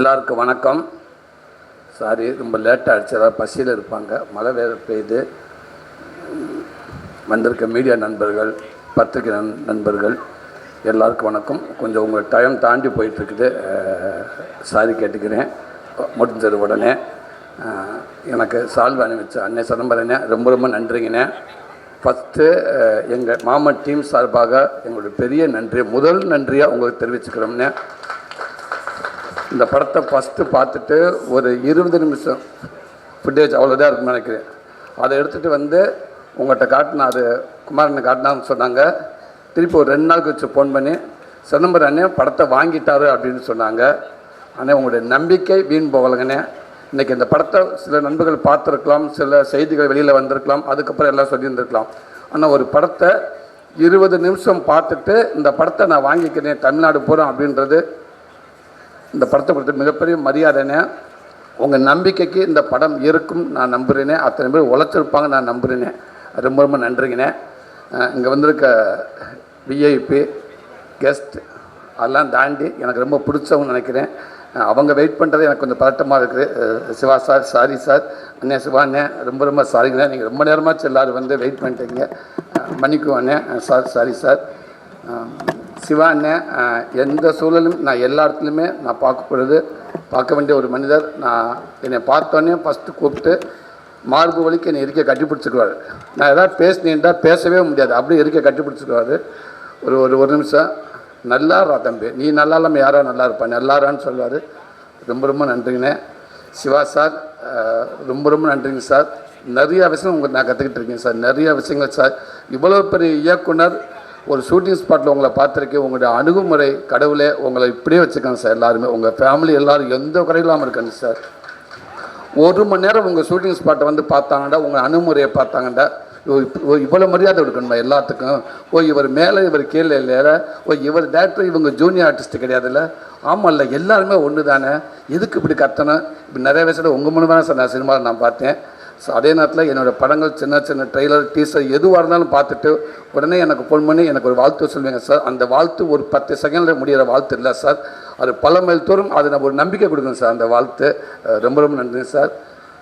எல்லாருக்கும் வணக்கம். சாரி, ரொம்ப லேட்டாக ஆகிடுச்சு. அதாவது பசியில் இருப்பாங்க, மழை வேறு பெய்யுது. வந்திருக்க மீடியா நண்பர்கள், பத்திரிகை நண்பர்கள் எல்லாருக்கும் வணக்கம். கொஞ்சம் உங்கள் டைம் தாண்டி போயிட்டுருக்குது, சாரி கேட்டுக்கிறேன். முடிஞ்சது உடனே எனக்கு சால்வை அணிவிச்ச அன்னை சிதம்பரனே ரொம்ப ரொம்ப நன்றிங்கண்ணே. ஃபஸ்ட்டு எங்கள் மாமன் டீம் சார்பாக எங்களுடைய பெரிய நன்றி, முதல் நன்றியாக உங்களுக்கு தெரிவிச்சுக்கிறோம்னே. இந்த படத்தை ஃபஸ்ட்டு பார்த்துட்டு ஒரு 20 நிமிஷம் ஃபுட்டேஜ் அவ்வளோதான் இருக்குன்னு நினைக்கிறேன். அதை எடுத்துகிட்டு வந்து உங்கள்கிட்ட காட்டினா, அது குமாரனை காட்டினான்னு சொன்னாங்க. திருப்பி ஒரு 2 நாள் கழிச்சு ஃபோன் பண்ணி சிதம்பரம் அண்ணே படத்தை வாங்கிட்டாரு அப்படின்னு சொன்னாங்க. ஆனால் உங்களுடைய நம்பிக்கை வீண் போகலைங்கண்ணே. இன்றைக்கி இந்த படத்தை சில நண்பர்கள் பார்த்துருக்கலாம், சில செய்திகள் வெளியில் வந்திருக்கலாம், அதுக்கப்புறம் எல்லாம் சொல்லியிருந்துருக்கலாம். ஆனால் ஒரு படத்தை 20 நிமிஷம் பார்த்துட்டு இந்த படத்தை நான் வாங்கிக்கிறேன், தமிழ்நாடு போகிறோம் அப்படின்றது இந்த படத்தை கொடுத்த மிகப்பெரிய மரியாதைனே. உங்கள் நம்பிக்கைக்கு இந்த படம் இருக்கும் நான் நம்புகிறேனே. அத்தனை பேர் உழைச்சிருப்பாங்க நான் நம்புகிறேனே. ரொம்ப ரொம்ப நன்றிங்கண்ணே. இங்கே வந்திருக்க விஐபி கெஸ்ட் அதெல்லாம் தாண்டி எனக்கு ரொம்ப பிடிச்சவங்க நினைக்கிறேன். அவங்க வெயிட் பண்ணுறது எனக்கு கொஞ்சம் பதட்டமாக இருக்குது. சிவா சார் சாரி சார், அண்ணே சிவா அண்ணே ரொம்ப ரொம்ப சாரிங்கண்ணே. நீங்கள் ரொம்ப நேரமாச்சு எல்லோரும் வந்து வெயிட் பண்ணிட்டீங்க, மன்னிக்குவோம் அண்ணே. Sir sorry sir. சிவா அண்ணன் எந்த சூழலும் நான் எல்லா இடத்துலையுமே நான் பார்க்க வேண்டிய ஒரு மனிதர். நான் என்னை பார்த்தோன்னே ஃபஸ்ட்டு கூப்பிட்டு மார்பு வலிக்கு என்னை இருக்க கட்டி பிடிச்சிக்குவார். நான் எதாவது பேசினேன்டா பேசவே முடியாது, அப்படியே இருக்க கட்டி பிடிச்சிக்குவார். ஒரு நிமிஷம், நல்லாரா தம்பி, நீ நல்லா இல்லாமல் யாரா நல்லா இருப்பா, நல்லாரான்னு சொல்லுவார். ரொம்ப ரொம்ப நன்றிங்கண்ணே. சிவா சார் ரொம்ப ரொம்ப நன்றிங்க சார். நிறையா விஷயம் உங்களுக்கு நான் கற்றுக்கிட்டு இருக்கேன் சார், நிறையா விஷயங்கள் சார். இவ்வளோ பெரிய இயக்குனர் ஒரு ஷூட்டிங் ஸ்பாட்டில் உங்களை பார்த்துருக்கேன். உங்களுடைய அணுகுமுறை கடவுளே உங்களை இப்படியே வச்சுக்கோங்க சார். எல்லாருமே உங்கள் ஃபேமிலி எல்லோரும் எந்த குறையில்லாமல் இருக்காங்க சார். 1 மணி நேரம் உங்கள் ஷூட்டிங் ஸ்பாட்டை வந்து பார்த்தாங்கண்டா, உங்கள் அணுகுமுறையை பார்த்தாங்கண்டா, இவ்வளோ மரியாதை கொடுக்கணுமா எல்லாத்துக்கும். இவர் மேலே இவர் கீழே இல்லை, இவர் டேரக்டர் இவங்க ஜூனியர் ஆர்டிஸ்ட்டு கிடையாதுல்ல. ஆமாம் இல்லை, எல்லாருமே ஒன்று தானே, எதுக்கு இப்படி கத்தணும். இப்போ நிறைய வயசில் உங்கள் மூலமாக சார் நான் சினிமாவில் நான் பார்த்தேன். ஸோ அதே நேரத்தில் என்னோடய படங்கள் சின்ன சின்ன ட்ரெய்லர் டீசர் எதுவாக இருந்தாலும் பார்த்துட்டு உடனே எனக்கு ஃபோன் பண்ணி எனக்கு ஒரு வாழ்த்து சொல்லுவீங்க சார். அந்த வாழ்த்து ஒரு 10 செகண்டில் முடிகிற வாழ்த்து இல்லை சார், அது பல மைல் தோறும் அது நான் ஒரு நம்பிக்கை கொடுக்கணும் சார். அந்த வாழ்த்து ரொம்ப ரொம்ப நன்றி சார்.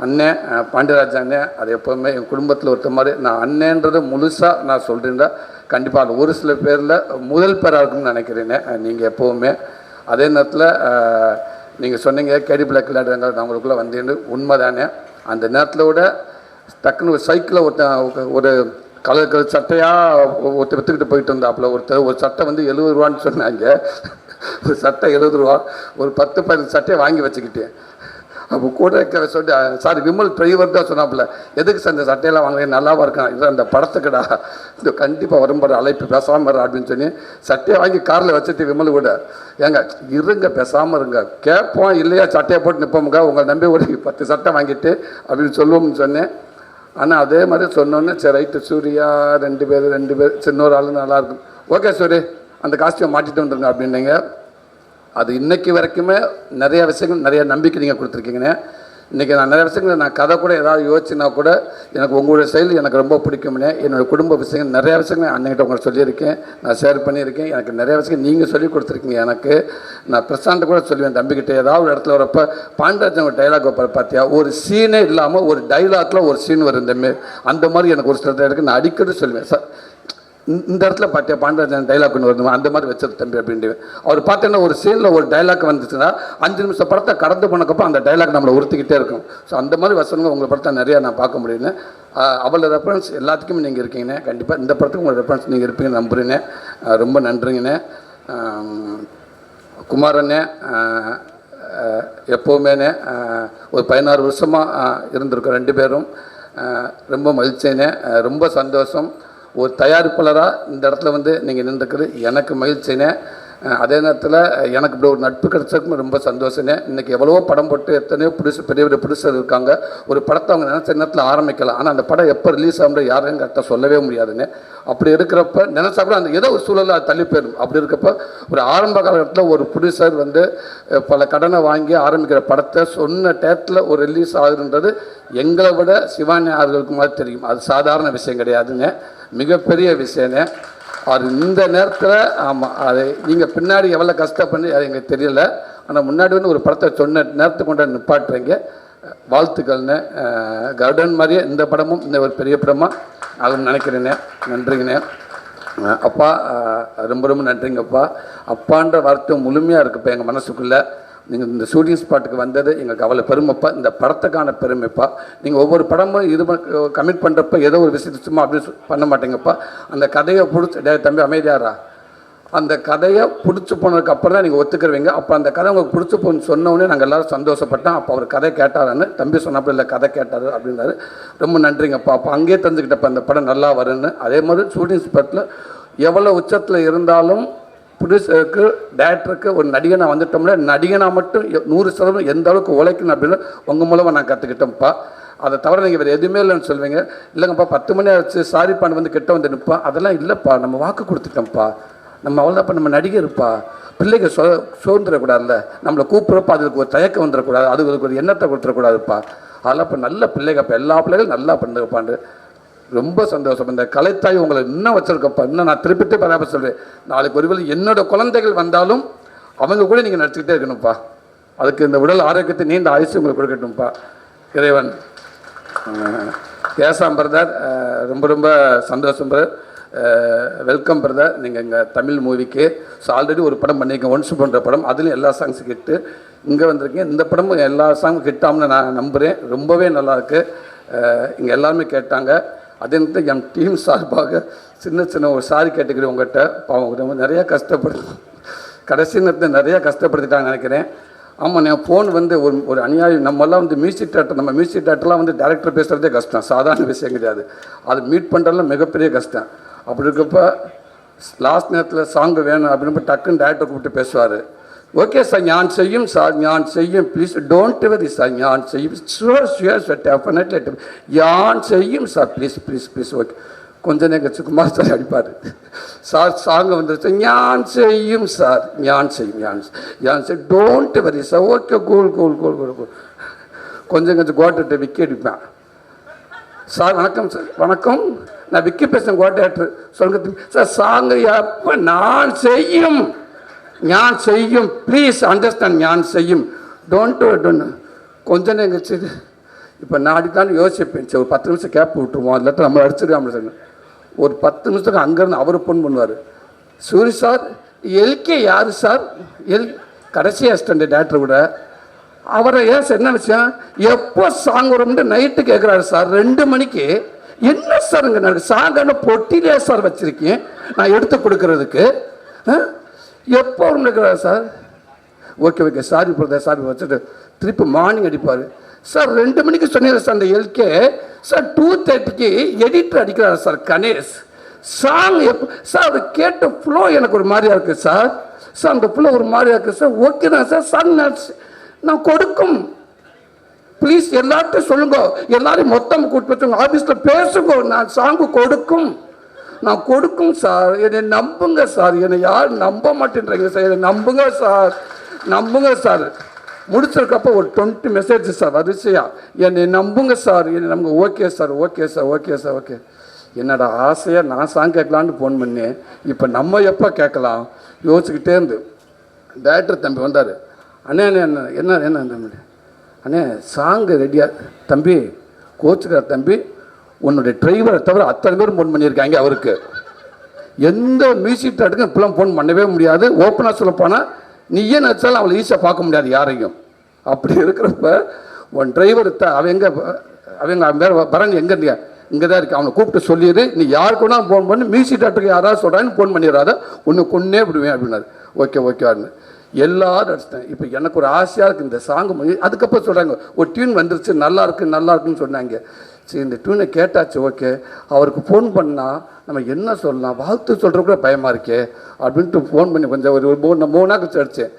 அண்ணன் பாண்டியராஜ் அண்ணன் அது எப்போவுமே என் குடும்பத்தில் ஒருத்த மாதிரி. நான் அண்ணன்றதை முழுசாக நான் சொல்கிறேன்டா, கண்டிப்பாக அது ஒரு சில பேரில் முதல் பேராக இருக்கும்னு நினைக்கிறேன்னு நீங்கள் எப்போவுமே. அதே நேரத்தில் நீங்கள் சொன்னீங்க கேடி பிளாக் விளையாடுறாங்க, நான் உங்களுக்குள்ளே வந்தேன்னு உண்மை தானே. அந்த நேரத்தில் விட டக்குன்னு ஒரு சைக்கிளில் ஒரு கலர் சட்டையாக விற்றுக்கிட்டு போயிட்டு இருந்தாப்புல ஒரு சட்டை வந்து 70 ரூபான்னு சொன்னாங்க. ஒரு சட்டை 70 ரூபா, ஒரு 10-15 சட்டையை வாங்கி வச்சுக்கிட்டேன். அப்போ கூட சொல்லி சாரி விமல் டிரைவர் தான் சொன்னாப்புல, எதுக்கு சார் இந்த சட்டையெல்லாம் வாங்குறேன், நல்லாவா இருக்கான், இல்லை அந்த படத்துக்குடா, இந்த கண்டிப்பாக வரும்போது அழைப்பு பேசாமல் வர அப்படின்னு சொல்லி சட்டையை வாங்கி காரில் வச்சுட்டு விமல் கூட, ஏங்க இருங்க பேசாமல் இருங்க, கேட்போம் இல்லையா சட்டையை போட்டு நிற்போமுங்க, உங்களை நம்பி ஒரு 10 சட்டை வாங்கிட்டு அப்படின்னு சொல்லுவோம்னு சொன்னேன். ஆனால் அதே மாதிரி சொன்னோன்னே சரி ரைட்டு சூர்யா 2 பேர் சின்னொரு ஆள் நல்லாயிருக்கும், ஓகே சூரி அந்த காஸ்டியூம் மாட்டிட்டு வந்துருங்க அப்படின்னீங்க. அது இன்றைக்கி வரைக்குமே நிறைய விஷயங்கள் நிறைய நம்பிக்கை நீங்கள் கொடுத்துருக்கீங்கண்ணே. இன்றைக்கி நான் நிறைய விஷயங்கள் நான் கதை கூட ஏதாவது யோசிச்சுனா கூட எனக்கு உங்களுடைய செயல் எனக்கு ரொம்ப பிடிக்கும்னே. என்னோடய குடும்ப விஷயங்கள் நிறையா விஷயங்கள் அன்னைக்கிட்ட உங்களுக்கு சொல்லியிருக்கேன், நான் ஷேர் பண்ணியிருக்கேன். எனக்கு நிறைய விஷயம் நீங்கள் சொல்லி கொடுத்துருக்கீங்க. எனக்கு நான் பிரசாந்த் கூட சொல்லுவேன் தம்பிக்கிட்ட, ஏதாவது ஒரு இடத்துல வரப்போ பாண்டராஜன் ஒரு டைலாக் வைப்பார் பார்த்தியா, ஒரு சீனே இல்லாமல் ஒரு டைலாக்ல ஒரு சீன் வரும் இந்தமாரி, அந்த மாதிரி எனக்கு ஒரு சில டைலாக் நான் அடிக்கடி சொல்லுவேன் சார். இந்த இடத்துல பார்த்தியா பாண்டராஜன் டைலாக் ஒன்று வருது, அந்த மாதிரி வச்சது தம்பி அப்படின்ட்டு. அவர் பார்த்தீங்கன்னா ஒரு சீனில் ஒரு டைலாக் வந்துச்சுன்னா 5 நிமிஷம் படத்தை கடந்து போனக்கப்போ அந்த டைலாக் நம்மளை உறுத்திக்கிட்டே இருக்கும். ஸோ அந்த மாதிரி வசனங்கள் உங்களை படத்தை நிறையா நான் பார்க்க முடியுங்க. அவளோட ரெஃபரன்ஸ் எல்லாத்துக்குமே நீங்கள் இருக்கீங்கண்ணே. கண்டிப்பாக இந்த படத்துக்கு உங்களோட ரெஃபரன்ஸ் நீங்கள் இருப்பீங்கன்னு நம்புறீங்கண்ணே. ரொம்ப நன்றிங்கண்ணே. குமாரண்ணே எப்போவுமேண்ணே ஒரு 16 வருஷமாக இருந்திருக்கோம் 2 பேரும். ரொம்ப மகிழ்ச்சிண்ணே, ரொம்ப சந்தோஷம். ஒரு தயாரிப்பாளராக இந்த இடத்துல வந்து நீங்கள் நின்றுக்கிறது எனக்கு மகிழ்ச்சினே. அதே நேரத்தில் எனக்கு இப்படி ஒரு நட்பு கிடச்சதுக்கும் ரொம்ப சந்தோஷனே. இன்றைக்கி எவ்வளவோ படம் போட்டு எத்தனையோ பெரிய ப்ரொடியூசர் இருக்காங்க. ஒரு படத்தை அவங்க நினச்ச நேரத்தில் ஆரம்பிக்கலாம், ஆனால் அந்த படம் எப்போ ரிலீஸ் ஆகும்போது யாரையும் கரெக்டாக சொல்லவே முடியாதுன்னு. அப்படி இருக்கிறப்ப நினச்சா கூட அந்த ஏதோ ஒரு சூழலில் அது தள்ளி போயிடும். அப்படி இருக்கப்போ ஒரு ஆரம்ப காலகட்டத்தில் ஒரு ப்ரொடியூசர் வந்து பல கடனை வாங்கி ஆரம்பிக்கிற படத்தை சொன்ன டேட்டில் ஒரு ரிலீஸ் ஆகுதுன்றது எங்களை விட சிவானி அவர்களுக்கு மாதிரி தெரியும். அது சாதாரண விஷயம் கிடையாதுங்க, மிகப்பெரிய விஷயங்க. அது இந்த நேரத்தில் ஆமாம், அது நீங்கள் பின்னாடி எவ்வளோ கஷ்டப்பண்ணி அது எங்களுக்கு தெரியல. ஆனால் முன்னாடி வந்து ஒரு படத்தை சொன்ன நேரத்துக்கு கொண்டு நிப்பாட்டுறீங்க. வாழ்த்துக்கள்ண்ணே. கருடன் மாதிரியே இந்த படமும் இந்த ஒரு பெரிய படமாக ஆகும்னு நினைக்கிறேண்ணே. நன்றிங்கண்ணே. அப்பா ரொம்ப ரொம்ப நன்றிங்கப்பா. அப்பான்ற வார்த்தை முழுமையாக இருக்குப்பா எங்கள் மனசுக்குள்ளே. நீங்கள் இந்த ஷூட்டிங் ஸ்பாட்டுக்கு வந்தது எங்களுக்கு அவ்வளோ பெருமைப்பா. இந்த படத்துக்கான பெருமைப்பா. நீங்கள் ஒவ்வொரு படமும் இது கமிட் பண்ணுறப்ப ஏதோ ஒரு விஷயத்தை சும்மா அப்படி பண்ண மாட்டேங்கப்பா. அந்த கதையை பிடிச்சி தம்பி அமைதியாரா, அந்த கதையை பிடிச்சி போனதுக்கு அப்புறம் தான் நீங்கள் ஒத்துக்கிறவங்க. அப்போ அந்த கதை உங்களுக்கு பிடிச்சி போன்னு சொன்னோடனே நாங்கள் எல்லோரும் சந்தோஷப்பட்டோம். அப்போ அவர் கதை கேட்டாரான்னு தம்பி சொன்னப்போ இல்லை கதை கேட்டார் அப்படின்னாரு. ரொம்ப நன்றிங்கப்பா. அப்போ அங்கேயே தெரிஞ்சுக்கிட்டப்போ அந்த படம் நல்லா வருன்னு. அதே மாதிரி ஷூட்டிங் ஸ்பாட்டில் எவ்வளோ உச்சத்தில் இருந்தாலும் ப்ரொடியூசருக்கு டேரக்டருக்கு ஒரு நடிகனாக வந்துட்டோம்னா நடிகனாக மட்டும் 100% எந்த அளவுக்கு உழைக்கணும் அப்படின்னு உங்கள் மூலமாக நான் கற்றுக்கிட்டேன்ப்பா. அதை தவிர நீங்கள் வேறு எதுவுமே இல்லைன்னு சொல்வீங்க. இல்லைங்கப்பா 10 மணி ஆச்சு சாரிப்பான்னு வந்து கிட்ட வந்து நிற்பா. அதெல்லாம் இல்லைப்பா, நம்ம வாக்கு கொடுத்துட்டோம்ப்பா, நம்ம அவ்வளோதான்ப்பா, நம்ம நடிகர்ப்பா. பிள்ளைங்க சோர்ந்துடக்கூடாதுல்ல, நம்மளை கூப்பிட்றப்ப அதுக்கு ஒரு தயக்கம் வந்துடக்கூடாது, அதுக்கு ஒரு எண்ணத்தை கொடுத்துடக்கூடாதுப்பா. அதெல்லாம் இப்போ நல்ல பிள்ளைங்கப்பா, எல்லா பிள்ளைகளும் நல்லா பண்ணுங்கப்பாண்டு ரொம்ப சந்தோஷம். இந்த கலைத்தாய் உங்களை இன்னும் வச்சுருக்கப்பா. இன்னும் நான் திருப்பிட்டு பராமரி சொல்கிறேன். நாளைக்கு ஒருவேளை என்னோடய குழந்தைகள் வந்தாலும் அவங்க கூட நீங்கள் நடிச்சுக்கிட்டே இருக்கணும்ப்பா. அதுக்கு இந்த உடல் ஆரோக்கியத்தை நீண்ட ஆயுசு உங்களுக்கு கொடுக்கட்டும்ப்பா இறைவன். கேசாம் பிரதர் ரொம்ப ரொம்ப சந்தோஷம் பிரதர். Welcome brother. நீங்கள் எங்கள் தமிழ் மூவிக்கு ஆல்ரெடி ஒரு படம் பண்ணியிருக்கேன், ஒன்ஸ் போன்ற படம். அதுலேயும் எல்லா சாங்ஸும் ஹிட்டு. இங்கே வந்திருக்கேன், இந்த படமும் எல்லா சாங்கும் ஹிட்டாம்னு நான் நம்புகிறேன். ரொம்பவே நல்லாயிருக்கு. இங்கே எல்லாருமே கேட்டாங்க. அதே நேரத்தில் என் டீம் சார்பாக சின்ன ஒரு சாரி கேட்டுக்கிறேன் உங்கள்கிட்ட. பாவம் ரொம்ப நிறையா கடைசி நேரத்தில் நிறையா கஷ்டப்படுத்திட்டாங்க நினைக்கிறேன். ஆமாம், நான் ஃபோன் வந்து ஒரு அநியாயம். நம்மெல்லாம் வந்து மியூசிக் டேரக்டர்லாம் வந்து டேரக்டர் பேசுகிறதே கஷ்டம், சாதாரண விஷயம் கிடையாது. அது மீட் பண்ணுறதுலாம் மிகப்பெரிய கஷ்டம். அப்படி இருக்கப்போ லாஸ்ட் நேரத்தில் சாங்கு வேணும் அப்படின்னு டக்குன்னு டேரக்டர் கூப்பிட்டு பேசுவார். ஓகே சார், ஞான் செய்யும் சார், ஞான் செய்யும், ப்ளீஸ் டோன்ட் வெரி சார், ஞான் செய்யும், ஷுவர் சார், டெஃபினெட்லி ஞான் செய்யும் சார், ப்ளீஸ் ஓகே. கொஞ்சம் நேரம் குமார் சார் அடிப்பார். சார் சாங்கு வந்துருச்சு, ஞான் செய்யும் சார், ஞான் செய்யும் don't worry sir, okay cool. கொஞ்சம் கோட்டை விக்கி அடிப்பேன். சார் வணக்கம் சார். வணக்கம், நான் விக்கி பேசுகிறேன், கோட்டை சொல்லுங்க சார். சாங்கு எப்போ நான் செய்யும், ஞான் செய்யும், ப்ளீஸ் அண்டர்ஸ்டாண்ட், ஞான் செய்யும், டோன்ட் கொஞ்சம் நேரம். இப்போ நான் அடித்தான்னு யோசிப்பேன். சரி ஒரு 10 நிமிஷம் கேப் விட்டுருவோம், இல்லாட்டா நம்ம அடிச்சிருக்காமல் சார். ஒரு 10 நிமிஷத்துக்கு அங்கேருந்து அவர் ஃபோன் பண்ணுவார். சூரி சார், எல்கே யார் சார்? கடைசி அசிஸ்டண்ட் டேரக்டர் கூட. அவரை ஏன் சார் என்ன விஷயம், எப்போ சாங் வரும்னு நைட்டு கேட்குறாரு சார் 2 மணிக்கு. என்ன சார் இங்கே நடக்கு, சாங்கான பொட்டிலே சார் வச்சுருக்கேன் நான் எடுத்து கொடுக்கறதுக்கு, எப்போ இருக்கிறார் sir? Okay sorry brother, sorry வச்சுட்டு திருப்பி மார்னிங் அடிப்பார். சார் 2 மணிக்கு சொன்னீங்க சார் அந்த எல்கே சார், 2:30க்கு எடிட்டர் அடிக்கிறார் சார் கணேஷ். சாங் எப்போ சார்? அது கேட்ட ஃப்ளோ எனக்கு ஒரு மாதிரியா இருக்குது சார். அந்த ஃப்ளோ ஒரு மாதிரியா இருக்குது சார். ஓகே தான் சார், சாங் நான் கொடுக்கும், ப்ளீஸ் எல்லார்ட்டும் சொல்லுங்க, எல்லாரையும் மொத்தம் கூப்பிட்டு ஆஃபீஸில் பேசுங்க, நான் சாங்கு கொடுக்கும், நான் கொடுக்கும் சார், என்னை நம்புங்க சார். என்னை யாரும் நம்ப மாட்டேன்றீங்க சார், என்னை நம்புங்க சார். முடிச்சிருக்கப்போ ஒரு 20 மெசேஜ் சார் வரிசையா, என்னை நம்புங்க சார், என்னை நம்புங்க. ஓகே. என்னோட ஆசையாக நான் சாங் கேட்கலான்னு ஃபோன் பண்ணேன். இப்போ நம்ம எப்போ கேட்கலாம் யோசிச்சுக்கிட்டே இருந்து டேரக்டர் தம்பி வந்தார். அண்ணே என்ன தம்பி, அண்ணே சாங்கு ரெடியா தம்பி, கோச்சுக்கார் தம்பி, உன்னுடைய டிரைவரை தவிர அத்தனை பேரும் ஃபோன் பண்ணியிருக்காங்க. அவருக்கு எந்த மியூசிக் டேரக்டருக்கும் இப்பெல்லாம் ஃபோன் பண்ணவே முடியாது. ஓப்பனாக சொல்லப்போனால் நீயே நினச்சாலும் அவளை ஈஸியாக பார்க்க முடியாது யாரையும். அப்படி இருக்கிறப்ப உன் டிரைவர் அவங்க வேறு பரன் எங்கே இல்லையா, இங்கே தான் இருக்கு, அவனை கூப்பிட்டு சொல்லிடு, நீ யாருக்குன்னா ஃபோன் பண்ணி மியூசிக் டேரக்டருக்கு யாராவது சொல்கிறான்னு ஃபோன் பண்ணிடாத, ஒன்று கொன்னே விடுவேன் அப்படின்னாரு. ஓகேன்னு எல்லாரும் அடிச்சிட்டேன். இப்போ எனக்கு ஒரு ஆசையாக இருக்குது இந்த சாங்கு. அதுக்கப்புறம் சொல்கிறாங்க ஒரு டியூன் வந்துருச்சு, நல்லா இருக்குன்னு சொன்னாங்க. சரி இந்த டியூனை கேட்டாச்சு, ஓகே. அவருக்கு ஃபோன் பண்ணால் நம்ம என்ன சொல்லலாம், வாழ்த்து சொல்கிற கூட பயமாக இருக்கே அப்படின்ட்டு ஃபோன் பண்ணி கொஞ்சம் ஒரு 3 நாள் கழிச்சு அடித்தேன்.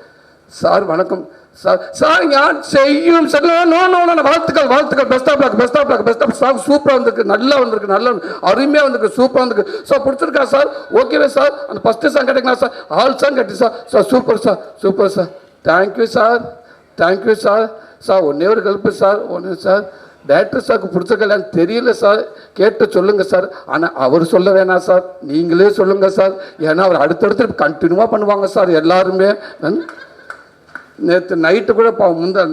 சார் வணக்கம் சார், ஞான் செய்யும் சார். வாழ்த்துக்கள், பெஸ்ட் ஆஃப் சாங் சூப்பராக வந்திருக்கு, நல்லா அருமையாக வந்திருக்கு, சூப்பராக வந்திருக்கு சார். பிடிச்சிருக்கா சார்? ஓகேவே சார். அந்த ஃபஸ்ட்டு சாங் கேட்டிங்களா சார்? ஆல் சாங் கேட்டு sir super sir. Thank you sir. ஒன்றே ஒரு ஹெல்ப்பு சார், சார் டேரக்டர் சாருக்கு பிடிச்சிருக்கலான்னு தெரியல சார், கேட்டு சொல்லுங்கள் சார். ஆனால் அவர் சொல்ல வேணாம் சார், நீங்களே சொல்லுங்கள் சார். ஏன்னா அவர் அடுத்தடுத்து கண்டினியூவாக பண்ணுவாங்க சார் எல்லாருமே. நேற்று நைட்டு கூட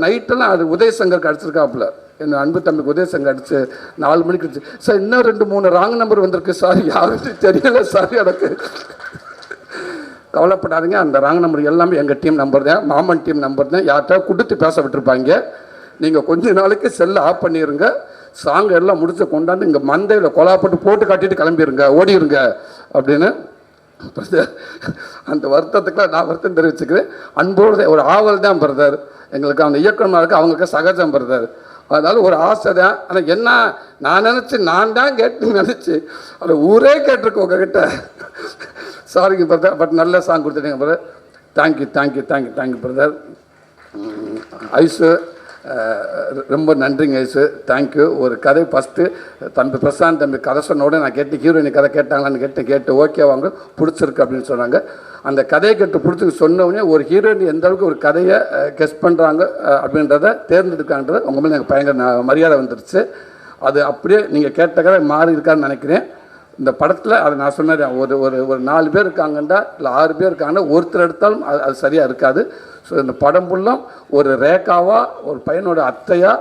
நைட்டெல்லாம் அது உதயசங்கருக்கு அடிச்சிருக்காப்புல, என் அன்பு தம்பிக்கு உதயசங்கர் அடிச்சு 4 மணிக்கு அடிச்சு, சார் இன்னும் 2-3 ராங் நம்பர் வந்திருக்கு சார், யாருக்கும் தெரியல சார் எனக்கு. கவலைப்படாதீங்க, அந்த ராங் நம்பர் எல்லாமே எங்கள் டீம் நம்பர் தான், மாமன் டீம் நம்பர் தான். யார்கிட்ட கொடுத்து பேச விட்டுருப்பாங்க. நீங்கள் கொஞ்ச நாளைக்கு செல்லை ஆஃப் பண்ணிடுங்க, சாங் எல்லாம் முடிச்சு கொண்டாந்து இங்கே மந்தையில் கொலாப்பட்டு போட்டு காட்டிட்டு கிளம்பிடுங்க, ஓடிடுங்க அப்படின்னு. அந்த வருத்தத்துக்குலாம் நான் வருத்தம் தெரிவிச்சுக்கிறேன். அன்போடு ஒரு ஆவல் தான் பிரதர் எங்களுக்கு, அந்த இயக்கமாக இருக்குது, அவங்களுக்கு சகஜம் பிரதர். அதனால ஒரு ஆசை தான். ஆனால் என்ன நான் நினச்சி நான் தான் கேட்டு நினச்சி அதை ஊரே கேட்டிருக்கோம் உங்ககிட்ட. சாரிங்க பிரதர், பட் நல்ல சாங் கொடுத்துட்டீங்க brother. Thank you thank you thank you thank you brother. Aishu ரொம்ப நன்றிங்க ஐஸு, தேங்க்யூ. ஒரு கதை ஃபஸ்ட்டு தம்பி பிரசாந்த் தம்பி கதை சொன்னோட நான் கேட்டு ஹீரோயின் கதை கேட்டாங்களான்னு கேட்டு ஓகே வாங்க பிடிச்சிருக்கு அப்படின்னு சொன்னாங்க. அந்த கதையை கேட்டு பிடிச்சி சொன்னோடனே ஒரு ஹீரோயின் எந்த அளவுக்கு ஒரு கதையை கெஸ் பண்ணுறாங்க அப்படின்றத தேர்ந்தெடுக்கான்றது உங்கள் மேலே எனக்கு பயங்கர மரியாதை வந்துடுச்சு. அது அப்படியே நீங்கள் கேட்ட கதை மாறி இருக்கான்னு நினைக்கிறேன். இந்த படத்தில் அதை நான் சொன்னேன், ஒரு ஒரு ஒரு 4 பேர் இருக்காங்கண்டா இல்லை 6 பேர் இருக்காங்கன்னா ஒருத்தர் எடுத்தாலும் அது சரியாக இருக்காது. ஸோ இந்த படம் ஃபுல்லும் ஒரு ரேகாவாக ஒரு பையனோட அத்தையாக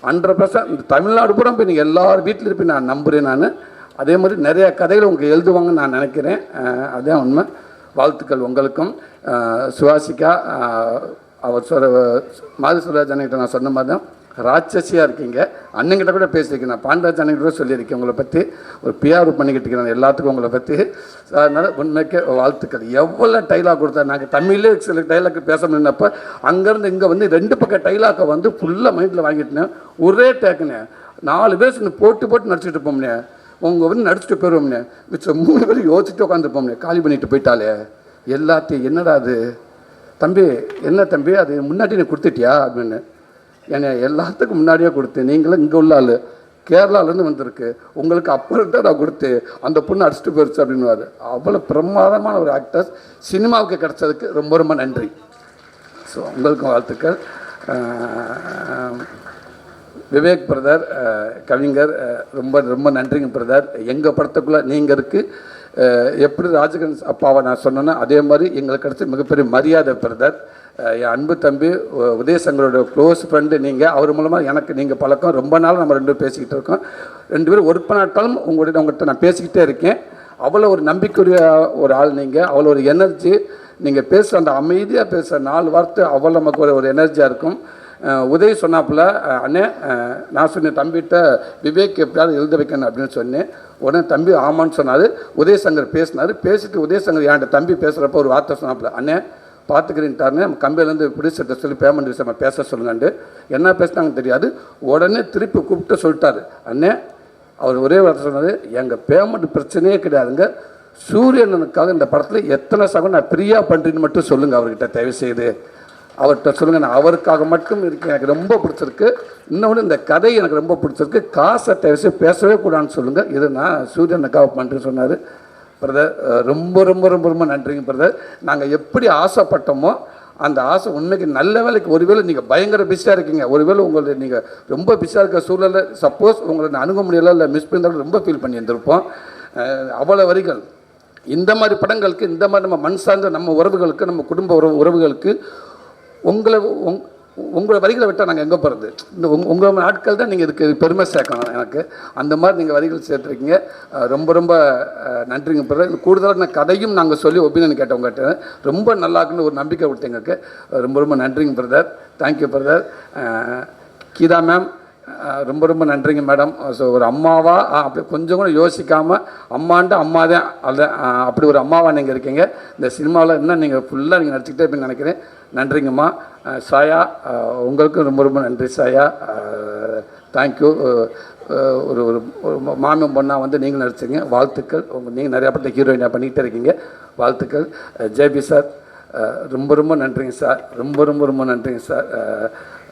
100% இந்த தமிழ்நாடு பூரா போய் நீங்கள் எல்லார் வீட்டில் இருப்பீங்க நான் நம்புகிறேன். நான் அதே மாதிரி நிறையா கதைகள் உங்களுக்கு எழுதுவாங்கன்னு நான் நினைக்கிறேன். அதே உண்மை. வாழ்த்துக்கள் உங்களுக்கும். சுவாசிக்கா அவர் மாதி சுராஜ் அண்ணங்கிட்ட நான் சொன்ன மாதிரி தான் ராட்சசியாக இருக்கீங்க. அண்ணங்கிட்ட கூட பேசியிருக்கேன், நான் பாண்டராஜ் அண்ணங்கிட்ட கூட சொல்லியிருக்கேன் உங்களை பற்றி, ஒரு பிஆர் பண்ணிக்கிட்டு இருக்கிறேன் எல்லாத்துக்கும் உங்களை பற்றி. அதனால் உண்மைக்கு வாழ்த்துக்கள். எவ்வளோ டைலாக் கொடுத்தா, நாங்கள் தமிழ்லேயே சில டைலாக் பேச முடியினப்போ அங்கேருந்து இங்கே வந்து 2 பக்கம் டைலாக்கை வந்து ஃபுல்லாக மைண்டில் வாங்கிட்டேன். ஒரே டேக்குண்ணே 4 பேர் போட்டு நடிச்சுட்டு இருப்போம்னே, உங்கள் வந்து நடிச்சுட்டு போயிடுவோம்னே, மிச்சம் 3 பேர் யோசிச்சுட்டு உட்காந்துருப்போம்னே, காலி பண்ணிட்டு போயிட்டாலே எல்லாத்தையும். என்னடா அது தம்பி, என்ன தம்பி அது முன்னாடி நீ கொடுத்துட்டியா அப்படின்னு. என்னை எல்லாத்துக்கும் முன்னாடியே கொடுத்து, நீங்களும் இங்கே உள்ள ஆள் கேரளாலேருந்து வந்திருக்கு, உங்களுக்கு அப்புறம் தான் நான் கொடுத்து அந்த பொண்ணு அடிச்சுட்டு போயிடுச்சு அப்படின்னுவார். அவ்வளோ பிரமாதமான ஒரு ஆக்டர்ஸ் சினிமாவுக்கு கிடச்சதுக்கு ரொம்ப ரொம்ப நன்றி. ஸோ உங்களுக்கும் வாழ்த்துக்கள். விவேக் பிரதர் கவிஞர், ரொம்ப ரொம்ப நன்றிங்க பிரதர். எங்கள் படத்துக்குள்ளே நீங்கள் இருக்குது. எப்படி ராஜகன் அப்பாவை நான் சொன்னேன்னா அதே மாதிரி எங்களுக்கு கிடச்ச மிகப்பெரிய மரியாதை பிரதர். என் அன்பு தம்பி உதயசங்கரோட க்ளோஸ் ஃப்ரெண்டு நீங்கள், அவர் மூலமாக எனக்கு நீங்கள் பழக்கம். ரொம்ப நாள் நம்ம 2 பேரும் பேசிக்கிட்டு இருக்கோம். 2 பேரும் ஒரு பண்ணாட்டாலும் உங்கள்கிட்ட நான் பேசிக்கிட்டே இருக்கேன். அவ்வளோ ஒரு நம்பிக்கையுடைய ஒரு ஆள் நீங்கள், அவ்வளோ ஒரு எனர்ஜி. நீங்கள் பேசுகிற அந்த அமைதியாக பேசுகிற 4 வார்த்தை அவ்வளோ நமக்கு ஒரு எனர்ஜியாக இருக்கும். உதவி சொன்னாப்புல, அண்ணே நான் சொன்னேன் தம்பிகிட்ட விவேக் எப்படியாவது எழுத வைக்கணும் அப்படின்னு சொன்னேன். உடனே தம்பி ஆமான்னு சொன்னார். உதயசங்கர் பேசினார். பேசிட்டு உதயசங்கர் என்கிட்ட தம்பி பேசுகிறப்ப ஒரு வார்த்தை சொன்னாப்புல, அண்ணே பார்த்துக்கிறீன்ட்டாருன்னு நம்ம கம்பெனிலேருந்து ப்ரொடியூசர்கிட்ட சொல்லி பேமெண்ட் விஷயமா பேச சொல்லுங்கண்டு. என்ன பேசினாங்கன்னு தெரியாது. உடனே திருப்பி கூப்பிட்டு சொல்லிட்டாரு, அண்ணே அவர் ஒரே வார்த்தை சொன்னார், எங்கள் பேமெண்ட் பிரச்சனையே கிடையாதுங்க, சூரியனனுக்காக இந்த படத்தில் எத்தனை சகம் நான் ஃப்ரீயாக பண்ணுறேன்னு மட்டும் சொல்லுங்கள் அவர்கிட்ட, தயவுசெய்து அவர்கிட்ட சொல்லுங்கள், நான் அவருக்காக மட்டும் இருக்கேன், எனக்கு ரொம்ப பிடிச்சிருக்கு. இன்னொன்று இந்த கதை எனக்கு ரொம்ப பிடிச்சிருக்கு, காசை தயவுசெய்து பேசவே கூடாதுன்னு சொல்லுங்கள், இது நான் சூரியனுக்காக பண்ணுறேன்னு சொன்னார். பிரதர் ரொம்ப ரொம்ப ரொம்ப ரொம்ப நன்றிங்க பிரதர். நாங்கள் எப்படி ஆசைப்பட்டோமோ அந்த ஆசை உண்மைக்கு நல்ல வேலைக்கு. ஒருவேளை நீங்கள் பயங்கர பிஸியாக இருக்கீங்க, ஒருவேளை உங்களை நீங்கள் ரொம்ப பிஸியாக இருக்க சூழலில் சப்போஸ் உங்களை அணுக முடியலை இல்லை மிஸ் பண்ணியிருந்தாலும் ரொம்ப ஃபீல் பண்ணி இருந்திருப்போம். அவ்வளோ வரிகள் இந்த மாதிரி படங்களுக்கு, இந்த மாதிரி நம்ம மண் சார்ந்த நம்ம உறவுகளுக்கு, நம்ம குடும்ப உறவுகளுக்கு உங்களை வரிகளை விட்டால் நாங்கள் எங்கே போகிறது? இந்த உங்கள் ஆட்கள் தான் நீங்கள் இதுக்கு பெருமை சேர்க்கணும் எனக்கு. அந்த மாதிரி நீங்கள் வரிகள் சேர்த்துருக்கீங்க. ரொம்ப ரொம்ப நன்றிங்க பிரதர். கூடுதலாக நான் கதையும் நாங்கள் சொல்லி ஒப்பீனியன் கேட்டவங்க ரொம்ப நல்லாக்குன்னு ஒரு நம்பிக்கை கொடுத்தீங்க. ரொம்ப ரொம்ப நன்றிங்க brother. Thank you brother. Geetha ma'am ரொம்ப ரொம்ப நன்றிங்க மேடம். ஸோ ஒரு அம்மாவா அப்படி கொஞ்சம் கூட யோசிக்காமல் அம்மான்ட்டு அம்மா தான் அல்ல, அப்படி ஒரு அம்மாவாக நீங்கள் இருக்கீங்க. இந்த சினிமாவில் இன்னும் நீங்கள் ஃபுல்லாக நீங்கள் நடிச்சுக்கிட்டே இருப்பீங்கன்னு நினைக்கிறேன். நன்றிங்கம்மா. சாயா உங்களுக்கும் ரொம்ப ரொம்ப நன்றி சாயா. தேங்க்யூ. ஒரு ஒரு மாமியம் பொண்ணாக வந்து நீங்கள் நடிச்சிங்க, வாழ்த்துக்கள். நீங்கள் நிறையா படத்தை ஹீரோயினாக பண்ணிக்கிட்டே இருக்கீங்க, வாழ்த்துக்கள். ஜேபி சார் ரொம்ப ரொம்ப நன்றிங்க சார். ரொம்ப ரொம்ப ரொம்ப நன்றிங்க சார்.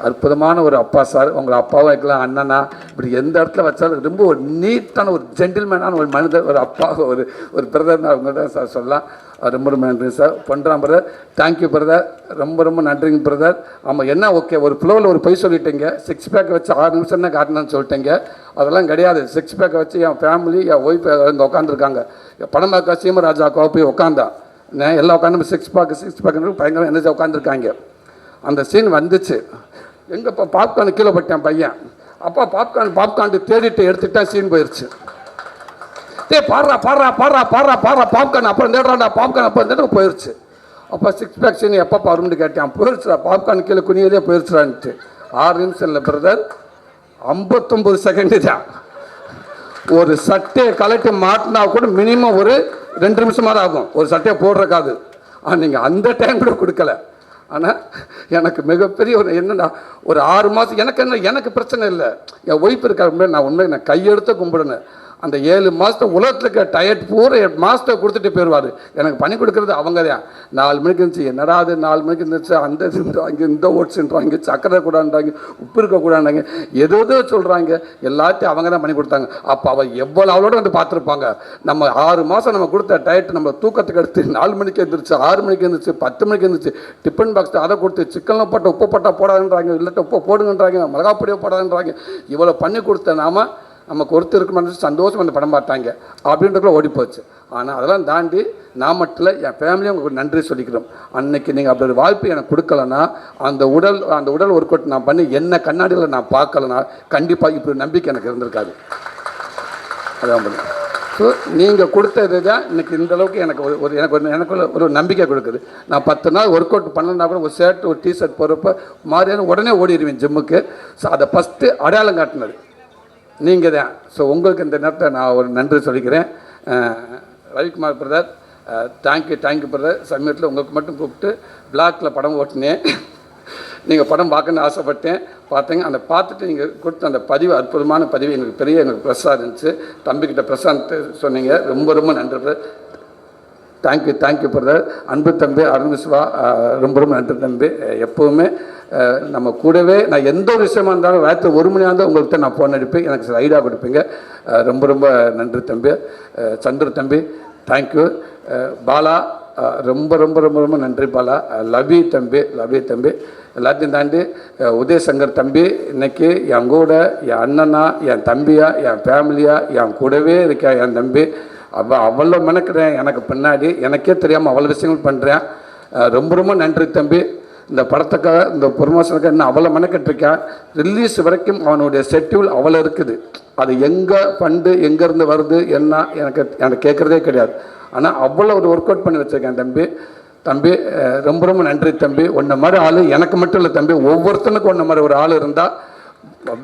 அற்புதமான ஒரு அப்பா சார். உங்களை அப்பாவும் வைக்கலாம், அண்ணனா, இப்படி எந்த இடத்துல வச்சாலும் ரொம்ப ஒரு நீட்டான ஒரு ஜென்டில்மேனான ஒரு மனிதர், ஒரு அப்பா, ஒரு பிரதர்னு அவங்க தான் சார் சொல்லலாம். ரொம்ப ரொம்ப நன்றிங்க சார். பண்ணுறான் பிரதர். Thank you brother. ரொம்ப ரொம்ப நன்றிங்க பிரதர். ஆமாம், என்ன ஓகே, ஒரு ஃப்ளோவில் ஒரு பொய் சொல்லிட்டீங்க. 6 பேக்கை வச்சு 6 நிமிஷம் தான் காட்டணும்னு சொல்லிட்டீங்க. அதெல்லாம் கிடையாது. 6 பேக்கை வச்சு என் ஃபேமிலி, என் ஒய்ஃப் இங்கே உட்காந்துருக்காங்க. படமாக்கா சீமராஜாக்கா போய் உட்காந்தான், எல்லாம் உட்காந்து 6 பேக்கு பயங்கர எனர்ஜி உட்காந்துருக்காங்க. அந்த சீன் வந்துச்சு. எங்கப்பா பாப்கார்ன் கீழே போட்டேன் பையன். அப்பா பாப்கார்ன் தேடிட்டு எடுத்துட்டேன், சீன் போயிடுச்சு. பாடுறா பாப்கார்ன் அப்புறம் தேடுறாண்டா பாப்கார்ன் அப்புறம் தேட போயிடுச்சு. அப்போ 6 பேக் சீன் எப்போ வரும்னு கேட்டேன். போயிடுச்சுடா பாப்கார்ன் கீழே குனியிலே போயிடுச்சுடான்ட்டு. 6 நிமிஷம் இல்லை பிரதர், 59 செகண்டு தான். ஒரு சட்டையை கலட்டி மாட்டினா கூட மினிமம் ஒரு 2 நிமிஷமாக ஆகும் ஒரு சட்டையை போடுறக்காது. ஆனால் நீங்கள் அந்த டைம் கூட கொடுக்கல. ஆனால் எனக்கு மிகப்பெரிய ஒரு என்னென்னா, ஒரு 6 மாதம் எனக்கு பிரச்சனை இல்லை. என் ஒய்ஃப் இருக்காரு, நான் கையெடுத்து கும்பிடுனேன். அந்த 7 மாதத்தை உலகத்தில் இருக்க டயட் பூரா 8 மாதத்தை கொடுத்துட்டு போயிடுவார். எனக்கு பண்ணி கொடுக்குறது அவங்க தான். 4 மணிக்கு இருந்துச்சு, என்னடா அது 4 மணிக்கு இருந்துச்சு, அந்த இங்கே இந்த ஓட்ஸுன்றாங்க, சக்கரை கூடாண்டாங்க, உப்பு இருக்கக்கூடாண்டாங்க, ஏதோ சொல்கிறாங்க. எல்லாத்தையும் அவங்க தான் பண்ணி கொடுத்தாங்க. அப்போ அவள் எவ்வளோ அவளோட வந்து பார்த்துருப்பாங்க. நம்ம 6 மாதம் நம்ம கொடுத்த டயட் நம்ம தூக்கத்துக்கு எடுத்து 4 மணிக்கு எழுந்திரிச்சு, 6 மணிக்கு எழுந்திரிச்சு, 10 மணிக்கு எழுந்திரிச்சு, டிஃபன் பாக்ஸ் அதை கொடுத்து சிக்கனில் போட்ட உப்பு போட்டால் போடாதுன்றாங்க, இல்லாட்ட உப்பு போடுங்கன்றாங்க, மிளகாப்பொடியோ போடாதுன்றாங்க. இவ்வளோ பண்ணி கொடுத்த நமக்கு ஒருத்தர் இருக்க சந்தோஷம் அந்த படம் பார்த்தாங்க அப்படின்றக்குள்ள ஓடி போச்சு. ஆனால் அதெல்லாம் தாண்டி நான் மட்டும் இல்லை, என் ஃபேமிலியும் உங்களுக்கு நன்றி சொல்லிக்கிறோம். அன்னைக்கு நீங்கள் அப்படி ஒரு வாய்ப்பு எனக்கு கொடுக்கலன்னா, அந்த உடல் ஒர்க் அவுட் நான் பண்ணி என்ன கண்ணாடியில் நான் பார்க்கலன்னா கண்டிப்பாக இப்படி நம்பிக்கை எனக்கு இருந்திருக்காது. அதான் பண்ணேன். ஸோ நீங்கள் கொடுத்தது தான் இன்றைக்கி இந்தளவுக்கு எனக்கு ஒரு நம்பிக்கை கொடுக்குது. நான் 10 நாள் ஒர்க் அவுட் பண்ணலன்னா கூட ஒரு ஷர்ட் ஒரு டிஷர்ட் போடுறப்ப மாதிரியான உடனே ஓடிடுவேன் ஜிம்முக்கு. ஸோ அதை ஃபஸ்ட்டு அடையாளம் காட்டினது நீங்கள் தான். ஸோ உங்களுக்கு இந்த நேரத்தை நான் ஒரு நன்றி சொல்லிக்கிறேன். Ravikumar brother, thank you brother. சமயத்தில் உங்களுக்கு மட்டும் கூப்பிட்டு பிளாக்கில் படம் ஓட்டினேன். நீங்கள் படம் பார்க்கணுன்னு ஆசைப்பட்டேன், பார்த்தீங்க. அந்த பார்த்துட்டு நீங்கள் கொடுத்த அந்த பதிவு, அற்புதமான பதிவு, எங்களுக்கு ப்ரெஸ்ஸாக இருந்துச்சு. தம்பிக்கிட்ட ப்ரெஸ்ஸாக சொன்னீங்க. ரொம்ப நன்றி பிரதர். Thank you brother. அன்பு தம்பி அருண் சிவா, ரொம்ப நன்றி தம்பி. எப்போவுமே நம்ம கூடவே நான் எந்த ஒரு விஷயமா இருந்தாலும் ராத்திரி 1 மணியாக இருந்தால் உங்கள்கிட்ட நான் ஃபோன் அடிப்பேன், எனக்கு சில ஐடியா கொடுப்பீங்க. ரொம்ப நன்றி தம்பி. சந்திர தம்பி தேங்க்யூ. பாலா ரொம்ப நன்றி பாலா. லவி தம்பி எல்லாத்தையும் தாண்டி உதயசங்கர் தம்பி இன்னைக்கு என் கூட, என் அண்ணனா, என் தம்பியா, என் ஃபேமிலியா, என் கூடவே இருக்கா என் தம்பி. அவ்வளோ மெனக்கிறேன் எனக்கு பின்னாடி, எனக்கே தெரியாமல் அவ்வளோ விஷயங்கள் பண்ணுறேன். ரொம்ப நன்றி தம்பி. இந்த படத்துக்காக, இந்த ப்ரொமோஷனுக்காக இன்னும் அவ்வளோ மெனக்கெட்டிருக்கேன். ரிலீஸ் வரைக்கும் அவனுடைய ஷெட்யூல் அவ்வளோ இருக்குது. அது எங்கே ஃபண்டு எங்கேருந்து வருது என்ன எனக்கு கேட்குறதே கிடையாது. ஆனால் அவ்வளோ ஒரு ஒர்க் அவுட் பண்ணி வச்சுருக்கேன் தம்பி. ரொம்ப நன்றி தம்பி. உன்ன மாதிரி ஆள் எனக்கு மட்டும் இல்லை தம்பி, ஒவ்வொருத்தனுக்கும் உன்ன மாதிரி ஒரு ஆள் இருந்தால்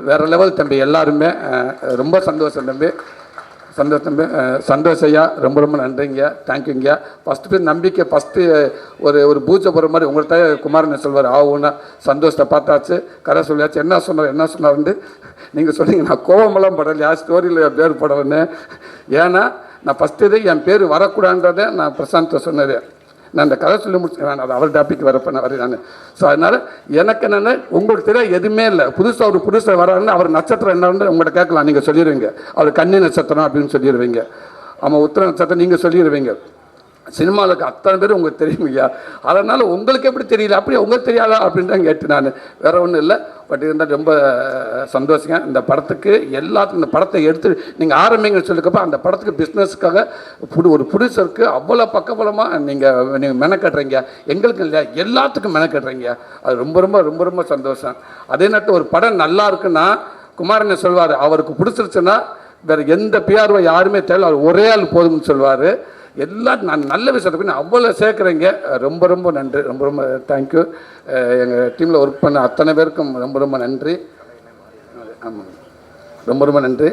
வேறு லெவல் தம்பி. எல்லாருமே ரொம்ப சந்தோஷம் தம்பி. சந்தோஷ் ஐயா, ரொம்ப நன்றிங்க. தேங்க்யூங்க. ஃபஸ்ட்டு நம்பிக்கை, ஃபஸ்ட்டு ஒரு பூஜை போகிற மாதிரி உங்கள்கிட்ட குமாரன் சொல்வார். ஆகுன்னா சந்தோஷத்தை பார்த்தாச்சு, கதை சொல்லியாச்சு. என்ன சொன்னார்ந்து நீங்கள் சொன்னீங்க. நான் கோவமெல்லாம் படலையா, ஸ்டோரியில் என் பேர் படவுன்னு. ஏன்னா நான் ஃபஸ்ட்டு இது என் பேர் வரக்கூடாதுன்றதை நான் பிரசாந்தை சொன்னது. நான் இந்த கதை சொல்லி முடிச்சு வேணாம், அது அவர் டாபிக் வரப்போ நான் வரேன். ஸோ அதனால் எனக்கு என்னென்ன உங்களுக்கு தெரியாது எதுவுமே இல்லை. புதுசாக வராருன்னு அவர் நட்சத்திரம் என்னன்னு உங்கள்கிட்ட கேட்கலாம், நீங்கள் சொல்லிடுவீங்க. அவர் கன்னி நட்சத்திரம் அப்படின்னு சொல்லிடுவீங்க. ஆமாம், உத்திர நட்சத்திரம் நீங்கள் சொல்லிடுவீங்க. சினிமாவுக்கு அத்தனை பேர் உங்களுக்கு தெரியும் ஐயா. அதனால் உங்களுக்கு எப்படி தெரியல, அப்படியே உங்களுக்கு தெரியாதா அப்படின்னு தான் கேட்டு நான். வேறு ஒன்றும் இல்லை. பட் இருந்தால் ரொம்ப சந்தோஷங்க. இந்த படத்துக்கு எல்லாத்துக்கும், இந்த படத்தை எடுத்து நீங்கள் ஆரம்பிங்கன்னு சொல்லிக்கப்போ அந்த படத்துக்கு பிஸ்னஸுக்காக ஒரு ப்ரொடியூசருக்கு அவ்வளோ பக்கபலமாக நீங்கள் மெனக்கட்டுறீங்க. எங்களுக்கு இல்லையா, எல்லாத்துக்கும் மெனக்கட்டுறீங்க. அது ரொம்ப சந்தோஷம். அதே நேரத்தில் ஒரு படம் நல்லா இருக்குன்னா குமாரன் சொல்வார், அவருக்கு பிடிச்சிருச்சுன்னா வேறு எந்த பிஆர்ஓ யாருமே தேவை, அவர் ஒரே ஆள் போதும்னு சொல்வார். எல்லாம் நான் நல்ல விஷயத்துக்கு நான் அவ்வளோ சேர்க்குறேங்க. ரொம்ப நன்றி. ரொம்ப தேங்க்யூ. எங்கள் டீமில் ஒர்க் பண்ண அத்தனை பேருக்கும் ரொம்ப நன்றி. ஆமாம், ரொம்ப நன்றி.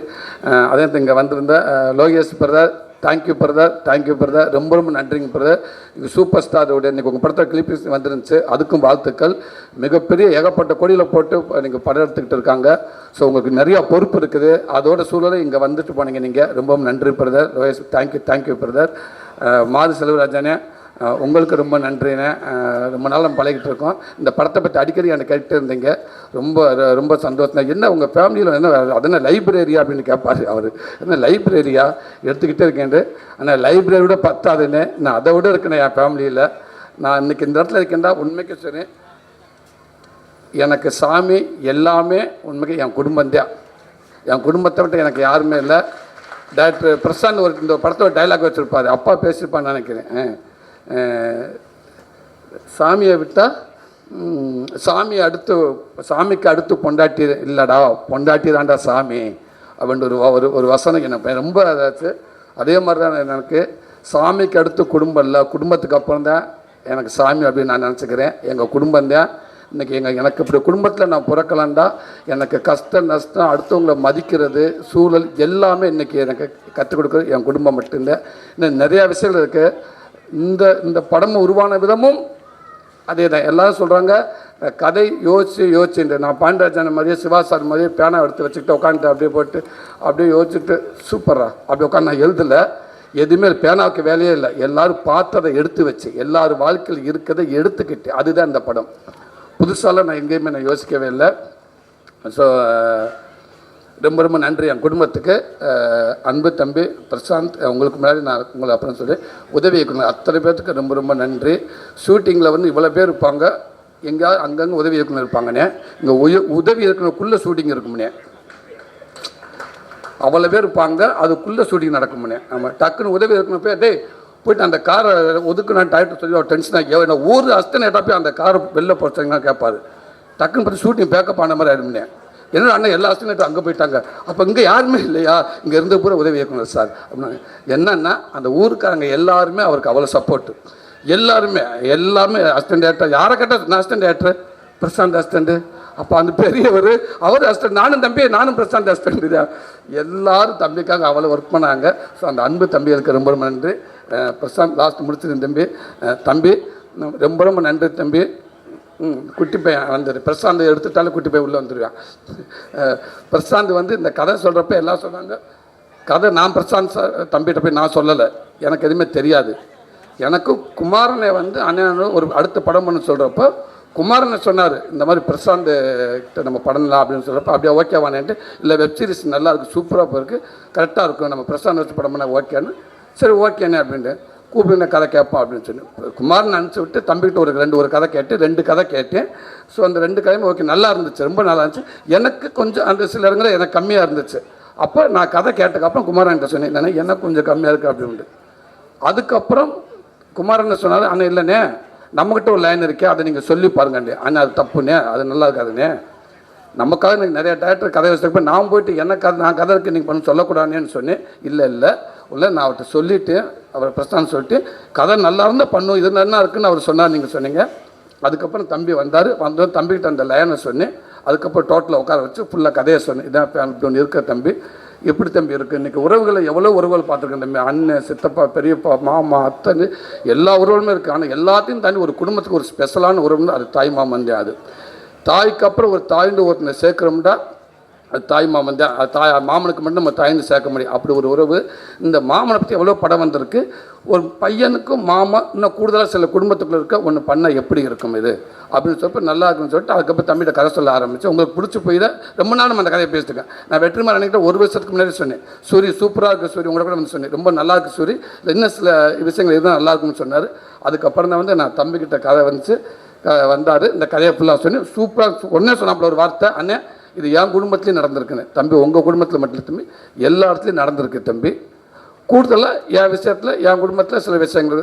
அதே இங்கே வந்திருந்த லோகேஷ் பிரதர், தேங்க்யூ பிரதர். ரொம்ப நன்றிங்க பிரதர். இது சூப்பர் ஸ்டாரோடைய இன்றைக்கி உங்கள் படத்தை கிளிப்பிஸ் வந்துருந்துச்சு, அதுக்கும் வாழ்த்துக்கள். மிகப்பெரிய ஏகப்பட்ட கொடியில் போட்டு நீங்கள் படம் எடுத்துக்கிட்டு இருக்காங்க. ஸோ உங்களுக்கு நிறையா பொறுப்பு இருக்குது. அதோட சூழலை இங்கே வந்துட்டு போனீங்க நீங்கள். ரொம்ப நன்றி பிரதர். Lokesh thank you brother. மாது செல்வராஜனே, உங்களுக்கு ரொம்ப நன்றிண்ணே. ரொம்ப நாள் நம்ம பழகிட்டு இருக்கோம். இந்த படத்தை பற்றி அடிக்கடி எனக்கு கேட்டு இருந்தீங்க. ரொம்ப சந்தோஷம். என்ன உங்கள் ஃபேமிலியில் என்ன அதென்ன லைப்ரரியா அப்படின்னு கேட்பார் அவர். என்ன லைப்ரரியா எடுத்துக்கிட்டே இருக்கேன். ஆனால் லைப்ரரியோட பத்தாதுன்னு நான் அதை விட இருக்கேன் என் ஃபேமிலியில். நான் இன்றைக்கி இந்த இடத்துல இருக்கேன்டா உண்மைக்கு சரி, எனக்கு சாமி எல்லாமே உண்மைக்கு என் குடும்பம்தான். என் குடும்பத்தை விட்டு எனக்கு யாருமே இல்லை. டாக்டர் பிரசாந்த் இந்த படத்தோட டைலாக் வச்சுருப்பார், அப்பா பேசியிருப்பான்னு நினைக்கிறேன். சாமியை விட்டால் சாமிக்கு அடுத்து பொண்டாட்டி இல்லைடா, பொண்டாட்டி தான்டா சாமி அப்படின்ட்டு ஒரு வசனம் எனக்கு ரொம்ப அதாச்சு. அதே மாதிரி தான் எனக்கு சாமிக்கு அடுத்து குடும்பம் இல்லை, குடும்பத்துக்கு அப்புறம் தான் எனக்கு சாமி அப்படின்னு நான் நினச்சிக்கிறேன். எங்கள் குடும்பம் தான் இன்றைக்கி எனக்கு இப்படி குடும்பத்தில் நான் பிறக்கலான்டா எனக்கு கஷ்டம் நஷ்டம் அடுத்தவங்களை மதிக்கிறது சூழல் எல்லாமே இன்றைக்கி எனக்கு கற்றுக் கொடுக்குறது என் குடும்பம் மட்டும்தான். இன்னும் நிறையா விஷயங்கள் இருக்குது. இந்த படம் உருவான விதமும் அதே தான். எல்லோரும் சொல்கிறாங்க கதை யோசிச்சுட்டு நான் பாண்டியராஜன் மாதிரியே சிவா சார் மாதிரியே பேனா எடுத்து வச்சுக்கிட்டு உட்காந்துட்டு அப்படியே போட்டு அப்படியே யோசிச்சுட்டு சூப்பராக அப்படி உட்காந்து நான் எழுதலை. எதுவுமே பேனாவுக்கு வேலையே இல்லை. எல்லோரும் பார்த்ததை எடுத்து வச்சு எல்லாரும் வாழ்க்கையில் இருக்கிறதை எடுத்துக்கிட்டு அதுதான் இந்த படம். புதுசாலாம் நான் எங்கேயுமே நான் யோசிக்கவே இல்லை. ஸோ ரொம்ப ரொம்ப நன்றி என் குடும்பத்துக்கு. அன்பு தம்பி பிரசாந்த், உங்களுக்கு முன்னாடி நான் உங்களை அப்புறம் சொல்லி உதவி இயக்குனர் அத்தனை பேர்த்துக்கு ரொம்ப ரொம்ப நன்றி. ஷூட்டிங்கில் வந்து இவ்வளோ பேர் இருப்பாங்க, எங்கேயாவது அங்கங்கே உதவி இயக்குனர் இருப்பாங்கண்ணே. இங்கே உதவி இயக்குனருக்குள்ளே ஷூட்டிங் இருக்கும்னே, அவ்வளோ பேர் இருப்பாங்க, அதுக்குள்ளே ஷூட்டிங் நடக்கும்னே. நம்ம டக்குன்னு உதவி இயக்குனர் போய் டே போய்ட்டு அந்த காரை ஒதுக்குனான்னு டைட்டு சொல்லி அவர் டென்ஷன் ஆகி நான் ஊர் அஸ்தனேட்டா போய் அந்த காரை வெளில போச்சாங்கன்னா கேட்பாரு. டக்குன்னு பார்த்து ஷூட்டிங் பேக்கப் ஆன மாதிரி ஆகிடும்னே. என்னோட அண்ணன் எல்லா அஸ்தனேட்டும் அங்கே போயிட்டாங்க, அப்போ இங்கே யாருமே இல்லையா, இங்கே இருந்த பூரா உதவி இயக்குனர் சார் அப்படின்னா. என்னன்னா அந்த ஊருக்காரங்க எல்லாருமே அவருக்கு அவ்வளோ சப்போர்ட்டு. எல்லாருமே அசிஸ்டன்ட் டேரக்டர் யாரை கேட்டால் நான் அசிஸ்டன்ட் டேரக்டர் பிரசாந்த் அசிஸ்டண்ட்டு. அப்போ அந்த பெரியவர் அவர் அசிஸ்டன்ட், நானும் பிரசாந்த் அசிஸ்டண்ட் தான். எல்லோரும் தம்பிக்காக அவ்வளோ ஒர்க் பண்ணாங்க. ஸோ அந்த அன்பு தம்பிகளுக்கு ரொம்ப ரொம்ப நன்றி. பிரசாந்த் லாஸ்ட் முடிச்சிருந்த தம்பி ரொம்ப ரொம்ப நன்றி தம்பி. குட்டி பையன் வந்துடு பிரசாந்த் எடுத்துட்டாலும் குட்டி பையன் உள்ளே வந்துடுவான். பிரசாந்த் வந்து இந்த கதை சொல்கிறப்ப எல்லாம் சொன்னாங்க கதை நான் பிரசாந்த் சார் தம்பிகிட்ட போய் நான் சொல்லலை, எனக்கு எதுவுமே தெரியாது. எனக்கு குமாரனை வந்து அண்ணன் ஒரு அடுத்த படம் பண்ண சொல்கிறப்போ குமாரனை சொன்னார் இந்த மாதிரி பிரசாந்த் கிட்ட நம்ம படம்லாம் அப்படின்னு சொல்கிறப்ப அப்படியே ஓகேவானேன்ட்டு இல்லை வெப்சீரிஸ் நல்லா இருக்குது சூப்பராக இருக்குது கரெக்டாக இருக்கும் நம்ம பிரசாந்த் வச்சு படம் பண்ணால் ஓகேன்னு சரி ஓகேண்ணே அப்படின்ட்டு கூப்பிடுங்க கதை கேட்போம் அப்படின்னு சொல்லி குமாரன் அனுப்பிச்சி விட்டு தம்பிக்கிட்ட ஒரு கதை கேட்டு 2 கதை கேட்டேன். ஸோ அந்த 2 கதையும் ஓகே நல்லா இருந்துச்சு, ரொம்ப நல்லா இருந்துச்சு. எனக்கு கொஞ்சம் அந்த சில இடங்களில் எனக்கு கம்மியாக இருந்துச்சு. அப்போ நான் கதை கேட்டதுக்கப்புறம் குமாரன்கிட்ட சொன்னேன் எனக்கு கொஞ்சம் கம்மியாக இருக்குது அப்படின்ட்டு. அதுக்கப்புறம் குமாரன் சொன்னார் அண்ணன் இல்லைண்ணே நம்மக்கிட்ட ஒரு லைன் இருக்கே அதை நீங்கள் சொல்லி பாருங்கண்ணே. அண்ணா அது தப்புண்ணே, அது நல்லா இருக்காதுண்ணே. நமக்காக நீங்கள் நிறைய டேரக்டர் கதை வச்சுருப்ப நான் போயிட்டு எனக்கு நான் கதை இருக்கு நீங்கள் பண்ண சொல்லக்கூடாதுன்னு சொன்னேன். இல்லை நான் அவர்கிட்ட சொல்லிவிட்டு அவர் பிரசாந்த் சொல்லிட்டு கதை நல்லா இருந்தால் பண்ணும் இது நல்லா இருக்குன்னு அவர் சொன்னார், நீங்கள் சொன்னீங்க. அதுக்கப்புறம் தம்பி வந்தோம் தம்பிக்கிட்ட அந்த லைனை சொன்னேன். அதுக்கப்புறம் டோட்டலாக உட்கார வச்சு ஃபுல்லாக கதையை சொன்னேன். இதான் இப்படி ஒன்று இருக்க தம்பி எப்படி தம்பி இருக்குது. இன்றைக்கி உறவுகளை எவ்வளோ உறவுகள் பார்த்துருக்கேன் தம்பி, அண்ணன் சித்தப்பா பெரியப்பா மாமா அத்தனை எல்லா உறவுகளுமே இருக்குது. ஆனால் எல்லாத்தையும் தாண்டி ஒரு குடும்பத்துக்கு ஒரு ஸ்பெஷலான உறவுன்னு அது தாய் மாமன் தான். அது தாய்க்கு அப்புறம் ஒரு தாய்ந்து ஒருத்தனை சேர்க்குறோம்னா அது தாய் மாமன் தான். அது மாமனுக்கு மட்டும் நம்ம தாய்ந்து சேர்க்க முடியும் அப்படி ஒரு உறவு. இந்த மாமனை பற்றி எவ்வளோ படம் வந்திருக்கு. ஒரு பையனுக்கும் மாமா இன்னும் கூடுதலாக சில குடும்பத்துக்குள்ளே இருக்க ஒன்று பண்ண எப்படி இருக்கும் இது அப்படின்னு சொல்லிட்டு நல்லா இருக்குன்னு சொல்லிட்டு அதுக்கப்புறம் தம்பிகிட்ட கதை சொல்ல ஆரம்பித்து உங்களுக்கு பிடிச்சி போய் தான் ரொம்ப நாள் அந்த கதையை பேசிட்டுருக்கேன். நான் வெற்றிமாறன் நினைக்கிட்ட 1 வருஷத்துக்கு முன்னாடி சொன்னேன் சூரி சூப்பராக இருக்குது சூரி உங்களை கூட வந்து சொன்னேன் ரொம்ப நல்லா இருக்குது சூரி இன்னும் சில விஷயங்கள் எதுவும் நல்லா இருக்குன்னு சொன்னார். அதுக்கப்புறம் தான் வந்து நான் தம்பிக்கிட்ட கதை வந்தார். இந்த கதையை ஃபுல்லாக சொன்னேன் சூப்பராக ஒன்றே சொன்னாப்புல ஒரு வார்த்தை அண்ணே இது என் குடும்பத்துலேயும் நடந்திருக்குன்னு. தம்பி உங்கள் குடும்பத்தில் மட்டும் தம்பி எல்லா இடத்துலையும் நடந்திருக்கு தம்பி. கூடுதலாக என் விஷயத்தில் என் குடும்பத்தில் சில விஷயங்கள்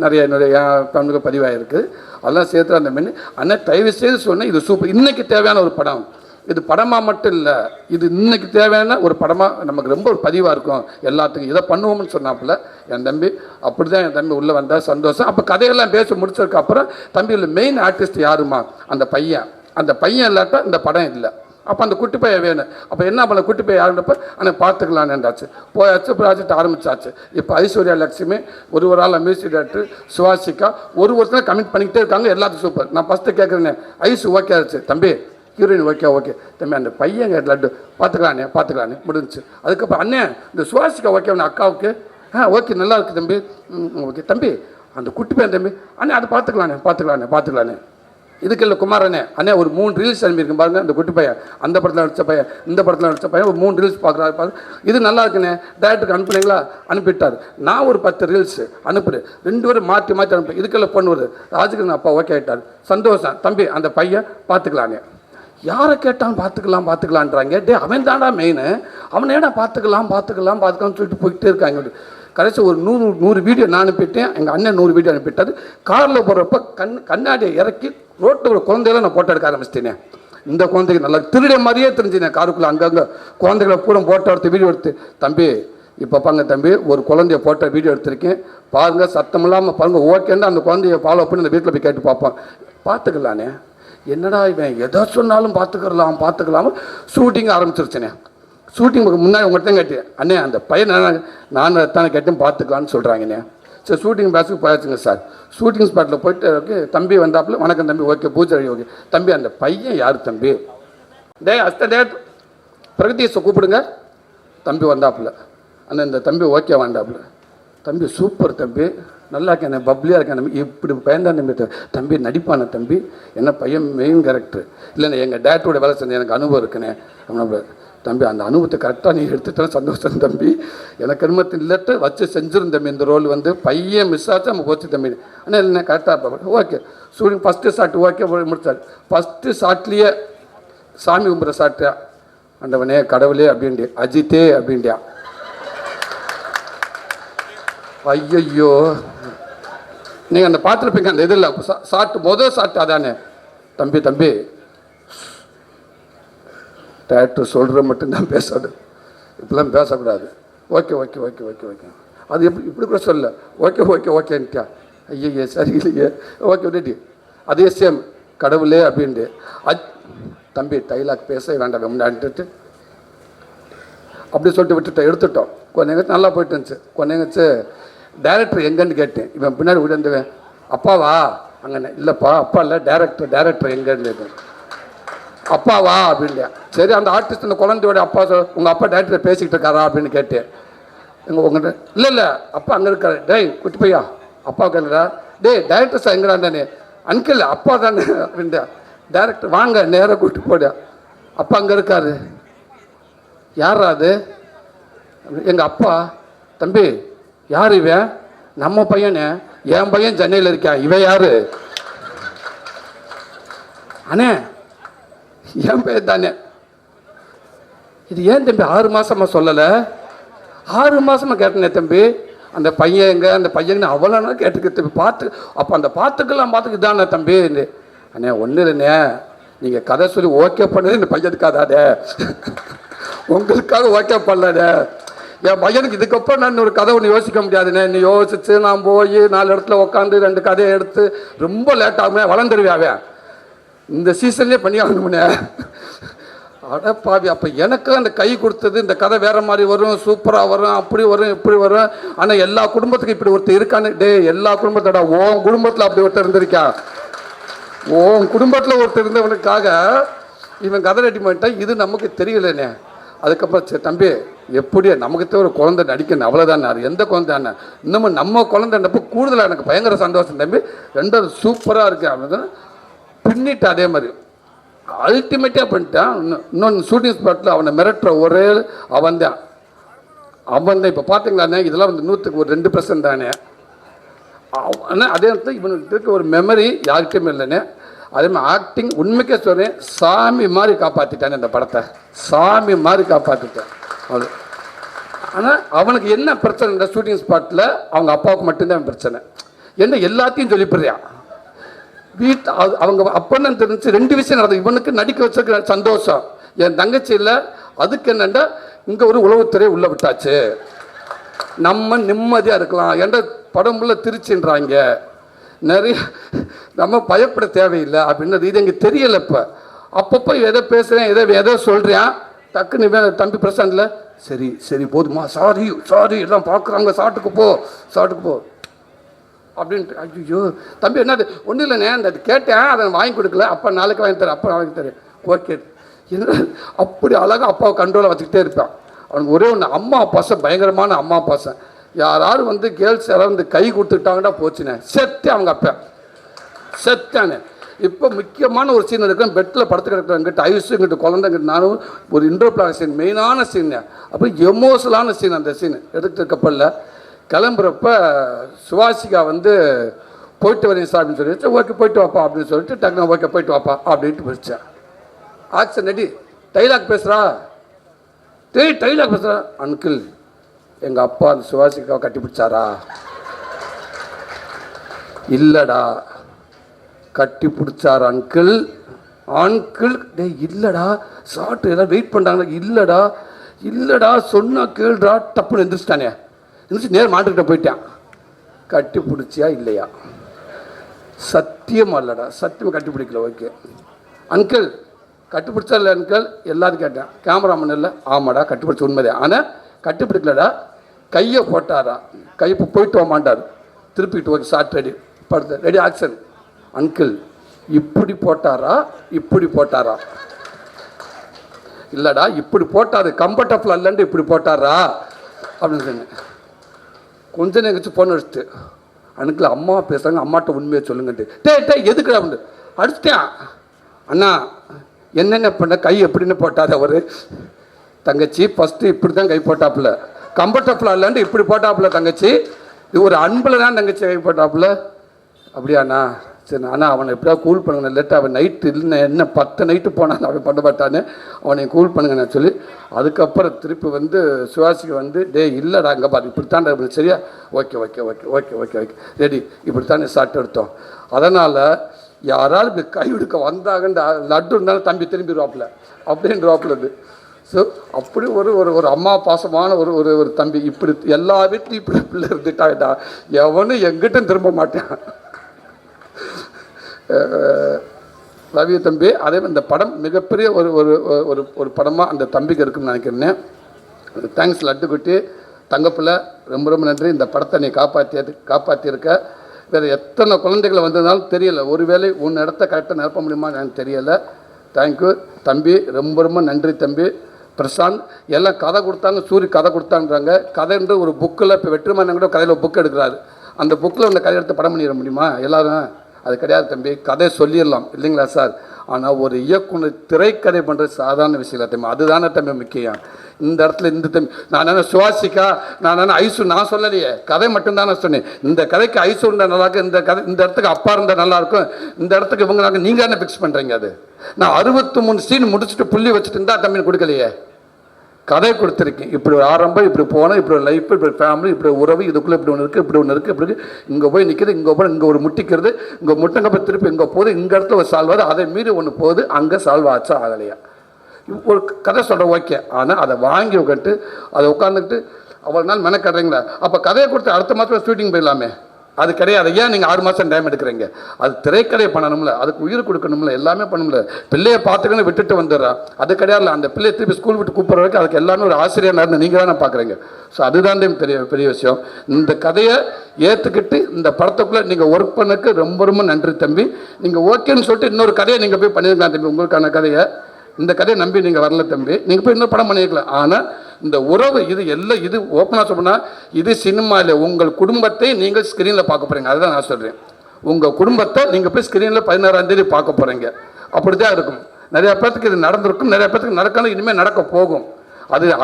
நிறைய என் பங்குக்கு பதிவாகிருக்கு. அதெல்லாம் சேர்த்து அந்த மீன் அண்ணன் தயவு செய்து சொன்னேன் இது சூப்பர் இன்றைக்கி தேவையான ஒரு படம். இது படமாக மட்டும் இல்லை இது இன்றைக்கி தேவையான ஒரு படமாக நமக்கு ரொம்ப ஒரு பதிவாக இருக்கும் எல்லாத்துக்கும் இதை பண்ணுவோம்னு சொன்னாப்புல என் தம்பி. அப்படி தான் என் தம்பி உள்ளே வந்தால் சந்தோஷம். அப்போ கதையெல்லாம் பேசி முடிச்சதுக்கப்புறம் தம்பியில் மெயின் ஆர்டிஸ்ட் யாருமா அந்த பையன் இல்லாட்டா இந்த படம் இல்லை. அப்போ அந்த குட்டி பையன் வேணும். அப்போ என்ன பண்ண குட்டி பையன் யாருன்றப்ப ஆனால் பார்த்துக்கலான்னுண்டாச்சு போயாச்சு ப்ராஜெக்ட் ஆரம்பிச்சாச்சு. இப்போ ஐஸ்வர்யா லட்சுமி ஒரு ஆள் மியூசிக் டைரக்டர் சுவாசிகா ஒருத்தர் கமிட் பண்ணிக்கிட்டே இருக்காங்க எல்லாத்துக்கும் சூப்பர். நான் ஃபஸ்ட்டு கேட்குறேனே ஐஸ் ஓகே ஆச்சு தம்பி ஹீரோயின் ஓகே தம்பி அந்த பையன் லட்டு பார்த்துக்கலானே முடிஞ்சிச்சு. அதுக்கப்புறம் அண்ணே இந்த சுவாசிகா ஓகே அக்காவுக்கு ஓகே நல்லா இருக்குது தம்பி ஓகே தம்பி அந்த குட்டி பையன் தம்பி அண்ணே அது பார்த்துக்கலானே இதுக்கு இல்லை குமாரண்ணே அண்ணே ஒரு 3 ரீல்ஸ் அனுப்பியிருக்கேன் பாருங்கள். இந்த குட்டி பையன் அந்த படத்தில் நடித்த பையன் இந்த படத்தில் நடித்த பையன் ஒரு 3 ரீல்ஸ் பார்க்குறாரு இது நல்லா இருக்குண்ணே டேரக்டருக்கு அனுப்புனீங்களா அனுப்பிட்டார். நான் ஒரு 10 ரீல்ஸ் அனுப்புகிறேன் 2 பேரும் மாற்றி அனுப்புகிறேன். இதுக்கெல்லாம் பண்ணுவது ராஜகிரன் அப்பா ஓகே ஆகிட்டார் சந்தோஷம் தம்பி அந்த பையன் பார்த்துக்கலாங்க. யாரை கேட்டாலும் பார்த்துக்கலான்றாங்க. அவன் தாண்டா மெயின் அவனை ஏடா பார்த்துக்கலாம்னு சொல்லிட்டு போய்கிட்டே இருக்காங்க. கடைசி ஒரு 100 வீடியோ நான் அனுப்பிட்டேன், எங்கள் அண்ணன் 100 வீடியோ அனுப்பிட்டாரு. காரில் போகிறப்ப கண்ணாடியை இறக்கி ரோட்டில் ஒரு குழந்தையெல்லாம் நான் போட்டோ எடுக்க ஆரம்பிச்சிட்டேனே. இந்த குழந்தைக்கு நல்லா திருட மாதிரியே தெரிஞ்சுனேன். காருக்குள்ளே அங்கங்கே குழந்தைகளை கூட போட்டோ எடுத்து வீடியோ எடுத்து, தம்பி இப்போ பாருங்க தம்பி, ஒரு குழந்தைய போட்டோ வீடியோ எடுத்திருக்கேன் பாருங்கள், சத்தம் இல்லாமல் பாருங்கள், ஓகேன்னு அந்த குழந்தைய ஃபாலோ பண்ணி அந்த வீட்டில் போய் கேட்டு பார்ப்பான். பார்த்துக்கலானே, என்னடா இவன் எதோ சொன்னாலும் பார்த்துக்கலாம். ஷூட்டிங் ஆரம்பிச்சிருச்சேனே. ஷூட்டிங் முன்னாடி உங்கள்கிட்ட கேட்டேன், அண்ணே அந்த பையன் நான் தானே கேட்டேன் பார்த்துக்கலான்னு சொல்கிறாங்கண்ணே. சரி ஷூட்டிங் பேட்சுக்கு போயாச்சுங்க சார். ஷூட்டிங் ஸ்பாட்டில் போயிட்டு ஓகே தம்பி வந்தாப்புல, வணக்கம் தம்பி, ஓகே பூஜை ஓகே தம்பி, அந்த பையன் யார் தம்பி? டே பிரகதீஷை கூப்பிடுங்க. தம்பி வந்தாப்புல, அண்ணன் இந்த தம்பி ஓகே வந்தாப்புல, தம்பி சூப்பர் தம்பி, நல்லா இருக்கேன், பப்ளியாக இருக்கேன் தம்பி, இப்படி பயன்தான் தம்பி, தம்பி நடிப்பான தம்பி, என்ன பையன் மெயின் கேரக்டர் இல்லைண்ணே, எங்கள் டேரக்டரோட வேலை செஞ்சு எனக்கு அனுபவம் இருக்குண்ணே. தம்பி அந்த அனுபவத்தை கரெக்டாக நீ எடுத்துட்டாலும் சந்தோஷம் தம்பி, எனக்கு அனுமதி இல்லட்டு வச்சு செஞ்சிருந்த தம்பி, இந்த ரோல் வந்து பையன் மிஸ் ஆச்சு நம்ம போச்சு தம்பி. ஆனால் இல்லைண்ணே கரெக்டாக இருப்பா, okay shooting first shot okay முடிச்சாரு. ஃபஸ்ட்டு ஷாட்லேயே சாமி கும்பிட்ற ஷாட்டா, அந்தவனே கடவுளே அப்படின்ட்டு அஜித்தே அப்படின்ட்டியா. ஐயோ நீங்கள் அந்த பார்த்துருப்பீங்க அந்த இதில் ஷாட்டு முதல் ஷாட்டு அதானே. தம்பி டேரக்டர் சொல்கிற மட்டும்தான் பேசாது, இப்படிலாம் பேசக்கூடாது. ஓகே அது இப்படி கூட சொல்ல, ஓகேன்ட்டியா. ஐயய்யே சரி இல்லையே, ஓகே ரெடி. அதே சேம் கடவுளே அப்படின்ட்டு தம்பி டைலாக் பேச வேண்டாம் முன்னாடிட்டு அப்படி சொல்லிட்டு விட்டுட்டோம், எடுத்துட்டோம். கொஞ்சம் நல்லா போயிட்டு இருந்துச்சு. கொஞ்சம் டேரக்டர் எங்கன்னு கேட்டேன். இவன் பின்னாடி விழுந்துவேன், அப்பாவா அங்கே இல்லைப்பா, அப்பா இல்லை டேரக்டர் எங்கன்னு அப்பாவா அப்படின்லையா. சரி அந்த ஆர்டிஸ்ட் அந்த குழந்தையோட அப்பா உங்கள் அப்பா டேரக்டர் பேசிக்கிட்டு இருக்காரா அப்படின்னு கேட்டேன். உங்கள்கிட்ட இல்லை அப்பா அங்கே இருக்காரு. டேய் குட்டி பையா அப்பா கேட்குறா, டேரக்டர் சார் எங்கிறாண்டானே, அன்கிள் அப்பா தானே அப்படின்டா. டேரக்டர் வாங்க நேராக கூப்பிட்டு போடா, அப்பா அங்கே இருக்காரு. யாரா அது? எங்கள் அப்பா. தம்பி யார் இவன்? நம்ம பையனே, என் பையன் சென்னையில் இருக்கான், இவன் யாரு? அண்ணே என் பையன் தானே. இது ஏன் தம்பி 6 மாசமா சொல்லலை? 6 மாசமா கேட்டனே தம்பி, அந்த பையன் எங்க, அந்த பையன் அவ்வளோ கேட்டுக்க தம்பி பார்த்து. அப்போ அந்த பார்த்துக்கலாம் தானே தம்பி. அண்ணே ஒன்றும் இல்லைண்ணே, நீங்கள் கதை சொல்லி ஓகே பண்ணது இந்த பையனுக்காதாடே, உங்களுக்காக ஓகே பண்ணலடே. என் பையனுக்கு இதுக்கப்புறம் நான் ஒரு கதை ஒன்று யோசிக்க முடியாதுண்ணே. நீ யோசிச்சு நான் போய் 4 இடத்துல உட்காந்து 2 கதையை எடுத்து ரொம்ப லேட் ஆகுமே, வளர்ந்துருவியாவே இந்த சீசன்லேயே பண்ணி ஆகணும்னே. அடப்பாவி, அப்போ எனக்கு அந்த கை கொடுத்தது இந்த கதை வேறு மாதிரி வரும், சூப்பராக வரும், அப்படி வரும் இப்படி வரும். ஆனால் எல்லா குடும்பத்துக்கும் இப்படி ஒருத்தர் இருக்கான்னு. எல்லா குடும்பத்தோட உன் குடும்பத்தில் அப்படி ஒருத்தர் இருந்திருக்கா, உன் குடும்பத்தில் ஒருத்தர் இருந்தவனுக்காக இவன் கதை ரெடி பண்ணிட்டான். இது நமக்கு தெரியலண்ணே. அதுக்கப்புறம் சரி தம்பி எப்படியே நமக்கு ஒரு குழந்தை நடிக்கணும், அவ்வளோதானே. அது எந்த குழந்தைண்ணே, இன்னமும் நம்ம குழந்தைன்றப்போ கூடுதலாக எனக்கு பயங்கர சந்தோஷம் தம்பி. 2 சூப்பராக இருக்கு அப்படின்னு பின்னிட்டு அதே மாதிரி அல்டிமேட்டாக பண்ணிட்டான். இன்னொன்று ஷூட்டிங் ஸ்பாட்டில் அவனை மிரட்டுற ஒரே அவன் தான். இப்போ பார்த்தீங்களாண்ணே, இதெல்லாம் வந்து 100க்கு ஒரு 2% தானே. ஆனால் அதே நேரத்தில் இவனுக்கு இருக்க ஒரு மெமரி யாருக்குமே இல்லைண்ணே. அதே மாதிரி ஆக்டிங் உண்மைக்கே சொல்கிறேன், சாமி மாதிரி காப்பாற்றிட்டானே இந்த படத்தை, சாமி மாதிரி காப்பாற்றிட்டேன் அது. ஆனால் அவனுக்கு என்ன பிரச்சனை, இந்த ஷூட்டிங் ஸ்பாட்டில் அவங்க அப்பாவுக்கு மட்டும்தான் பிரச்சனை. என்ன எல்லாத்தையும் சொல்லிப்படுறியான் வீட்டு அவங்க அப்பன்னு தெரிஞ்சு 2 விஷயம் நடந்தது. இவனுக்கு நடிக்க வச்சிருக்க சந்தோஷம், என் தங்கச்சி இல்லை. அதுக்கு என்னண்டா இங்கே ஒரு உளவுத்துறை உள்ளே விட்டாச்சு, நம்ம நிம்மதியாக இருக்கலாம். என்ற படம் உள்ள திருச்சின்றாங்க நிறைய, நம்ம பயப்பட தேவையில்லை அப்படின்றது. இது எங்கே தெரியலை. இப்போ அப்பப்போ எதை பேசுகிறேன், எதோ சொல்கிறேன், டக்குன்னு தம்பி பிரசாந்தில் சரி போதுமா, சாரி எல்லாம் பார்க்குறாங்க, சாட்டுக்கு போ அப்படின்ட்டு. ஐயோ தம்பி என்னது ஒன்றும் இல்லைண்ணே, அந்த கேட்டேன் அதை வாங்கி கொடுக்கல, அப்போ நாளைக்கு வாங்கி தரேன், அப்போ வாங்கி தரேன். ஓகே என்ன அப்படி அழகாக அப்பாவை கண்ட்ரோலை வச்சுக்கிட்டே இருப்பான். அவனுக்கு ஒரே ஒன்று அம்மா பாசம், பயங்கரமான அம்மா பாசம். யாராவது வந்து கேர்ள்ஸ் யாராவது வந்து கை கொடுத்துட்டாங்கன்னா போச்சுண்ணே, செத்து அவங்க அப்பா செத்தானே. இப்போ முக்கியமான ஒரு சீன் இருக்கிறேன், பெட்டில் படுத்து கிடக்குறங்கிட்ட ஐஸுங்கிட்ட குழந்தைங்கிட்ட நானும் ஒரு இன்ட்ரோப்ளாக சீன், மெயினான சீன், அப்புறம் எமோஷனலான சீன். அந்த சீன் எடுத்துட்டு கப்பலில் கிளம்புறப்ப சுவாசிகா வந்து போயிட்டு வரேன் சார் அப்படின்னு சொல்லி, ஓகே போயிட்டு வாப்பா அப்படின்னு சொல்லிட்டு டக்குனு ஓகே போயிட்டு வாப்பா அப்படின்ட்டு போயிடுச்சேன். ஆக்ஷன் நடி டைலாக் பேசுகிறா, டைலாக் பேசுகிறா. அங்கிள் எங்கள் அப்பா அந்த சுவாசிக்காவை கட்டி பிடிச்சாரா? இல்லைடா. கட்டி பிடிச்சார் அங்கிள். அங்கிள் டே இல்லைடா, சாப்பிட்டு எல்லாம் வெயிட் பண்ணுறாங்களா? இல்லைடா இல்லைடா சொன்னா கேள்றா. டப்புன்னு எந்திரிச்சிட்டானே, எந்திரிச்சு நேரம் மாட்டுக்கிட்ட போயிட்டான். கட்டி பிடிச்சியா இல்லையா? சத்தியமா இல்லைடா, சத்தியமாக கட்டி பிடிக்கல. ஓகே அங்கிள் கட்டி பிடிச்சா இல்லை அங்கிள்? எல்லாரும் கேட்டேன். கேமராமேன் இல்லை? ஆமாடா கட்டி பிடிச்ச உண்மைதே. ஆனால் கட்டி பிடிக்கலடா. கையை போட்டாரா? கை போயிட்டு வாமாண்டார். திருப்பிட்டு ஓகே ஷார்ட் ரெடி, படுத்த ரெடி ஆக்ஷன். அங்கிள் இப்படி போட்டாரா இப்படி போட்டாரா? இல்லைடா இப்படி போட்டாரு, கம்ஃபர்டபுள் இல்லைன்ட்டு இப்படி போட்டாரா அப்படின்னு சொன்னேன். கொஞ்ச நேரம் கழிச்சு ஃபோன் அடிச்சுட்டு, அன்னைக்கு அம்மா பேசுகிறாங்க, அம்மாட்ட உண்மையை சொல்லுங்கன்ட்டு. டே எதுக்கு அப்படின்னு அடிச்சிட்டேன். அண்ணா என்னென்ன பண்ண, கை எப்படின்னு போட்டார் அவர். தங்கச்சி ஃபஸ்ட்டு இப்படி தான் கை போட்டாப்புல, கம்ஃபர்டபுளாக இல்லைன்ட்டு இப்படி போட்டாப்புல தங்கச்சி. இது ஒரு அன்பில் தான் தங்கச்சி கை போட்டாப்புல. அப்படியாண்ணா? சரி அண்ணா அவனை எப்படியா கூல் பண்ணுங்க, லேட்டாக அவன் நைட்டு இல்லைன்னா என்ன 10 நைட்டு போனான் அவன் பண்ண மாட்டான்னு, அவனை கூல் பண்ணுங்க நான் சொல்லி. அதுக்கப்புறம் திருப்பி வந்து சுவாசிக்கு வந்து டே இல்லைடா அங்கே பாரு இப்படித்தாண்டா இப்படி சரியா? Okay okay okay okay okay okay ready இப்படித்தானே ஷார்ட் எடுத்தோம். அதனால் யாராவது இப்படி கை எடுக்க வந்தாங்கன்னு லட்டு இருந்தாலும் தம்பி திரும்பிடுவாப்புல அப்படின்றாப்புல இது. ஸோ அப்படி ஒரு ஒரு ஒரு அம்மா பாசமான ஒரு ஒரு ஒரு தம்பி. இப்படி எல்லா வீட்லையும் இப்படி பிள்ளை இருந்துட்டாடா, எவனும் எங்கிட்டும் திரும்ப மாட்டேன். ரவி தம்பி அதே இந்த படம் மிகப்பெரிய ஒரு ஒரு ஒரு ஒரு படமாக அந்த தம்பிக்கு இருக்குன்னு நினைக்கிறேன். தேங்க்ஸ் லட்டுக்குட்டி தங்கப்பிள்ளை, ரொம்ப ரொம்ப நன்றி. இந்த படத்தை நீ காப்பாற்றியிருக்க. வேறு எத்தனை குழந்தைகளை வந்ததுனாலும் தெரியலை, ஒருவேளை உன் இடத்த கரெக்டாக நிரப்ப முடியுமா எனக்கு தெரியலை. தேங்க்யூ தம்பி, ரொம்ப ரொம்ப நன்றி தம்பி. பிரசாந்த் எல்லாம் கதை கொடுத்தாங்க, சூரி கதை கொடுத்தாங்கன்றாங்க. கதைன்ற ஒரு புக்கில் இப்போ வெற்றிமாறன் கூட கதையில் புக் எடுக்கிறாரு. அந்த புக்கில் அந்த கதை எடுத்து படம் பண்ணிட முடியுமா எல்லாரும்? அது கிடையாது தம்பி, கதை சொல்லிடலாம் இல்லைங்களா சார்? ஆனால் ஒரு இயக்குனர் திரைக்கதை பண்ணுறது சாதாரண விஷயம் இல்லை தம்பி, அதுதானே தம்பி முக்கியம். இந்த இடத்துல இந்த தம்பி நான் என்ன சுவாசிக்கா, நான் என்ன ஐசு, நான் சொல்லலையே, கதை மட்டும்தான் நான் சொன்னேன். இந்த கதைக்கு ஐசு இருந்தால் நல்லாயிருக்கும், இந்த கதை இந்த இடத்துக்கு அப்பா இருந்தால் நல்லாயிருக்கும், இந்த இடத்துக்கு இவங்க நாங்கள் நீங்கள் தானே ஃபிக்ஸ் பண்ணுறீங்க. அது நான் 63 சீன் முடிச்சுட்டு புள்ளி வச்சுட்டு இருந்தால் தம்பி கொடுக்கலையே, கதை கொடுத்துருக்கேன். இப்படி ஒரு ஆரம்பம், இப்படி போனால், இப்படி ஒரு லைஃப், இப்படி ஃபேமிலி, இப்படி உறவு, இதுக்குள்ளே இப்படி ஒன்று இருக்குது, இப்படி ஒன்று இருக்குது, இப்படி இருக்குது, இங்கே போய் நிற்கிது, இங்கே போய் இங்கே ஒரு முட்டிக்கிறது, இங்கே முட்டங்க போய் திருப்பி இங்கே போகுது, இங்கே இடத்துல ஒரு சால்வ் ஆகுது, அதை மீறி ஒன்று போகுது, அங்கே சால்வ் ஆச்சா ஆகலையா? ஒரு கதை சொல்கிறேன் ஓகே, ஆனால் அதை வாங்கி உட்காந்துட்டு அதை உட்காந்துக்கிட்டு அவ்வளோ நாள் மெனக்கட்டுறீங்களா? அப்போ கதையை கொடுத்து அடுத்த மாதம் ஷூட்டிங் போயிடலாமே. அது கிடையாது. ஏன் நீங்கள் 6 மாதம் டைம் எடுக்கிறீங்க? அது திரைக்கதை பண்ணணும்ல, அதுக்கு உயிர் கொடுக்கணும்ல, எல்லாமே பண்ணணும்ல. பிள்ளையை பார்த்துக்கன்னு விட்டுட்டு வந்துடுறான், அது கிடையாது. அந்த பிள்ளையை திருப்பி ஸ்கூல் விட்டு கூப்பிட்ற வரைக்கும் அதுக்கு எல்லாமே ஒரு ஆசிரியர் நடந்து நீங்கள் தானே பார்க்குறீங்க. ஸோ அதுதான் பெரிய விஷயம். இந்த கதையை ஏற்றுக்கிட்டு இந்த படத்துக்குள்ளே நீங்கள் ஒர்க் பண்ணக்கு ரொம்ப ரொம்ப நன்றி தம்பி. நீங்கள் ஓகேன்னு சொல்லிட்டு இன்னொரு கதையை நீங்கள் போய் பண்ணியிருக்கலாம் தம்பி, உங்களுக்கான கதையை. இந்த கதையை நம்பி நீங்கள் வரல தம்பி, நீங்கள் போய் இன்னொரு படம் பண்ணியிருக்கலாம். ஆனால் இந்த உறவு இது எல்லாம், இது ஓப்பனாக சொன்னால் இது சினிமாவில் உங்கள் குடும்பத்தை நீங்கள் ஸ்க்ரீனில் பார்க்க போகிறீங்க. அதுதான் நான் சொல்கிறேன். உங்கள் குடும்பத்தை நீங்கள் போய் ஸ்க்ரீனில் 16ஆம் தேதி பார்க்க போகிறீங்க. அப்படி தான் இருக்கும். நிறையா பேர்த்துக்கு இது நடந்திருக்கும், நிறையா பேர்த்துக்கு நடக்கணும், இனிமேல் நடக்க போகும்.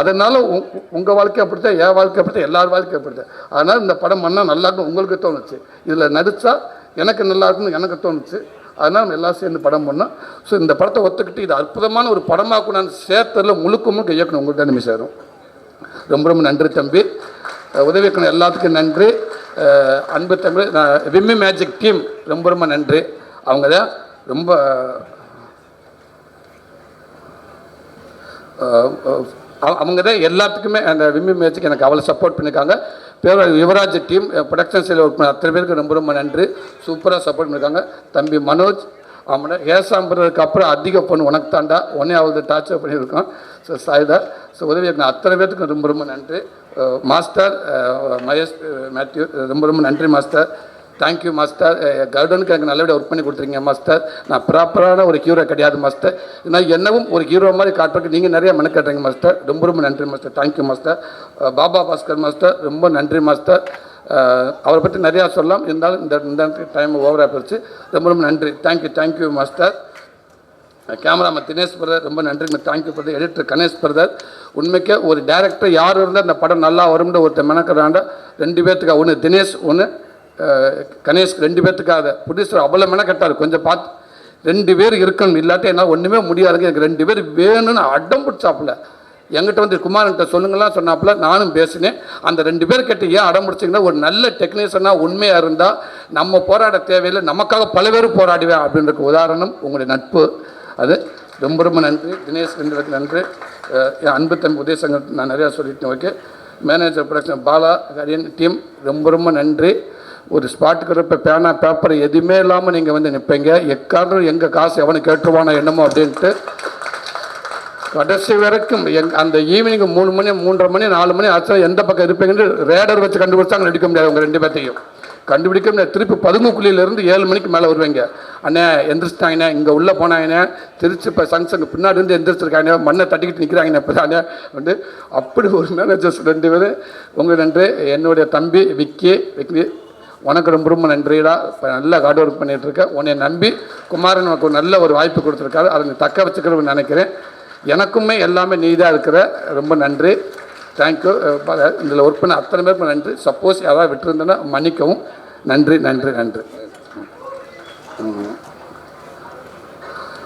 அதனால் உங்கள் வாழ்க்கை அப்படித்தான், என் வாழ்க்கை அப்படித்தான், எல்லார் வாழ்க்கை அப்படித்தான். அதனால் இந்த படம் பண்ணால் நல்லாயிருக்கும் உங்களுக்கு தோணுச்சு, இதில் நடித்தா எனக்கு நல்லா இருக்குன்னு எனக்கு தோணுச்சு. அதனால் நம்ம எல்லாம் சேர்ந்து படம் பண்ணோம். ஸோ இந்த படத்தை ஒத்துக்கிட்டு இது அற்புதமான ஒரு படமாக நான் சேர்த்ததில் முழுக்க இயக்கணும் உங்கள்கிட்ட நிமிஷம் சேரும். ரொம்ப ரொம்ப நன்றி தம்பி. உதவி இயக்கணும் எல்லாத்துக்கும் நன்றி. அன்பு தம்பி, விம்மி மேஜிக் டீம் ரொம்ப ரொம்ப நன்றி. அவங்க தான் ரொம்ப அவங்க தான் எல்லாத்துக்குமே அந்த விம்மி மேஜிக் எனக்கு அவ்வளோ சப்போர்ட் பண்ணியிருக்காங்க. யுவராஜ் டீம் ப்ரொடக்ஷன் சைடில் ஒர்க் பண்ண அத்தனை பேருக்கு ரொம்ப ரொம்ப நன்றி. சூப்பராக சப்போர்ட் பண்ணியிருக்காங்க. தம்பி மனோஜ் அவனோட ஏசாம்புறதுக்கு அப்புறம் அதிக பொண்ணு உனக்கு தாண்டா ஒன்னே அவளது டார்ச்சர் பண்ணியிருக்கோம். ஸோ சாயுதா, ஸோ உதவி அத்தனை பேர்த்துக்கும் ரொம்ப ரொம்ப நன்றி. மாஸ்டர் மகேஷ் மேத்யூ ரொம்ப ரொம்ப நன்றி மாஸ்டர். Thank you master. கருடனுக்கு எனக்கு நல்லபடியாக ஒர்க் பண்ணி கொடுத்துருங்க மாஸ்டர். நான் ப்ராப்பரான ஒரு ஹீரோ கிடையாது மாஸ்டர், நான் என்னவும் ஒரு ஹீரோ மாதிரி காட்டுறதுக்கு நீங்கள் நிறைய மெனக்கட்டுறீங்க மாஸ்டர். ரொம்ப ரொம்ப நன்றி master. Thank you master. Baba Bhaskar master ரொம்ப நன்றி மாஸ்டர். அவரை பற்றி நிறையா சொல்லலாம், இருந்தாலும் இந்த டைம் ஓவராக போயிடுச்சு. ரொம்ப ரொம்ப நன்றி. Thank you master. Cameraman Dinesh brother ரொம்ப நன்றி, thank you brother. Editor Ganesh brother. உண்மைக்கே ஒரு டேரக்டர் யார் இருந்தால் இந்த படம் நல்லா வரும்னு ஒருத்தர் மெனக்கிறாண்ட 2 பேர்த்துக்காக, ஒன்று தினேஷ் ஒன்று கணேஷ், 2 பேர்த்துக்காக ப்ரொடியூசர் அவ்வளோ மெனக்கட்டார். கொஞ்சம் பார்த்து 2 பேர் இருக்கணும், இல்லாட்டி என்னால் ஒன்றுமே முடியாதுங்க, எனக்கு 2 பேர் வேணும்னு அடம் பிடிச்சாப்புல. என்கிட்ட வந்து குமாரன்கிட்ட சொல்லுங்களாம் சொன்னாப்புல நானும் பேசினேன். அந்த 2 பேர் கிட்ட ஏன் அடம் முடிச்சிங்கன்னா, ஒரு நல்ல டெக்னீஷியனாக உண்மையாக இருந்தால் நம்ம போராட தேவையில்லை, நமக்காக பல பேர் போராடுவேன் அப்படின்றக்கு உதாரணம் உங்களுடைய நட்பு. அது ரொம்ப ரொம்ப நன்றி. தினேஷ் 2 பேருக்கு நன்றி. என் அன்பு தம்பி உதயசங்கர் நான் நிறையா சொல்லிட்டேன். Okay, manager production Bala Kariyan team ரொம்ப ரொம்ப நன்றி. ஒரு ஸ்பாட்டுக்கு இருப்ப பேனா பேப்பர் எதுவுமே இல்லாமல் நீங்கள் வந்து நிற்பீங்க. எக்காரணம் எங்கள் காசு எவனை கேட்டுருவானோ என்னமோ அப்படின்ட்டு கடைசி வரைக்கும் அந்த ஈவினிங் 3 மணி 3:30 மணி 4 மணி ஆச்சு எந்த பக்கம் இருப்பீங்கன்னு ரேடர் வச்சு கண்டுபிடிச்சாங்க. நடிக்க முடியாது உங்கள் 2 பேர்த்தையும் கண்டுபிடிக்க முடியாது. திருப்பி 11 7 மணிக்கு மேலே வருவீங்க. அண்ணே எந்திரிச்சிட்டாங்கண்ணே, இங்கே உள்ளே போனாங்கண்ணே, திருச்சி இப்போ சங்ஷனுக்கு பின்னாடி இருந்து எந்திரிச்சிருக்காங்க, மண்ணை தட்டிக்கிட்டு நிற்கிறாங்கண்ணே இப்போ தானே வந்து அப்படி ஒரு மேனேஜர்ஸ் 2 பேர். உங்கள் நன்றி. என்னுடைய தம்பி விக்கி உனக்கு ரொம்ப ரொம்ப நன்றிடா. இப்போ நல்லா ஹார்ட் ஒர்க் பண்ணிகிட்ருக்கேன். உன்னை நம்பி குமாரன் உனக்கு ஒரு நல்ல ஒரு வாய்ப்பு கொடுத்துருக்காரு. அதை நீ தக்க வச்சுக்கிறவன்னு நினைக்கிறேன். எனக்குமே எல்லாமே நீ தான் இருக்கிற. ரொம்ப நன்றி, தேங்க்யூ. இதில் ஒர்க் பண்ண அத்தனை பேருக்கும் நன்றி. சப்போஸ் யாராவது விட்டுருந்தேன்னா மன்னிக்கவும். நன்றி நன்றி நன்றி.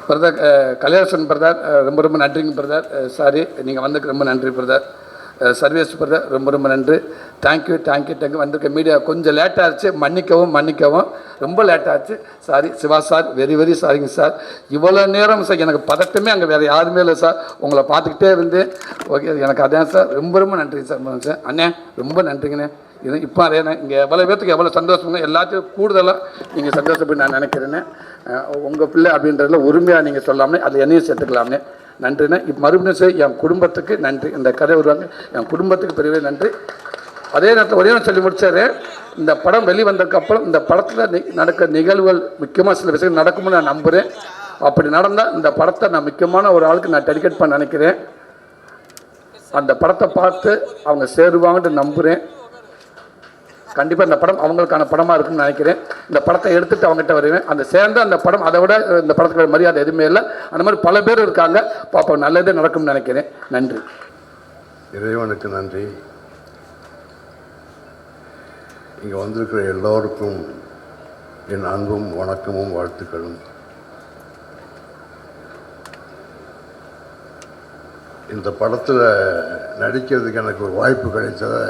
பிரதர் கல்யாணன் பிரதர் ரொம்ப ரொம்ப நன்றிங்க பிரதர். சாரி, நீங்கள் வந்ததுக்கு ரொம்ப நன்றி பிரதர். சர்வீஸ் பிரதர் ரொம்ப ரொம்ப நன்றி. Thank you thank you thank you. வந்திருக்க மீடியா கொஞ்சம் லேட் ஆச்சு, மன்னிக்கவும். ரொம்ப லேட் ஆச்சு, sorry. Siva sir very very சாரிங்க சார். இவ்வளோ நேரம் சார் எனக்கு பதட்டமே அங்கே வேறு யாருமே இல்லை சார். உங்களை பார்த்துக்கிட்டே இருந்து ஓகே எனக்கு அதான் சார். ரொம்ப ரொம்ப நன்றி சார். சார் அண்ணே ரொம்ப நன்றிங்கண்ணே. இது இப்போ அதேண்ணே இங்கே எவ்வளோ பேர்த்துக்கு எவ்வளோ சந்தோஷங்க. எல்லாத்தையும் கூடுதலாக நீங்கள் சந்தோஷப்பட்டு நான் நினைக்கிறேன்னே. உங்கள் பிள்ளை அப்படின்றதுல உரிமையாக நீங்கள் சொல்லாமலே அதில் என்னையும் சேர்த்துக்கலாம்னே. நன்றிண்ணே. இப்போ மறுபடியும் சார் என் குடும்பத்துக்கு நன்றி. இந்த கதை வருவாங்க என் குடும்பத்துக்கு பெரியவே நன்றி. அதே நேரத்தில் ஒரே சொல்லி முடிச்சாரு, இந்த படம் வெளிவந்ததுக்கப்புறம் இந்த படத்தில் நடக்கிற நிகழ்வுகள் முக்கியமாக சில விஷயங்கள் நடக்கும்னு நான் நம்புகிறேன். அப்படி நடந்தால் இந்த படத்தை நான் முக்கியமான ஒரு ஆளுக்கு நான் டெடிகேட் பண்ண நினைக்கிறேன். அந்த படத்தை பார்த்து அவங்க சேருவாங்கன்னு நம்புகிறேன். கண்டிப்பாக இந்த படம் அவங்களுக்கான படமாக இருக்குன்னு நினைக்கிறேன். இந்த படத்தை எடுத்துகிட்டு அவங்ககிட்ட வருவேன். அந்த சேர்ந்த அந்த படம் அதை விட இந்த படத்துக்கு மரியாதை எதுவுமே இல்லை. அந்த மாதிரி பல பேர் இருக்காங்க. பாப்போம் நல்லதே நடக்கும்னு நினைக்கிறேன். நன்றி. இறைவனுக்கு நன்றி. இங்கே வந்திருக்கிற எல்லோருக்கும் என் அன்பும் வணக்கமும் வாழ்த்துக்களும். இந்த படத்தில் நடிக்கிறதுக்கு எனக்கு ஒரு வாய்ப்பு கிடைத்ததை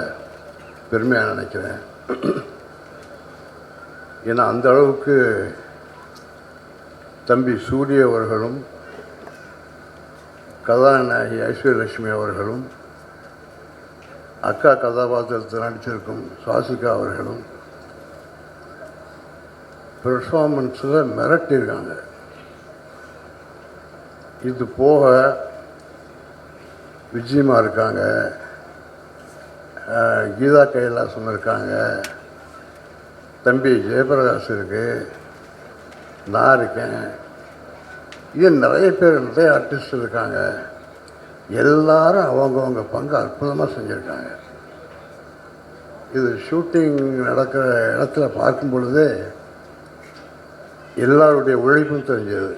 பெருமையாக நினைக்கிறேன். ஏன்னா அந்த அளவுக்கு தம்பி சூரிய அவர்களும் கதாநாயகி ஐஸ்வர்யலட்சுமி அவர்களும் அக்கா கதாபாத்திரத்தில் நடிச்சிருக்கும் சுவாசிகா அவர்களும் பெர்ஃபார்மன்ஸில் மிரட்டியிருக்காங்க. இது போக விஜயமா இருக்காங்க, கீதா கைலாசம் இருக்காங்க, தம்பி ஜெயபிரகாஷ் இருக்கு, நான் இருக்கேன். இது நிறைய ஆர்டிஸ்ட் இருக்காங்க. எல்லாரும் அவங்கவுங்க பங்கு அற்புதமாக செஞ்சுருக்காங்க. இது ஷூட்டிங் நடக்கிற இடத்துல பார்க்கும் பொழுதே எல்லாருடைய உழைப்பும் தெரிஞ்சது.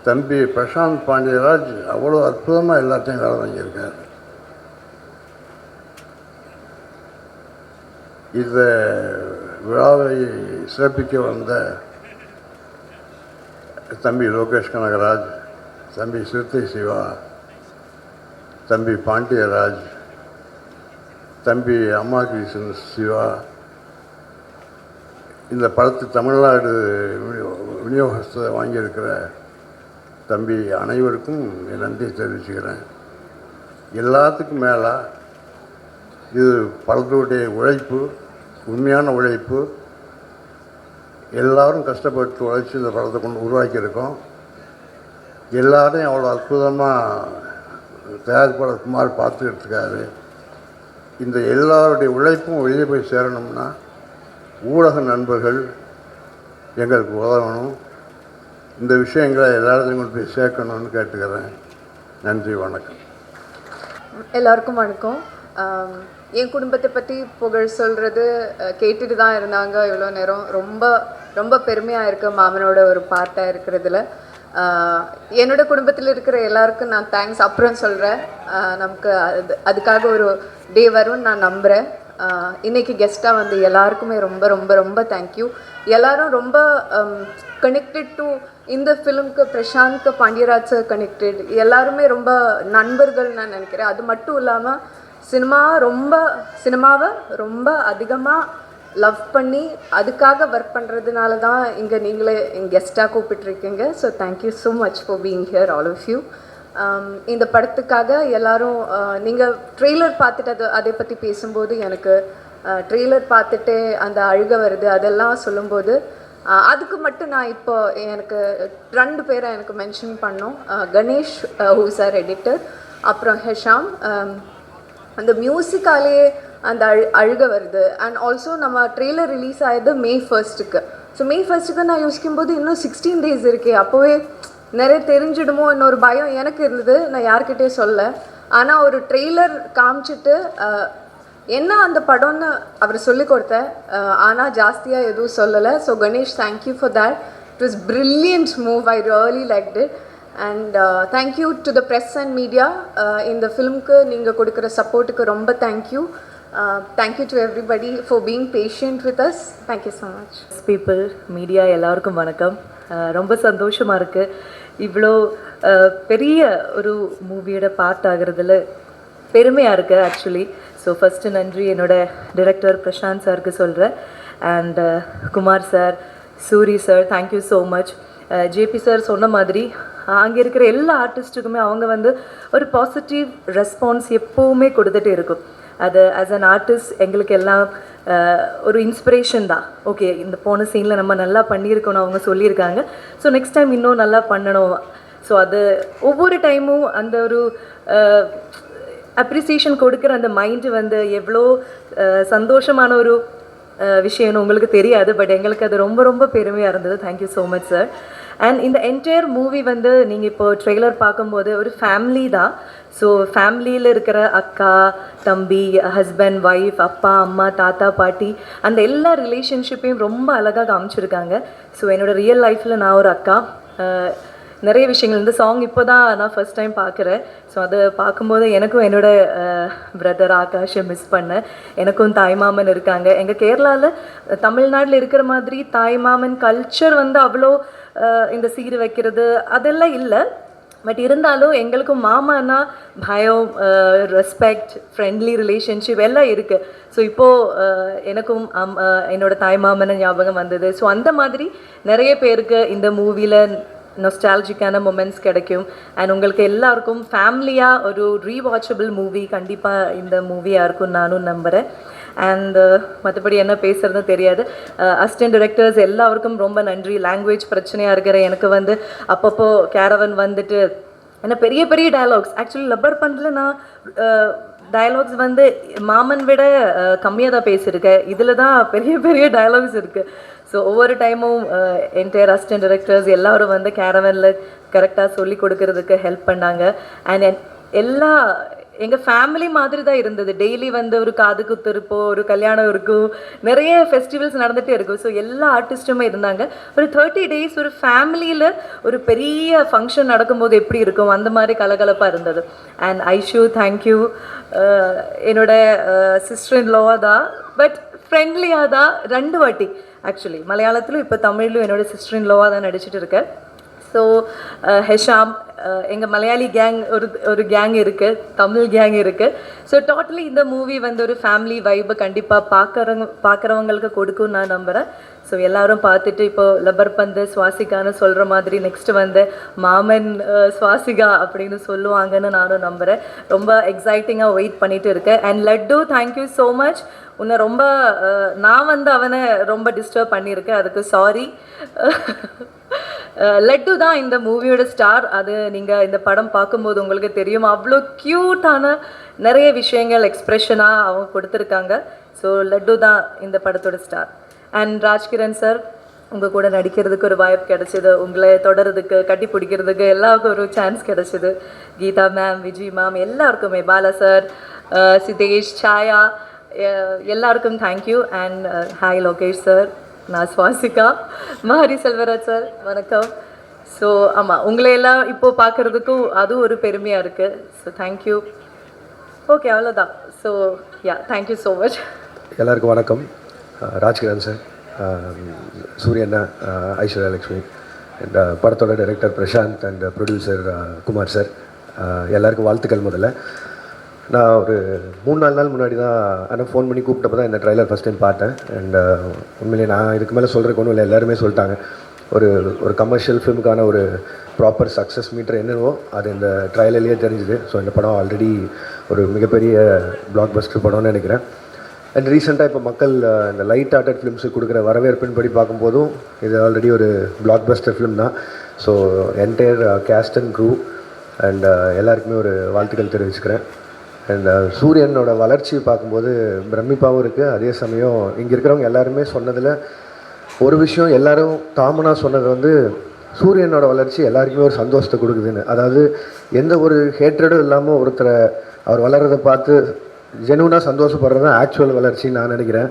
தம்பி பிரசாந்த் பாண்டியராஜ் அவ்வளோ அற்புதமாக எல்லாத்தையும் வேலை வாங்கியிருக்கார். இந்த விழாவை சிறப்பிக்க வந்த தம்பி லோகேஷ் கனகராஜ், தம்பி சிறுத்தை சிவா, தம்பி பாண்டியராஜ், தம்பி அம்மா கிருஷ்ணன் சிவா, இந்த படத்து தமிழ்நாடு விநியோகத்தை வாங்கியிருக்கிற தம்பி அனைவருக்கும் என் நன்றி தெரிவிச்சுக்கிறேன். எல்லாத்துக்கும் மேலே இது படத்துடைய உழைப்பு, உண்மையான உழைப்பு. எல்லோரும் கஷ்டப்பட்டு உழைச்சி இந்த படத்தை கொண்டு உருவாக்கியிருக்கோம். எல்லாரையும் அவ்வளோ அற்புதமாக தயாரிப்பாளர் குமார் பார்த்துக்கிட்டு இருக்காரு. இந்த எல்லாருடைய உழைப்பும் வெளியே போய் சேரணும்னா ஊடக நண்பர்கள் எங்களுக்கு உதவணும். இந்த விஷயங்களை எல்லாத்தையும் கொண்டு போய் சேர்க்கணும்னு கேட்டுக்கிறேன். நன்றி, வணக்கம். எல்லாருக்கும் வணக்கம். என் குடும்பத்தை பற்றி புகழ் சொல்கிறது கேட்டுட்டு தான் இருந்தாங்க இவ்வளோ நேரம். ரொம்ப ரொம்ப பெருமையாக இருக்குது மாமனோட ஒரு பார்ட்டாக இருக்கிறதுல. என்னோடய குடும்பத்தில் இருக்கிற எல்லாருக்கும் நான் தேங்க்ஸ் அப்புறம் சொல்கிறேன். நமக்கு அதுக்காக ஒரு டே வரும்னு நான் நம்புகிறேன். இன்றைக்கி கெஸ்ட்டாக வந்து எல்லாருக்குமே ரொம்ப ரொம்ப ரொம்ப தேங்க்யூ. எல்லோரும் ரொம்ப கனெக்டட் டு இந்த ஃபிலிம்க்கு பிரசாந்த்க்கு பாண்டியராஜ் சார் கனெக்டட் எல்லாருமே ரொம்ப நண்பர்கள் நான் நினைக்கிறேன். அது மட்டும் இல்லாமல் சினிமாவை ரொம்ப அதிகமாக லவ் பண்ணி அதுக்காக ஒர்க் பண்ணுறதுனால தான் இங்கே நீங்களே கெஸ்ட்டாக கூப்பிட்டுருக்கீங்க. So thank you so much for being here all of you. இந்த படத்துக்காக எல்லோரும் நீங்கள் ட்ரெய்லர் பார்த்துட்டு அதை பற்றி பேசும்போது எனக்கு ட்ரெய்லர் பார்த்துட்டு அந்த அழுக வருது அதெல்லாம் சொல்லும்போது அதுக்கு மட்டும் நான் இப்போ எனக்கு 2 பேரை எனக்கு மென்ஷன் பண்ணோம். கணேஷ் ஹூஸ் ஆர் எடிட்டர், அப்புறம் ஹெஷாம். அந்த மியூசிக்காலே அந்த அழுக வருது. அண்ட் ஆல்சோ நம்ம ட்ரெய்லர் ரிலீஸ் ஆகியது May 1st. So May 1st நான் யோசிக்கும்போது இன்னும் 16 days இருக்கே, அப்போவே நிறைய தெரிஞ்சிடுமோ இன்னொரு பயம் எனக்கு இருந்தது. நான் யார்கிட்டே சொல்ல. ஆனால் ஒரு ட்ரெய்லர் காமிச்சிட்டு என்ன அந்த படம்னு அவர் சொல்லி கொடுத்தேன். ஆனால் ஜாஸ்தியாக எதுவும் சொல்லலை. So Ganesh, thank you for that. It was brilliant move. I really liked it. And thank you to the press and media. இந்த ஃபிலிம்க்கு நீங்கள் கொடுக்குற சப்போர்ட்டுக்கு ரொம்ப thank you. Thank you to everybody for being patient with us. Thank you so much. People, media எல்லாருக்கும் வணக்கம். ரொம்ப சந்தோஷமாக இருக்குது. இவ்வளோ பெரிய ஒரு மூவியோட பார்ட் ஆகிறதுல பெருமையாக இருக்குது ஆக்சுவலி. ஸோ ஃபஸ்ட்டு நன்றி என்னோட டிரெக்டர் பிரசாந்த் சாருக்கு சொல்கிறேன். And Kumar sir, Suri sir, thank you so much. JP sir சொன்ன மாதிரி அங்கே இருக்கிற எல்லா ஆர்டிஸ்ட்டுக்குமே அவங்க வந்து ஒரு பாசிட்டிவ் ரெஸ்பான்ஸ் எப்போவுமே கொடுத்துட்டே இருக்கும். அது ஆஸ் அன் ஆர்டிஸ்ட் எங்களுக்கு எல்லாம் ஒரு இன்ஸ்பிரேஷன் தான். ஓகே, இந்த போன சீனில் நம்ம நல்லா பண்ணியிருக்கணும் அவங்க சொல்லியிருக்காங்க. ஸோ நெக்ஸ்ட் டைம் இன்னும் நல்லா பண்ணணும். ஸோ அது ஒவ்வொரு டைமும் அந்த ஒரு அப்ரிசியேஷன் கொடுக்குற அந்த மைண்டு வந்து எவ்வளோ சந்தோஷமான ஒரு விஷயம்னு உங்களுக்கு தெரியாது. பட் எங்களுக்கு அது ரொம்ப ரொம்ப பெருமையாக இருந்தது. Thank you so much sir. And இந்த என்டையர் மூவி வந்து நீங்கள் இப்போ ட்ரெய்லர் பார்க்கும்போது ஒரு ஃபேமிலி தான். ஸோ ஃபேமிலியில் இருக்கிற அக்கா, தம்பி, ஹஸ்பண்ட், ஒய்ஃப், அப்பா, அம்மா, தாத்தா, பாட்டி, அந்த எல்லா ரிலேஷன்ஷிப்பையும் ரொம்ப அழகாக காமிச்சிருக்காங்க. ஸோ என்னோடய ரியல் லைஃப்பில் நான் ஒரு அக்கா. நிறைய விஷயங்கள் இந்த சாங் இப்போ தான் நான் ஃபஸ்ட் டைம் பார்க்குறேன். ஸோ அதை பார்க்கும்போது எனக்கும் என்னோடய பிரதர் ஆகாஷை மிஸ் பண்ணேன். எனக்கும் தாய்மாமன் இருக்காங்க. எங்கள் கேரளாவில் தமிழ்நாட்டில் இருக்கிற மாதிரி தாய்மாமன் கல்ச்சர் வந்து அவ்வளோ இந்த சீர் வைக்கிறது அதெல்லாம் இல்லை. பட் இருந்தாலும் எங்களுக்கும் மாமானா பயம், ரெஸ்பெக்ட், ஃப்ரெண்ட்லி ரிலேஷன்ஷிப் எல்லாம் இருக்குது. ஸோ இப்போது எனக்கும் என்னோடய தாய்மாமனை ஞாபகம் வந்தது. ஸோ அந்த மாதிரி நிறைய பேருக்கு இந்த மூவியில் நொஸ்டாலஜிக்கான மொமெண்ட்ஸ் கிடைக்கும். அண்ட் உங்களுக்கு எல்லாருக்கும் ஃபேமிலியாக ஒரு ரீவாச்சபிள் மூவி கண்டிப்பாக இந்த மூவியாக இருக்கும் நானும் நம்புகிறேன். அண்ட் மற்றபடி என்ன பேசுகிறதுன்னு தெரியாது. அசிஸ்டன்ட் டிரெக்டர்ஸ் எல்லாருக்கும் ரொம்ப நன்றி. லாங்குவேஜ் பிரச்சனையாக இருக்கிற எனக்கு வந்து அப்பப்போ கேரவன் வந்துட்டு ஏன்னா பெரிய பெரிய டயலாக்ஸ் ஆக்சுவலி லப்பர் பண்டில் நான் டயலாக்ஸ் வந்து மாமன் விட கம்மியாக தான் பேசியிருக்கேன். இதில் தான் பெரிய பெரிய டயலாக்ஸ் இருக்குது. ஸோ ஒவ்வொரு டைமும் என்டையர் அசிஸ்டன்ட் டிரெக்டர்ஸ் எல்லோரும் வந்து கேரவனில் கரெக்டாக சொல்லி கொடுக்கறதுக்கு ஹெல்ப் பண்ணாங்க. அண்ட் எல்லா எங்கள் ஃபேமிலி மாதிரி தான் இருந்தது. டெய்லி வந்து ஒரு காது குத்து இருப்போம், ஒரு கல்யாணம் இருக்கும், நிறைய ஃபெஸ்டிவல்ஸ் நடந்துகிட்டே இருக்கும். ஸோ எல்லா ஆர்டிஸ்ட்டுமே இருந்தாங்க. ஒரு 30 days ஒரு ஃபேமிலியில் ஒரு பெரிய ஃபங்க்ஷன் நடக்கும்போது எப்படி இருக்கும் அந்த மாதிரி கலகலப்பாக இருந்தது. And Aishu, thank you. என்னோட சிஸ்டர் இன் லோவாக தான், பட் ஃப்ரெண்ட்லியாக தான் 2 வாட்டி ஆக்சுவலி மலையாளத்திலும் இப்போ தமிழ்லையும் என்னோடய சிஸ்டர் இன் லோவாக தான் நடிச்சிட்டு இருக்கேன். ஸோ ஹெஷாம், எங்கள் மலையாளி கேங் ஒரு கேங் இருக்குது, தமிழ் கேங் இருக்குது. ஸோ டோட்டலி இந்த மூவி வந்து ஒரு ஃபேமிலி வைபை கண்டிப்பாக பார்க்குறவங்களுக்கு கொடுக்கும்னு நான் நம்புகிறேன். ஸோ எல்லோரும் பார்த்துட்டு இப்போது லப்பர் பந்து சுவாசிகான்னு சொல்கிற மாதிரி நெக்ஸ்ட்டு வந்து மாமன் சுவாசிகா அப்படின்னு சொல்லுவாங்கன்னு நானும் நம்புகிறேன். ரொம்ப எக்ஸைட்டிங்காக வெயிட் பண்ணிகிட்டு இருக்கேன். And laddu, thank you so much. உன்னை ரொம்ப நான் வந்து அவனை ரொம்ப டிஸ்டர்ப் பண்ணியிருக்கேன், அதுக்கு சாரி. லட்டு தான் இந்த மூவியோட ஸ்டார். அது நீங்கள் இந்த படம் பார்க்கும்போது உங்களுக்கு தெரியும். அவ்வளோ க்யூட்டான நிறைய விஷயங்கள் எக்ஸ்ப்ரெஷனாக அவங்க கொடுத்துருக்காங்க. ஸோ லட்டு தான் இந்த படத்தோட ஸ்டார். அண்ட் ராஜ்கிரண் சார், உங்கள் கூட நடிக்கிறதுக்கு ஒரு வாய்ப்பு கிடச்சிது, உங்களை தொடர்றதுக்கு, கட்டி பிடிக்கிறதுக்கு எல்லாருக்கும் ஒரு சான்ஸ் கிடச்சிது. கீதா மேம், விஜய் மேம், எல்லாருக்குமே, பாலா சார், சிதேஷ், சாயா, எல்லாருக்கும் thank you. And hi Lokesh sir, நான் சுவாசிகா. மஹரி செல்வராஜ் சார், வணக்கம். ஸோ ஆமாம், உங்களை எல்லாம் இப்போது பார்க்குறதுக்கும் அதுவும் ஒரு பெருமையாக இருக்குது. So thank you. ஓகே, அவ்வளோதான். So yeah, thank you so much. எல்லாருக்கும் வணக்கம். ராஜ்கிரண் சார், சூரியண்ணா, ஐஸ்வர்யா லக்ஷ்மி, அண்ட் படத்தோட director Prashanth and producer Kumar sir எல்லாருக்கும் வாழ்த்துக்கள். முதல்ல நான் ஒரு 3-4 நாள் முன்னாடி தான் ஆனால் ஃபோன் பண்ணி கூப்பிட்டப்போ தான் இந்த ட்ரைலர் ஃபஸ்ட் டைம் பார்த்தேன். அண்ட் உண்மையிலே நான் இதுக்கு மேலே சொல்கிறதுக்கு ஒன்றும் இல்லை, எல்லாருமே சொல்லிட்டாங்க. ஒரு கமர்ஷியல் ஃபிலிமுக்கான ஒரு ப்ராப்பர் சக்ஸஸ் மீட்டர் என்னவோ அது இந்த ட்ரைலர்லேயே தெரிஞ்சுது. ஸோ இந்த படம் ஆல்ரெடி ஒரு மிகப்பெரிய பிளாக் பஸ்டர் படம்னு நினைக்கிறேன். அண்ட் ரீசெண்டாக இப்போ மக்கள் இந்த லைட் ஹார்ட்டட் ஃபிலிம்ஸுக்கு கொடுக்குற வரவேற்பின் படி பார்க்கும்போதும் இது ஆல்ரெடி ஒரு பிளாக் பஸ்டர் ஃபிலிம் தான். So entire cast and crew and எல்லாருக்குமே ஒரு வாழ்த்துக்கள் தெரிவிச்சுக்கிறேன். அண்ட் சூரியனோட வளர்ச்சி பார்க்கும்போது பிரமிப்பாகவும் இருக்குது. அதே சமயம் இங்கே இருக்கிறவங்க எல்லாருமே சொன்னதில் ஒரு விஷயம் எல்லாரும் காமனாக சொன்னது வந்து சூரியனோட வளர்ச்சி எல்லாருக்குமே ஒரு சந்தோஷத்தை கொடுக்குதுன்னு. அதாவது எந்த ஒரு ஹேட்ரடும் இல்லாமல் ஒருத்தரை அவர் வளர்கிறத பார்த்து ஜெனுவனாக சந்தோஷப்படுறது தான் ஆக்சுவல் வளர்ச்சின்னு நான் நினைக்கிறேன்.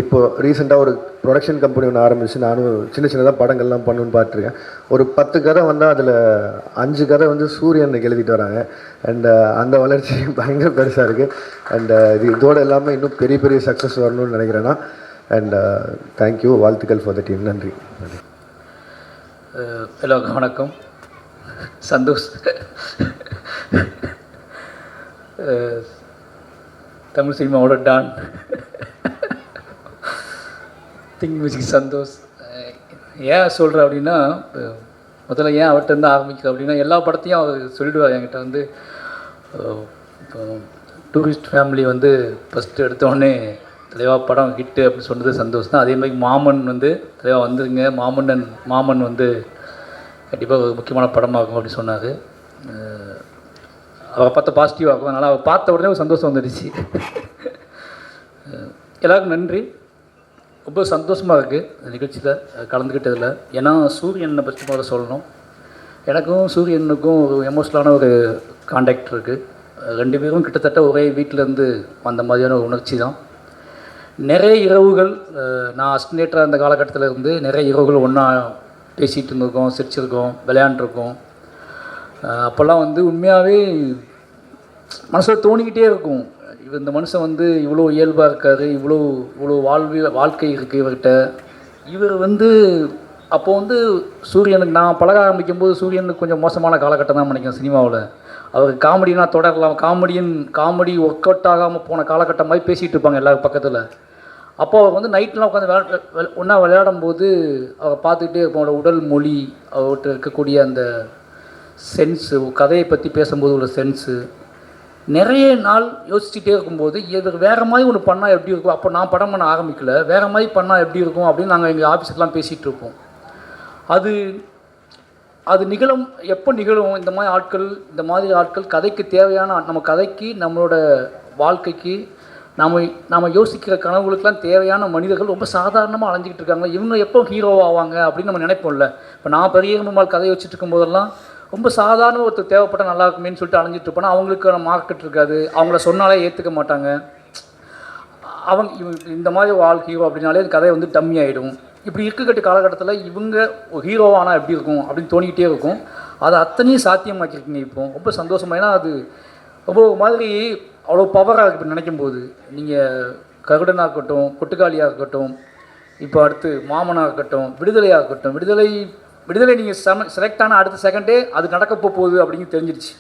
இப்போது ரீசெண்டாக ஒரு ப்ரொடக்ஷன் கம்பெனி ஒன்று ஆரம்பித்து நானும் சின்னதாக படங்கள்லாம் பண்ணணுன்னு பார்த்துருக்கேன். ஒரு 10 கதை வந்தால் அதில் 5 கதை வந்து சூரியனுக்கு எழுதிட்டு வராங்க. அண்ட் அந்த வளர்ச்சி பயங்கர பெருசாக இருக்குது. அண்ட் இதோடு எல்லாமே இன்னும் பெரிய பெரிய சக்ஸஸ் வரணும்னு நினைக்கிறேன்னா. அண்ட் தேங்க்யூ, வாழ்த்துக்கள் ஃபார் த டீம். நன்றி. எல்லோருக்கும் வணக்கம். சந்தோஷ் தமிழ் சினிமாவோட டான் திங்க் மியூசிக் சந்தோஷ். ஏன் சொல்கிறேன் அப்படின்னா, முதல்ல ஏன் அவர்கிட்ட ஆரம்பிக்க அப்படின்னா, எல்லா படத்தையும் அவர் சொல்லிவிடுவார் என்கிட்ட வந்து. டூரிஸ்ட் ஃபேமிலி வந்து ஃபஸ்ட்டு எடுத்தோடனே தலைவா படம் ஹிட்டு அப்படின்னு சொன்னது சந்தோஷ் தான். அதே மாதிரி மாமன் வந்து தலைவா வந்துருங்க, மாமன் வந்து கண்டிப்பாக ஒரு முக்கியமான படமாகும் அப்படின்னு சொன்னார். அவரை பார்த்த பாசிட்டிவாக இருக்கும். அதனால் அவள் பார்த்த உடனே ஒரு சந்தோஷம் வந்துடுச்சு. எல்லாருக்கும் நன்றி. ரொம்ப சந்தோஷமாக இருக்குது நிகழ்ச்சியில் கலந்துக்கிட்டதில். ஏன்னா சூரியனை பற்றி முதல்ல சொல்லணும். எனக்கும் சூரியனுக்கும் ஒரு எமோஷ்னலான ஒரு கான்டாக்ட் இருக்குது. 2 பேரும் கிட்டத்தட்ட ஒரே வீட்டிலேருந்து வந்த மாதிரியான ஒரு உணர்ச்சி தான். நிறைய இரவுகள் நான் அசிஸ்டன்டேட்டராக அந்த காலகட்டத்தில் இருந்து நிறைய இரவுகள் ஒன்றா பேசிகிட்டு இருந்திருக்கோம், சிரிச்சிருக்கோம், விளையாண்டுருக்கோம். அப்போல்லாம் வந்து உண்மையாகவே மனசில் தோணிக்கிட்டே இருக்கும், இந்த மனுஷன் வந்து இவ்வளோ இயல்பாக இருக்கார், இவ்வளோ வாழ்க்கை இருக்குது இவர்கிட்ட. இவர் வந்து அப்போது வந்து சூரியனுக்கு நான் பழக ஆரம்பிக்கும்போது சூரியனுக்கு கொஞ்சம் மோசமான காலகட்டம் தான் நினைக்கிறேன் சினிமாவில். அவருக்கு காமெடினா தொடரலாம், காமெடி ஒர்க் அவுட் ஆகாமல் போன காலகட்டம் மாதிரி பேசிகிட்டு இருப்பாங்க எல்லாரும் பக்கத்தில். அப்போ அவர் வந்து நைட்லாம் உட்காந்து ஒன்றா விளையாடும்போது அவரை பார்த்துக்கிட்டே இருப்போம். அவரோட உடல் மொழி, அவர்கிட்ட இருக்கக்கூடிய அந்த சென்ஸு, கதையை பற்றி பேசும்போது உள்ள சென்ஸு, நிறைய நாள் யோசிச்சுட்டே இருக்கும்போது இவர் வேறு மாதிரி ஒன்று பண்ணால் எப்படி இருக்கும். அப்போ நான் படம் பண்ண ஆரம்பிக்கல, வேறு மாதிரி பண்ணால் எப்படி இருக்கும் அப்படின்னு நாங்கள் எங்கள் ஆஃபீஸுக்கெலாம் பேசிகிட்டு இருப்போம். அது நிகழும், எப்போ நிகழும் இந்த மாதிரி ஆட்கள் கதைக்கு தேவையான, நம்ம கதைக்கு நம்மளோட வாழ்க்கைக்கு நாம் யோசிக்கிற கனவுகளுக்கெல்லாம் தேவையான மனிதர்கள் ரொம்ப சாதாரணமாக அலைஞ்சிக்கிட்டு இருக்காங்க. இவங்க எப்போ ஹீரோ ஆவாங்க அப்படின்னு நம்ம நினைப்போம்ல. இப்போ நான் பெரிய பெருமாள் கதையை வச்சுட்டு இருக்கும்போதெல்லாம் ரொம்ப சாதாரண ஒருத்தர் தேவைப்பட்டால் நல்லா இருக்குமேன்னு சொல்லிட்டு அலைஞ்சிட்டு இருப்போன்னா அவங்களுக்கு மார்க்கெட் இருக்காது, அவங்கள சொன்னாலே ஏற்றுக்க மாட்டாங்க. இந்த மாதிரி ஒரு ஹீரோ அப்படின்னாலே கதை வந்து டம்மி ஆகிடும். இப்படி இருக்கக்கூடிய காலகட்டத்தில் இவங்க ஒரு ஹீரோவானால் எப்படி இருக்கும் அப்படின்னு தோணிக்கிட்டே இருக்கும். அதை அத்தனையும் சாத்தியமாக்கிருக்கீங்க இப்போ. ரொம்ப சந்தோஷமாக, ஏன்னா அது ரொம்ப மாதிரி அவ்வளோ பவராக இருக்குது இப்போ நினைக்கும் போது. நீங்கள் கருடனாக இருக்கட்டும், கொட்டுக்காளியாக இருக்கட்டும், இப்போ அடுத்து மாமனாக இருக்கட்டும், விடுதலையாக இருக்கட்டும், விடுதலை நீங்கள் செலக்ட் ஆனால் அடுத்த செகண்டே அது நடக்க போகுது அப்படின்னு தெரிஞ்சிருச்சு.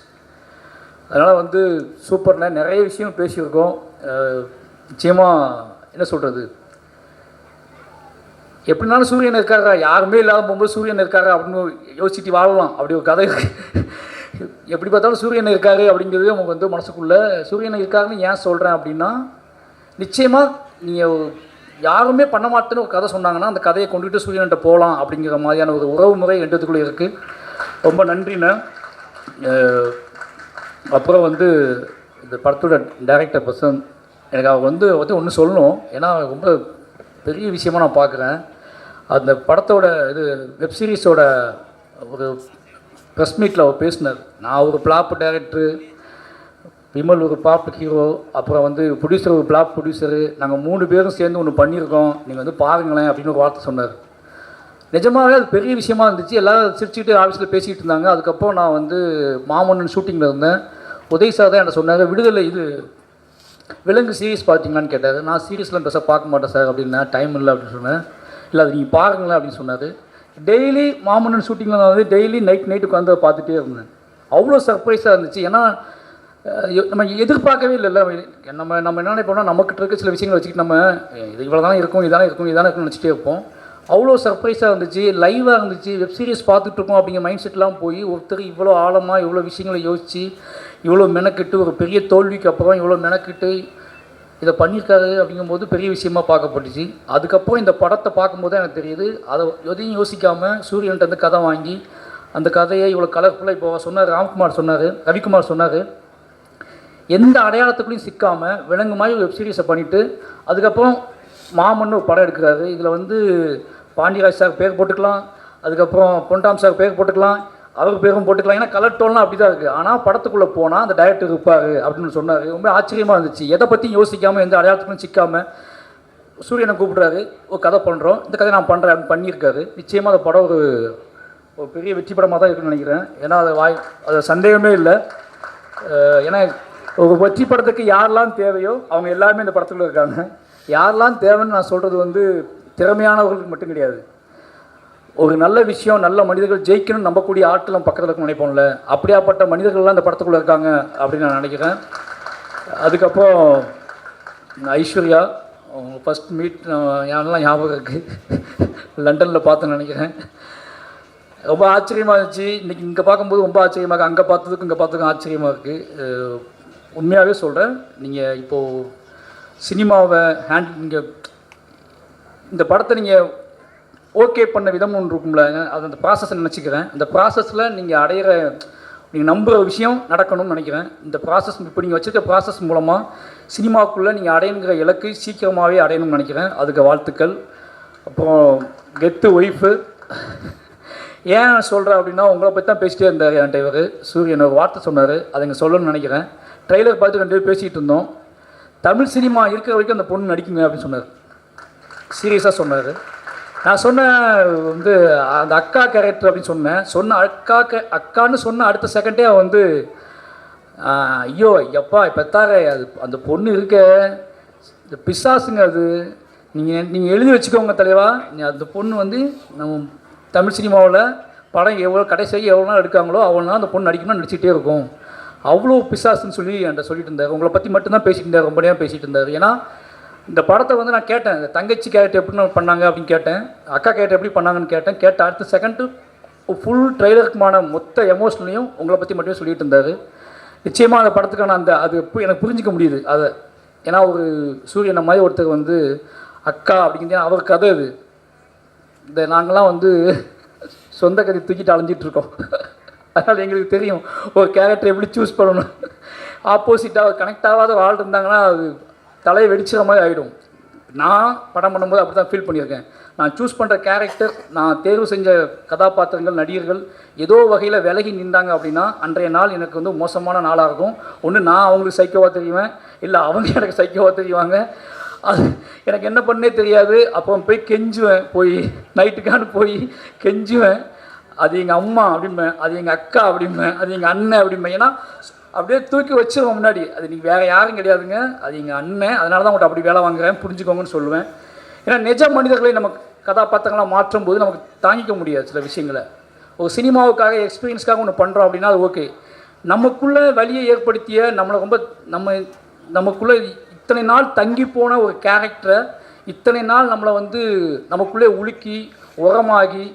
அதனால் வந்து சூப்பர்ண்ணே, நிறைய விஷயம் பேசியிருக்கோம். நிச்சயமாக என்ன சொல்கிறது, எப்படினாலும் சூரியன் இருக்காரா, யாருமே இல்லாத போகும்போது சூரியன் இருக்காரா அப்படின்னு யோசிச்சுட்டு வாழலாம். அப்படி ஒரு கதை எப்படி பார்த்தாலும் சூரியன் இருக்காரு அப்படிங்கிறது அவங்க வந்து மனசுக்குள்ளே. சூரியன் இருக்காருன்னு ஏன் சொல்கிறேன் அப்படின்னா, நிச்சயமாக நீங்கள் யாருமே பண்ண மாட்டேன்னு ஒரு கதை சொன்னாங்கன்னா அந்த கதையை கொண்டுகிட்டு சூரியன்கிட்ட போகலாம் அப்படிங்கிற மாதிரியான ஒரு உறவு முறை ரெண்டுத்துக்குள்ளே இருக்குது. ரொம்ப நன்றிண்ணே. அப்புறம் வந்து இந்த படத்தோட டைரக்டர் பர்சன் எனக்கு அவர் வந்து ஒன்று சொல்லணும். ஏன்னா ரொம்ப பெரிய விஷயமாக நான் பார்க்குறேன். அந்த படத்தோட வெப்சீரிஸோட ஒரு ப்ரெஸ் மீட்டில் அவர் பேசினார். நான் ஒரு பிளாப் டைரக்டரு, விமல் ஒரு பிளாப் ஹீரோ, அப்புறம் வந்து ப்ரொடியூசர் ஒரு பிளாப் ப்ரொடியூசரு, நாங்கள் 3 பேரும் சேர்ந்து ஒன்று பண்ணியிருக்கோம், நீங்கள் வந்து பாருங்களேன் அப்படின்னு ஒரு வார்த்தை சொன்னார். நிஜமாகவே அது பெரிய விஷயமா இருந்துச்சு. எல்லோரும் சிரிச்சுக்கிட்டு ஆஃபீஸில் பேசிகிட்டு இருந்தாங்க. அதுக்கப்புறம் நான் வந்து மாமன்னன் ஷூட்டிங்கில் இருந்தேன். உதய் சார் தான் என்ன சொன்னார், விடுதலை விலங்கு சீரீஸ் பார்த்தீங்களான்னு கேட்டார். நான் சீரீஸ்லாம் பெருசாக பார்க்க மாட்டேன் சார் அப்படின்னா, டைம் இல்லை அப்படின்னு சொன்னேன். இல்லை அது நீங்கள் பாருங்களேன் அப்படின்னு சொன்னார். டெய்லி மாமன்னன் ஷூட்டிங்கில் நான் வந்து டெய்லி நைட்டு உட்காந்து பார்த்துட்டே இருந்தேன். அவ்வளோ சர்ப்ரைஸாக இருந்துச்சு. ஏன்னா நம்ம எதிர்பார்க்கவே இல்லைல்ல. நம்ம என்ன நினைப்போம்னா நமக்கிட்ட இருக்க சில விஷயங்களை வச்சுக்கிட்டு நம்ம இது இவ்வளோ தானே இருக்கும், இதானே இருக்கும்னு நினச்சிட்டே இருப்போம். அவ்வளோ சர்ப்ரைஸாக இருந்துச்சு, லைவாக இருந்துச்சு. வெப் சீரிஸ் பார்த்துட்ருக்கோம் அப்படிங்கிற மைண்ட் செட்லாம் போய் ஒருத்தர் இவ்வளோ ஆழமாக இவ்வளோ விஷயங்களை யோசித்து இவ்வளோ மெனக்கிட்டு ஒரு பெரிய தோல்விக்கு அப்புறம் இவ்வளோ மெனக்கிட்டு இதை பண்ணியிருக்காரு அப்படிங்கும்போது பெரிய விஷயமா பார்க்கப்பட்டுச்சு. அதுக்கப்புறம் இந்த படத்தை பார்க்கும்போது எனக்கு தெரியுது, அதை எதையும் யோசிக்காமல் சூரியன்ட்ட வந்து கதை வாங்கி அந்த கதையை இவ்வளோ கலர்ஃபுல்லாக இப்போ சொன்னார் ரவிக்குமார் சொன்னார், எந்த அடையாளத்துக்குள்ளேயும் சிக்காமல் விலங்கு மாதிரி வெப் சீரிஸை பண்ணிவிட்டு அதுக்கப்புறம் மாமன்னு ஒரு படம் எடுக்கிறாரு. இதில் வந்து பாண்டியராஜ் சார் பேர் போட்டுக்கலாம், அதுக்கப்புறம் பொன்டாம் சார் பேர் போட்டுக்கலாம், அவர் பேரும் போட்டுக்கலாம். ஏன்னா கலர் டோன்லாம் அப்படி தான் இருக்குது. ஆனால் படத்துக்குள்ளே போனால் அந்த டைரக்டர் இருப்பார் அப்படின்னு சொன்னார். ரொம்ப ஆச்சரியமாக இருந்துச்சு. எதை பற்றியும் யோசிக்காமல் எந்த அடையாளத்துக்கும் சிக்காமல் சூரியனை கூப்பிட்றாரு, ஒரு கதை பண்ணுறோம், இந்த கதை நான் பண்ணுறேன் அப்படின்னு பண்ணியிருக்காரு. நிச்சயமாக அந்த படம் ஒரு பெரிய வெற்றி படமாக தான் இருக்குன்னு நினைக்கிறேன். ஏன்னா அது சந்தேகமே இல்லை. ஏன்னா ஒரு வெற்றி படத்துக்கு யாரெல்லாம் தேவையோ அவங்க எல்லாருமே இந்த படத்துக்குள்ளே இருக்காங்க. யாரெல்லாம் தேவைன்னு நான் சொல்கிறது வந்து திறமையானவர்களுக்கு மட்டும் கிடையாது. ஒரு நல்ல விஷயம், நல்ல மனிதர்கள் ஜெயிக்கணும்னு நம்பக்கூடிய ஆட்கள் நம்ம பக்கத்தில் இருக்க நினைப்போம்ல, அப்படியாப்பட்ட மனிதர்கள்லாம் இந்த படத்துக்குள்ளே இருக்காங்க அப்படின்னு நான் நினைக்கிறேன். அதுக்கப்புறம் ஐஸ்வர்யா ஃபஸ்ட் மீட் யாரெல்லாம் ஞாபகம் இருக்குது, லண்டனில் பார்த்தேன்னு நினைக்கிறேன். ரொம்ப ஆச்சரியமாக இருந்துச்சு. இன்றைக்கி இங்கே பார்க்கும்போது ரொம்ப ஆச்சரியமாக இருக்குது, அங்கே பார்த்ததுக்கும் இங்கே பார்த்ததுக்கும் ஆச்சரியமாக இருக்குது. உண்மையாகவே சொல்கிறேன், நீங்கள் இப்போது சினிமாவை நீங்கள் இந்த படத்தை நீங்கள் ஓகே பண்ண விதம் ஒன்று இருக்கும்ல, அது அந்த ப்ராசஸை நினச்சிக்கிறேன். அந்த ப்ராசஸில் நீங்கள் நம்புகிற விஷயம் நடக்கணும்னு நினைக்கிறேன். இந்த ப்ராசஸ் இப்போ நீங்கள் வச்சுருக்க ப்ராசஸ் மூலமாக சினிமாவுக்குள்ளே நீங்கள் அடையணுங்கிற இலக்கு சீக்கிரமாகவே அடையணும்னு நினைக்கிறேன். அதுக்கு வாழ்த்துக்கள். அப்புறம் கெத்து ஒய்ஃபு ஏன் சொல்கிறேன் அப்படின்னா, உங்களை பற்றி தான் பேசிட்டே இருந்தார் என் டிரைவர் சூரியன். ஒரு வார்த்தை சொன்னார், அதை இங்கே சொல்லணும்னு நினைக்கிறேன். ட்ரெய்லர் பார்த்து 2 பேர் பேசிகிட்டு இருந்தோம். தமிழ் சினிமா இருக்கிற வரைக்கும் அந்த பொண்ணு நடிக்குங்க அப்படின்னு சொன்னார். சீரியஸாக சொன்னார். நான் சொன்னேன் வந்து அந்த அக்கா கேரக்டர் அப்படின்னு சொன்ன அக்கான்னு சொன்ன அடுத்த செகண்டே அவன் வந்து ஐயோ எப்பா பெத்தாரே அது அந்த பொண்ணு இருக்க இந்த பிசாசுங்க, அது நீங்கள் எழுதி வச்சுக்கோங்க தலைவா. அந்த பொண்ணு வந்து நம்ம தமிழ் சினிமாவில் படம் கடைசியாக எவ்வளோ நாள் எடுக்காங்களோ அவ்வளோ நாள் அந்த பொண்ணு நடிக்கணும்னு நடிச்சிட்டே இருக்கும். அவ்வளோ பிசாசுன்னு சொல்லி என்கிட்ட சொல்லிட்டு இருந்தார். உங்களை பற்றி மட்டும்தான் பேசிட்டு இருந்தார், ரொம்ப நேரம் பேசிகிட்டு இருந்தார். ஏன்னா இந்த படத்தை வந்து நான் கேட்டேன், இந்த தங்கச்சி கேரக்டர் எப்படி பண்ணாங்க அப்படின்னு கேட்டேன், அக்கா கேரக்டர் எப்படி பண்ணாங்கன்னு கேட்ட அடுத்த செகண்டு ஃபுல் ட்ரெய்லருக்குமான மொத்த எமோஷனலையும் உங்களை பற்றி மட்டுமே சொல்லிட்டு இருந்தார். நிச்சயமாக அந்த படத்துக்கான அது எனக்கு புரிஞ்சிக்க முடியுது அதை. ஏன்னா ஒரு சூரியனை மாதிரி ஒருத்தர் வந்து அக்கா அப்படிங்கிறது அவர் கதை. அது இந்த நாங்களாம் வந்து சொந்த கதை தூக்கிட்டு அலைஞ்சிட்ருக்கோம். அதனால் எங்களுக்கு தெரியும் ஒரு கேரக்டர் எப்படி சூஸ் பண்ணணும். ஆப்போசிட்டாக கனெக்ட் ஆகாத ஒரு ஆள் இருந்தாங்கன்னா அது தலையை வெடிச்சிற மாதிரி ஆகிடும். நான் படம் பண்ணும்போது அப்படி தான் ஃபீல் பண்ணியிருக்கேன். நான் சூஸ் பண்ணுற கேரக்டர், நான் தேர்வு செஞ்ச கதாபாத்திரங்கள், நடிகர்கள் ஏதோ வகையில் விலகி நின்றாங்க அப்படின்னா அன்றைய நாள் எனக்கு வந்து மோசமான நாளாக இருக்கும். ஒன்று நான் அவங்களுக்கு சைக்கோவாக தெரியுவேன், இல்லை அவங்க எனக்கு சைக்கோவாக தெரியுவாங்க. அது எனக்கு என்ன பண்ணே தெரியாது. அப்போ போய் கெஞ்சுவேன், போய் நைட்டுக்கான போய் கெஞ்சுவேன். அது எங்கள் அம்மா அப்படிம்பேன், அது எங்கள் அக்கா அப்படிம்பேன், அது எங்கள் அண்ணன் அப்படிம்பேன். ஏன்னா அப்படியே தூக்கி வச்சிருவோம் முன்னாடி. அது நீங்கள் வேறு யாரும் கிடையாதுங்க, அது எங்கள் அண்ணன், அதனால தான் உங்கள்கிட்ட அப்படி வேலை வாங்குறேன், புரிஞ்சுக்கோங்கன்னு சொல்லுவேன். ஏன்னா நிஜ மனிதர்களை நம்ம கதாபாத்திரங்களாக மாற்றும் போது நமக்கு தாங்கிக்க முடியாது சில விஷயங்களை. ஒரு சினிமாவுக்காக எக்ஸ்பீரியன்ஸ்க்காக ஒன்று பண்ணுறோம் அப்படின்னா அது ஓகே. நமக்குள்ளே வழியை ஏற்படுத்திய நம்மளை ரொம்ப நமக்குள்ளே இத்தனை நாள் தங்கி போன ஒரு கேரக்டரை இத்தனை நாள் நம்மளை வந்து நமக்குள்ளே உலுக்கி உரமாகி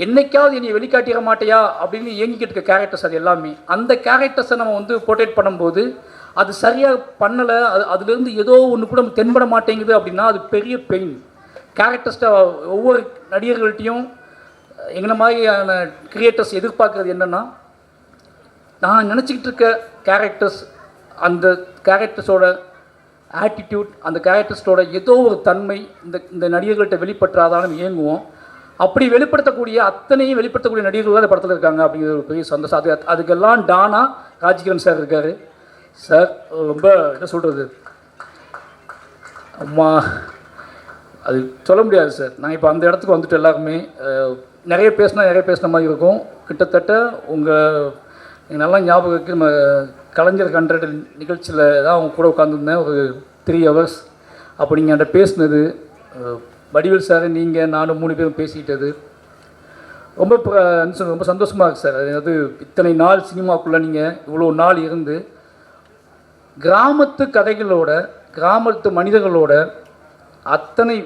என்னைக்காவது என்னை வெளிக்காட்டிட மாட்டேயா அப்படின்னு இயங்கிக்கிட்டு இருக்க கேரக்டர்ஸ் அது எல்லாமே. அந்த கேரக்டர்ஸை நம்ம வந்து போர்ட்ரேட் பண்ணும்போது அது சரியாக பண்ணலை, அதுலேருந்து ஏதோ ஒன்று கூட தென்பட மாட்டேங்குது அப்படின்னா அது பெரிய பெயின். கேரக்டர்ஸ்ட்டை ஒவ்வொரு நடிகர்கள்ட்டையும் எங்களை மாதிரியான கிரியேட்டர்ஸ் எதிர்பார்க்குறது என்னென்னா, நான் நினச்சிக்கிட்டு இருக்க கேரக்டர்ஸ், அந்த கேரக்டர்ஸோட ஆட்டிடியூட், அந்த கேரக்டர்ஸோட ஏதோ ஒரு தன்மை இந்த நடிகர்கள்ட்ட வெளிப்பற்றாதாலும் இயங்குவோம். அப்படி வெளிப்படுத்தக்கூடிய அத்தனையும் வெளிப்படுத்தக்கூடிய நடிகர்கள் அந்த படத்தில் இருக்காங்க அப்படிங்கிற ஒரு பெரிய சந்தோஷம். அதுக்கெல்லாம் டானா ராஜ்கிரண் சார் இருக்கார். சார் ரொம்ப என்ன சொல்கிறது, அம்மா அது சொல்ல முடியாது சார். நான் இப்போ அந்த இடத்துக்கு வந்துட்டு எல்லாருமே நிறைய பேசின மாதிரி இருக்கும். கிட்டத்தட்ட உங்கள் நல்லா ஞாபகம் இருக்குது, நம்ம கலைஞர் 100 நிகழ்ச்சியில் தான் அவங்க கூட உட்காந்துருந்தேன் ஒரு 3 hours. அப்போ நீங்கள் என்கிட்ட பேசினது, வடிவேல் சார், நீங்கள் நானும் 3 பேரும் பேசிக்கிட்டது, ரொம்ப ரொம்ப சந்தோஷமாக இருக்குது சார். அதாவது இத்தனை நாள் சினிமாக்குள்ளே நீங்கள் இவ்வளோ நாள் இருந்து கிராமத்து கதைகளோட கிராமத்து மனிதர்களோட அத்தனை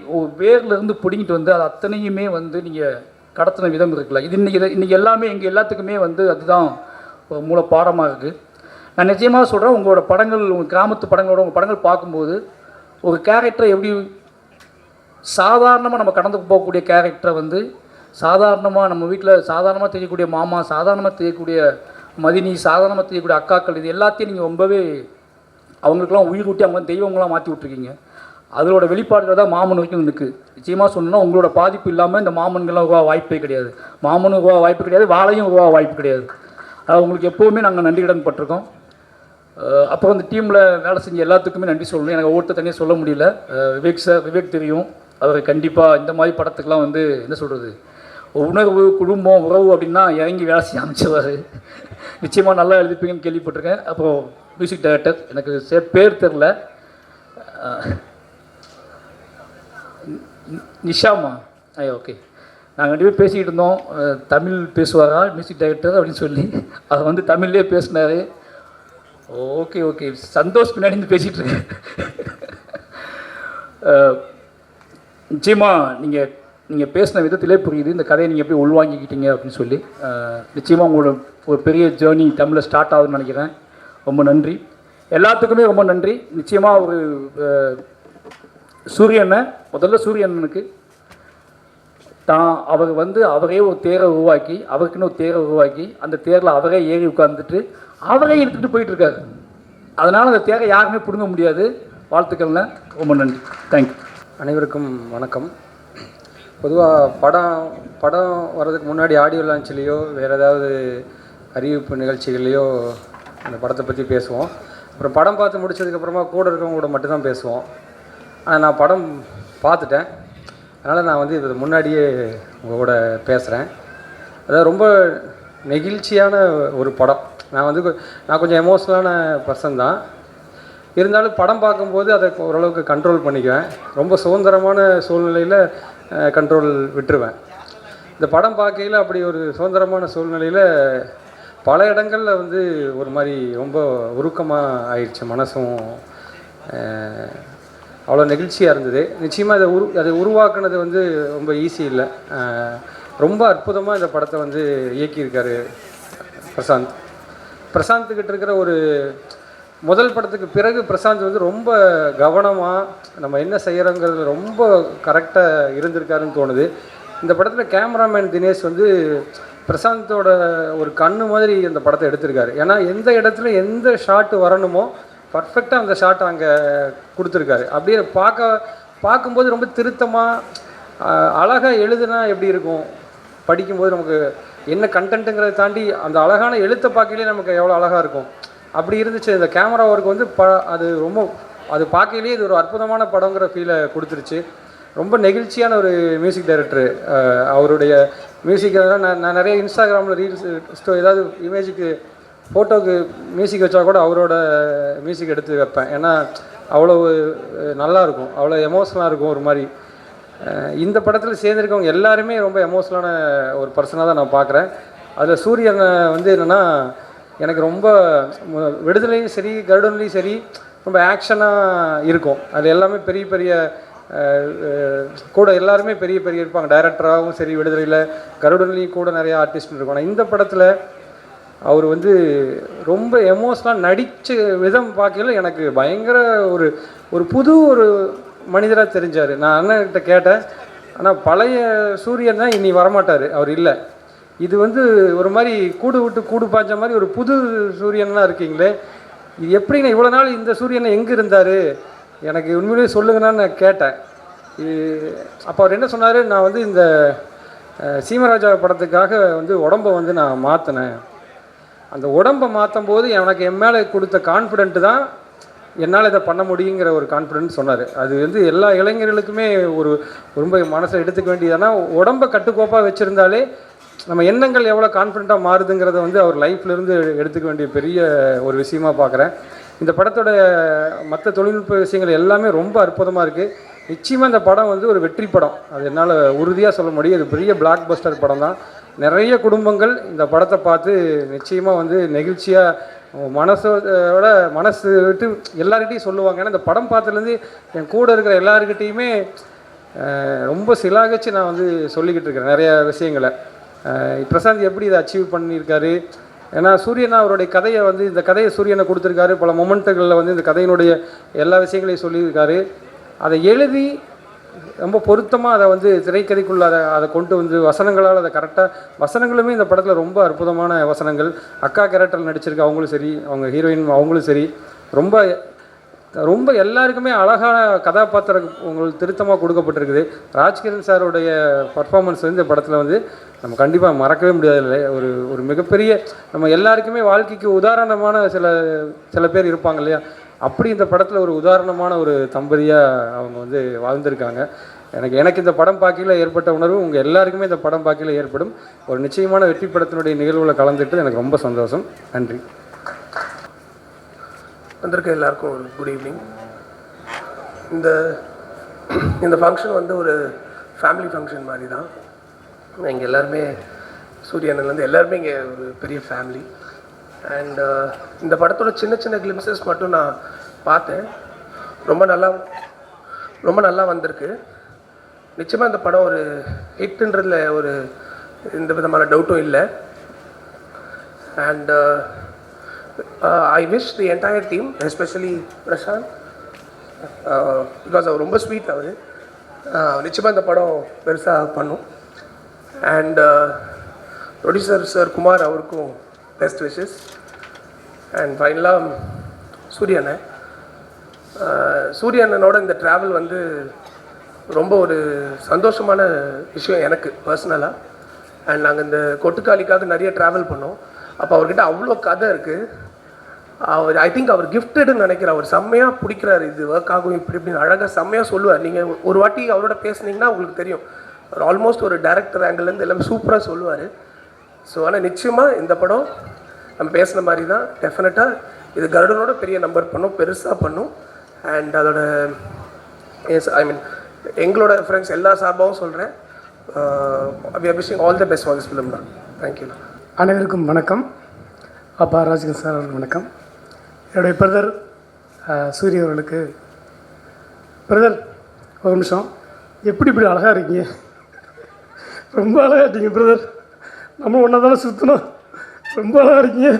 வேர்லேருந்து பிடிங்கிட்டு வந்து அது அத்தனையுமே வந்து நீங்கள் கடத்தின விதம் இருக்குல்ல, இது இன்றைக்கி எல்லாமே எங்கள் எல்லாத்துக்குமே வந்து அதுதான் மூல பாடமாக இருக்குது. நான் நிச்சயமாக சொல்கிறேன், உங்களோட படங்கள் உங்கள் கிராமத்து படங்களோட உங்கள் படங்கள் பார்க்கும்போது ஒரு கேரக்டரை எப்படி சாதாரணமாக நம்ம கடந்து போகக்கூடிய கேரக்டரை வந்து சாதாரணமாக நம்ம வீட்டில் சாதாரணமாக தெரியக்கூடிய மாமா, சாதாரணமாக தெரியக்கூடிய மதினி, சாதாரணமாக தெரியக்கூடிய அக்காக்கள், இது எல்லாத்தையும் நீங்கள் ரொம்பவே அவங்களுக்கெல்லாம் உயிர் ஊட்டி அவங்க தெய்வங்களாம் மாற்றி விட்ருக்கீங்க. அதோட வெளிப்பாடுகள் தான் மாமன் வரைக்கும் இருக்குது. நிச்சயமாக சொன்னால் உங்களோட பாதிப்பு இல்லாமல் இந்த மாமன்கள்லாம் உருவா வாய்ப்பே கிடையாது, மாமனும் உருவா வாய்ப்பு கிடையாது, வாழையும் உருவா வாய்ப்பு கிடையாது. அதாவது உங்களுக்கு எப்போவுமே நாங்கள் நன்றி கடன் பட்டிருக்கோம். அப்புறம் இந்த டீமில் வேலை செஞ்ச எல்லாத்துக்குமே நன்றி சொல்லணும். எனக்கு ஒவ்வொருத்த தனியாக சொல்ல முடியல. விவேக் சார், விவேக் தெரியும், அவர் கண்டிப்பாக இந்த மாதிரி படத்துக்கெலாம் வந்து என்ன சொல்கிறது, உணர்வு, குடும்பம், உறவு அப்படின்னா இறங்கி வேலை செய்ய அமைச்சவர். நிச்சயமாக நல்லா எழுதிப்பீங்கன்னு கேள்விப்பட்டிருக்கேன். அப்புறம் மியூசிக் டைரக்டர், எனக்கு பேர் தெரில, நிஷாமா. ஓகே, நாங்கள் 2 பேர் பேசிக்கிட்டு இருந்தோம், தமிழ் பேசுவாரா மியூசிக் டைரக்டர் அப்படின்னு சொல்லி, அதை வந்து தமிழ்லேயே பேசினார். ஓகே ஓகே, சந்தோஷ் பின்னாடி இருந்து பேசிகிட்டு இருக்கேன். நிச்சயமாக நீங்கள் பேசின விதத்திலே புரியுது இந்த கதையை நீங்கள் எப்படி உள்வாங்கிக்கிட்டீங்க அப்படின்னு சொல்லி. நிச்சயமாக உங்களோட ஒரு பெரிய ஜேர்னி தமிழில் ஸ்டார்ட் ஆகுதுன்னு நினைக்கிறேன். ரொம்ப நன்றி, எல்லாத்துக்குமே ரொம்ப நன்றி. நிச்சயமாக ஒரு சூரியனை முதல்ல சூரியனுக்கு அவர் வந்து அவரே ஒரு தேரை உருவாக்கி, அவருக்குன்னு ஒரு தேரை உருவாக்கி அந்த தேரில் அவரே ஏறி உட்காந்துட்டு அவரே எடுத்துகிட்டு போயிட்டுருக்காரு. அதனால் அந்த தேரை யாருமே பிடுங்க முடியாது. வாழ்த்துக்கள்ங்க, ரொம்ப நன்றி, தேங்க்யூ. அனைவருக்கும் வணக்கம். பொதுவாக படம் வர்றதுக்கு முன்னாடி ஆடியோ லான்ச்லேயோ வேறு ஏதாவது அறிவிப்பு நிகழ்ச்சிகள்லையோ அந்த படத்தை பற்றி பேசுவோம். அப்புறம் படம் பார்த்து முடிச்சதுக்கப்புறமா கூட இருக்கவங்க கூட மட்டும்தான் பேசுவோம். ஆனால் நான் படம் பார்த்துட்டேன், அதனால் நான் வந்து இது முன்னாடியே உங்கள் கூட பேசுகிறேன். அதாவது ரொம்ப நெகிழ்ச்சியான ஒரு படம். நான் கொஞ்சம் எமோஷ்னலான பர்சன் தான், இருந்தாலும் படம் பார்க்கும்போது அதை ஓரளவுக்கு கண்ட்ரோல் பண்ணிக்குவேன். ரொம்ப சுதந்திரமான சூழ்நிலையில் கண்ட்ரோல் விட்டுருவேன். இந்த படம் பார்க்கையில் அப்படி ஒரு சுதந்திரமான சூழ்நிலையில் பல இடங்களில் வந்து ஒரு மாதிரி ரொம்ப உருக்கமாக ஆயிடுச்சு. மனசும் அவ்வளோ நெகிழ்ச்சியாக இருந்தது. நிச்சயமாக அதை உருவாக்குனது வந்து ரொம்ப ஈஸி இல்லை. ரொம்ப அற்புதமாக இந்த படத்தை வந்து இயக்கியிருக்காரு பிரசாந்த்கிட்ட இருக்கிற ஒரு முதல் படத்துக்கு பிறகு பிரசாந்த் வந்து ரொம்ப கவனமாக நம்ம என்ன செய்கிறோங்கிறது ரொம்ப கரெக்டாக இருந்திருக்காருன்னு தோணுது. இந்த படத்தில் கேமராமேன் தினேஷ் வந்து பிரசாந்தோட ஒரு கண்ணு மாதிரி இந்த படத்தை எடுத்திருக்காரு. ஏன்னா எந்த இடத்துல எந்த ஷாட்டு வரணுமோ பர்ஃபெக்டாக அந்த ஷாட்டை அங்கே கொடுத்துருக்காரு. அப்படியே பார்க்கும்போது ரொம்ப திருத்தமாக அழகாக எழுதுனா எப்படி இருக்கும், படிக்கும்போது நமக்கு என்ன கண்டென்ட்டுங்கிறத தாண்டி அந்த அழகான எழுத்தை பார்க்கலே நமக்கு எவ்வளோ அழகாக இருக்கும். அப்படி இருந்துச்சு. இந்த கேமரா ஒர்க் வந்து அது பார்க்கலேயே இது ஒரு அற்புதமான படங்கிற ஃபீலை கொடுத்துருச்சு. ரொம்ப நெகிழ்ச்சியான ஒரு மியூசிக் டைரக்டரு. அவருடைய மியூசிக்கெல்லாம் நான் நிறைய இன்ஸ்டாகிராமில் ரீல்ஸ் ஏதாவது இமேஜுக்கு ஃபோட்டோவுக்கு மியூசிக் வச்சா கூட அவரோட மியூசிக் எடுத்து வைப்பேன். ஏன்னா அவ்வளோ நல்லாயிருக்கும், அவ்வளோ எமோஷ்னலாக இருக்கும் ஒரு மாதிரி. இந்த படத்தில் சேர்ந்துருக்கவங்க எல்லாருமே ரொம்ப எமோஷ்னலான ஒரு பர்சனாக தான் நான் பார்க்குறேன். அதில் சூரியனை வந்து என்னென்னா எனக்கு ரொம்ப விடுதலையும் சரி கருடன்லேயும் சரி ரொம்ப ஆக்ஷனாக இருக்கும். அது எல்லாமே பெரிய பெரிய கூட எல்லாருமே பெரிய பெரிய இருப்பாங்க. டைரக்டராகவும் சரி, விடுதலையில் கருடன்லேயும் கூட நிறைய ஆர்டிஸ்ட் இருக்கும். ஆனால் இந்த படத்தில் அவர் வந்து ரொம்ப எமோஷ்னலாக நடித்த விதம் பார்க்கல எனக்கு பயங்கர ஒரு புது ஒரு மனிதராக தெரிஞ்சார். நான் அண்ணன்கிட்ட கேட்டேன், ஆனால் பழைய சூரியன் தான் இனி வரமாட்டார், அவர் இல்லை. இது வந்து ஒரு மாதிரி கூடு விட்டு கூடு பாய்ச்ச மாதிரி ஒரு புது சூரியன்லாம் இருக்கீங்களே, இது எப்படிங்க இவ்வளோ நாள் இந்த சூரியனை எங்கே இருந்தார், எனக்கு உண்மையிலேயே சொல்லுங்கன்னு நான் கேட்டேன். அப்போ அவர் என்ன சொன்னார், நான் வந்து இந்த சீமராஜா படத்துக்காக வந்து உடம்பை வந்து நான் மாற்றினேன். அந்த உடம்பை மாற்றும் போது எனக்கு என் மேலே கொடுத்த கான்ஃபிடென்ட்டு தான் என்னால் இதை பண்ண முடியுங்கிற ஒரு கான்ஃபிடென்ட் சொன்னார். அது வந்து எல்லா இளைஞர்களுக்குமே ரொம்ப மனசில் எடுத்துக்க வேண்டியதுனா, உடம்பை கட்டுக்கோப்பாக வச்சுருந்தாலே நம்ம எண்ணங்கள் எவ்வளோ கான்ஃபிடென்ட்டாக மாறுதுங்கிறத வந்து அவர் லைஃப்லேருந்து எடுத்துக்க வேண்டிய பெரிய ஒரு விஷயமாக பார்க்குறேன். இந்த படத்தோட மற்ற தொழில்நுட்ப விஷயங்கள் எல்லாமே ரொம்ப அற்புதமாக இருக்குது. நிச்சயமாக இந்த படம் வந்து ஒரு வெற்றி படம், அது என்னால் உறுதியாக சொல்ல முடியும். இது பெரிய பிளாக் பஸ்டர் படம் தான். நிறைய குடும்பங்கள் இந்த படத்தை பார்த்து நிச்சயமாக வந்து நெகிழ்ச்சியாக மனசு விட்டு எல்லார்கிட்டையும் சொல்லுவாங்க. ஏன்னா இந்த படம் பார்த்ததுலேருந்து என் கூட இருக்கிற எல்லாருக்கிட்டேயுமே ரொம்ப சிலாகச்சு நான் வந்து சொல்லிக்கிட்டு இருக்கிறேன் நிறைய விஷயங்களை. பிரசாந்த் எப்படி இதை அச்சீவ் பண்ணியிருக்காரு, ஏன்னா சூரியனா அவருடைய கதையை வந்து இந்த கதையை சூரியனை கொடுத்துருக்காரு. பல மொமெண்ட்டுகளில் வந்து இந்த கதையினுடைய எல்லா விஷயங்களையும் சொல்லியிருக்காரு. அதை எழுதி ரொம்ப பொருத்தமாக அதை வந்து திரைக்கதைக்குள்ள அதை கொண்டு வந்து வசனங்களால் அதை கரெக்டாக வசனங்களுமே இந்த படத்தில் ரொம்ப அற்புதமான வசனங்கள். அக்கா கேரக்டர் நடிச்சிருக்க அவங்களும் சரி, அவங்க ஹீரோயின் அவங்களும் சரி, ரொம்ப ரொம்ப எல்லாருக்குமே அழகான கதாபாத்திரம் உங்களுக்கு திருத்தமாக கொடுக்கப்பட்டிருக்குது. ராஜ்கிரண் சாருடைய பர்ஃபார்மன்ஸ் வந்து இந்த படத்தில் வந்து நம்ம கண்டிப்பாக மறக்கவே முடியாது. இல்லை ஒரு மிகப்பெரிய நம்ம எல்லாருக்குமே வாழ்க்கைக்கு உதாரணமான சில பேர் இருப்பாங்க இல்லையா, அப்படி இந்த படத்தில் ஒரு உதாரணமான ஒரு தம்பதியாக அவங்க வந்து வாழ்ந்திருக்காங்க. எனக்கு இந்த படம் பார்க்கையில் ஏற்பட்ட உணர்வு உங்கள் எல்லாருக்குமே இந்த படம் பார்க்கையில் ஏற்படும். ஒரு நிச்சயமான வெற்றி படத்தினுடைய நிகழ்வில் கலந்துட்டு எனக்கு ரொம்ப சந்தோஷம். நன்றி. வந்திருக்க எல்லாருக்கும் ஒரு குட் ஈவினிங். இந்த ஃபங்க்ஷன் வந்து ஒரு ஃபேமிலி ஃபங்க்ஷன் மாதிரி தான். இங்கே எல்லாருமே சூரியனிலேருந்து எல்லாருமே இங்கே ஒரு பெரிய ஃபேமிலி. அண்ட் இந்த படத்தோட சின்ன சின்ன கிளிம்சஸ் மட்டும் நான் பார்த்தேன். ரொம்ப நல்லா வந்திருக்கு. நிச்சயமாக இந்த படம் ஒரு ஹிட்ன்றதில் ஒரு எந்த விதமான டவுட்டும் இல்லை. And I wish the entire team, especially Prashant, because அவர் ரொம்ப ஸ்வீட். அவர் நிச்சயமாக இந்த படம் பெருசாக பண்ணும். அண்ட் ப்ரொடியூசர் சார் குமார் அவருக்கும் பெஸ்ட் விஷஸ். அண்ட் ஃபைனலாக சூரியனோட இந்த ட்ராவல் வந்து ரொம்ப ஒரு சந்தோஷமான விஷயம் எனக்கு பர்சனலாக. அண்ட் நாங்கள் இந்த கொட்டுக்காளிக்காக நிறைய ட்ராவல் பண்ணோம். அப்போ அவர்கிட்ட அவ்வளோ கதை இருக்குது. ஐ திங்க் அவர் கிஃப்டடுன்னு நினைக்கிறேன். அவர் செம்மையாக பிடிக்கிறாரு, இது ஒர்க் ஆகும் இப்படி இப்படின்னு அழகாக செம்மையாக சொல்லுவார். நீங்கள் ஒரு வாட்டி அவரோட பேசுனீங்கன்னா உங்களுக்கு தெரியும், அவர் ஆல்மோஸ்ட் ஒரு டேரக்டர் ஆங்கிள்லேருந்து எல்லாமே சூப்பராக சொல்லுவார். ஸோ ஆனால் நிச்சயமாக இந்த படம் நம்ம பேசின மாதிரி தான் டெஃபினட்டாக இது கருடனோட பெரிய நம்பர் பண்ணும், பெருசாக பண்ணும். அண்ட் அதோட எங்களோட ஃப்ரெண்ட்ஸ் எல்லா சார்பாகவும் சொல்கிறேன், we are wishing all the best for this film தான். தேங்க்யூ. அனைவருக்கும் வணக்கம். அப்பா ராஜ்கிரண் சார் அவர்களுக்கு வணக்கம். என்னுடைய பிரதர் சூரிய அவர்களுக்கு, பிரதர் ஒரு நிமிஷம், எப்படி இப்படி அழகாக இருக்கீங்க, ரொம்ப அழகாக இருக்கீங்க பிரதர். நம்ம ஒன்றா தானே சுற்றணும், ரொம்ப அழகாக இருக்கீங்க,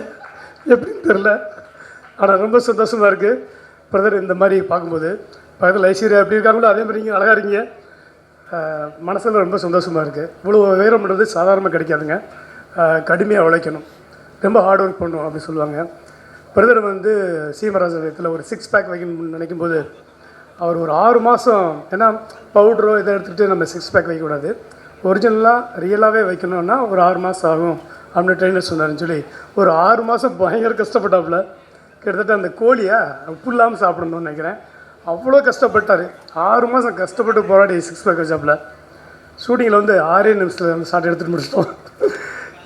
எப்படின்னு தெரில. ஆனால் ரொம்ப சந்தோஷமாக இருக்குது பிரதர் இந்த மாதிரி பார்க்கும்போது. பக்கத்தில் ஐஸ்வர்யா எப்படி இருக்காங்களோ அதே மாதிரி நீங்கள் அழகாக இருக்கீங்க. மனசில் ரொம்ப சந்தோஷமாக இருக்குது. இவ்வளோ உயரம் பண்ணுறது சாதாரணமாக கிடைக்காதுங்க, கடுமையாக உழைக்கணும், ரொம்ப ஹார்ட் ஒர்க் பண்ணுவோம் அப்படின்னு சொல்லுவாங்க. பிரதர் வந்து சீமராஜத்தில் ஒரு 6 பேக் வைக்கணும்னு நினைக்கும் போது அவர் ஒரு 6 மாதம், ஏன்னா பவுட்ரோ இதை எடுத்துகிட்டு நம்ம 6 பேக் வைக்கக்கூடாது, ஒரிஜினலாக ரியலாகவே வைக்கணும்னா ஒரு 6 மாதம் ஆகும் அப்படின்னு ட்ரெயினர் சொன்னார்னு சொல்லி ஒரு 6 மாதம் பயங்கர கஷ்டப்பட்டாப்புல. கிட்டத்தட்ட அந்த கோழியை உப்பு இல்லாமல் சாப்பிடணும்னு நினைக்கிறேன், அவ்வளோ கஷ்டப்பட்டார். 6 மாதம் கஷ்டப்பட்டு போராடி 6 பேக் வச்சாப்புல. ஷூட்டிங்கில் வந்து 6 நிமிஷத்தில் அந்த ஷார்ட் எடுத்துகிட்டு முடிச்சிட்டோம்.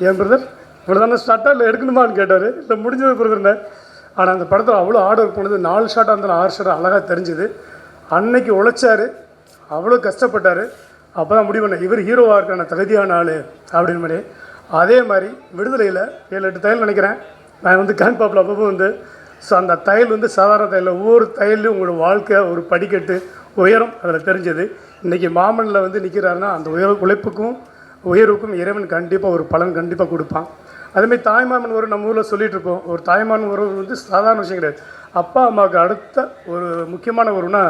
என் பிரதர் இவ்வளோ தானே ஸ்டார்ட்டாக இல்லை எடுக்கணுமான்னு கேட்டார். இல்லை முடிஞ்சது பிரதர்னே. ஆனால் அந்த படத்தில் அவ்வளோ ஹார்ட் ஒர்க் பண்ணது, 4 ஷாட்டாக இருந்தாலும் 6 ஷாட்டாக அழகாக தெரிஞ்சுது. அன்னைக்கு உழைச்சார், அவ்வளோ கஷ்டப்பட்டார். அப்போ தான் முடிவு பண்ண இவர் ஹீரோவாக இருக்கான தகுதியான ஆள் அப்படின்னு மாதிரி. அதே மாதிரி விடுதலையில் 7-8 தையல் நினைக்கிறேன் நான் வந்து கான்பாப்பில் அப்பப்போ வந்து. ஸோ அந்த தையல் வந்து சாதாரண தையல், ஒவ்வொரு தையல்லையும் உங்களோட வாழ்க்கை ஒரு படிக்கட்டு உயரம் அதில் தெரிஞ்சது. இன்றைக்கி மாமனில் வந்து நிற்கிறாருன்னா அந்த உழைப்புக்கும் உயர்வுக்கும் இறைவன் கண்டிப்பாக ஒரு பலன் கண்டிப்பாக கொடுப்பான். அதேமாதிரி தாய்மாமன் உறவு நம்ம ஊரில் சொல்லிகிட்டு இருக்கோம். ஒரு தாய்மாமன் உறவு வந்து சாதாரண விஷயம் கிடையாது. அப்பா அம்மாவுக்கு அடுத்த ஒரு முக்கியமான உறவுனா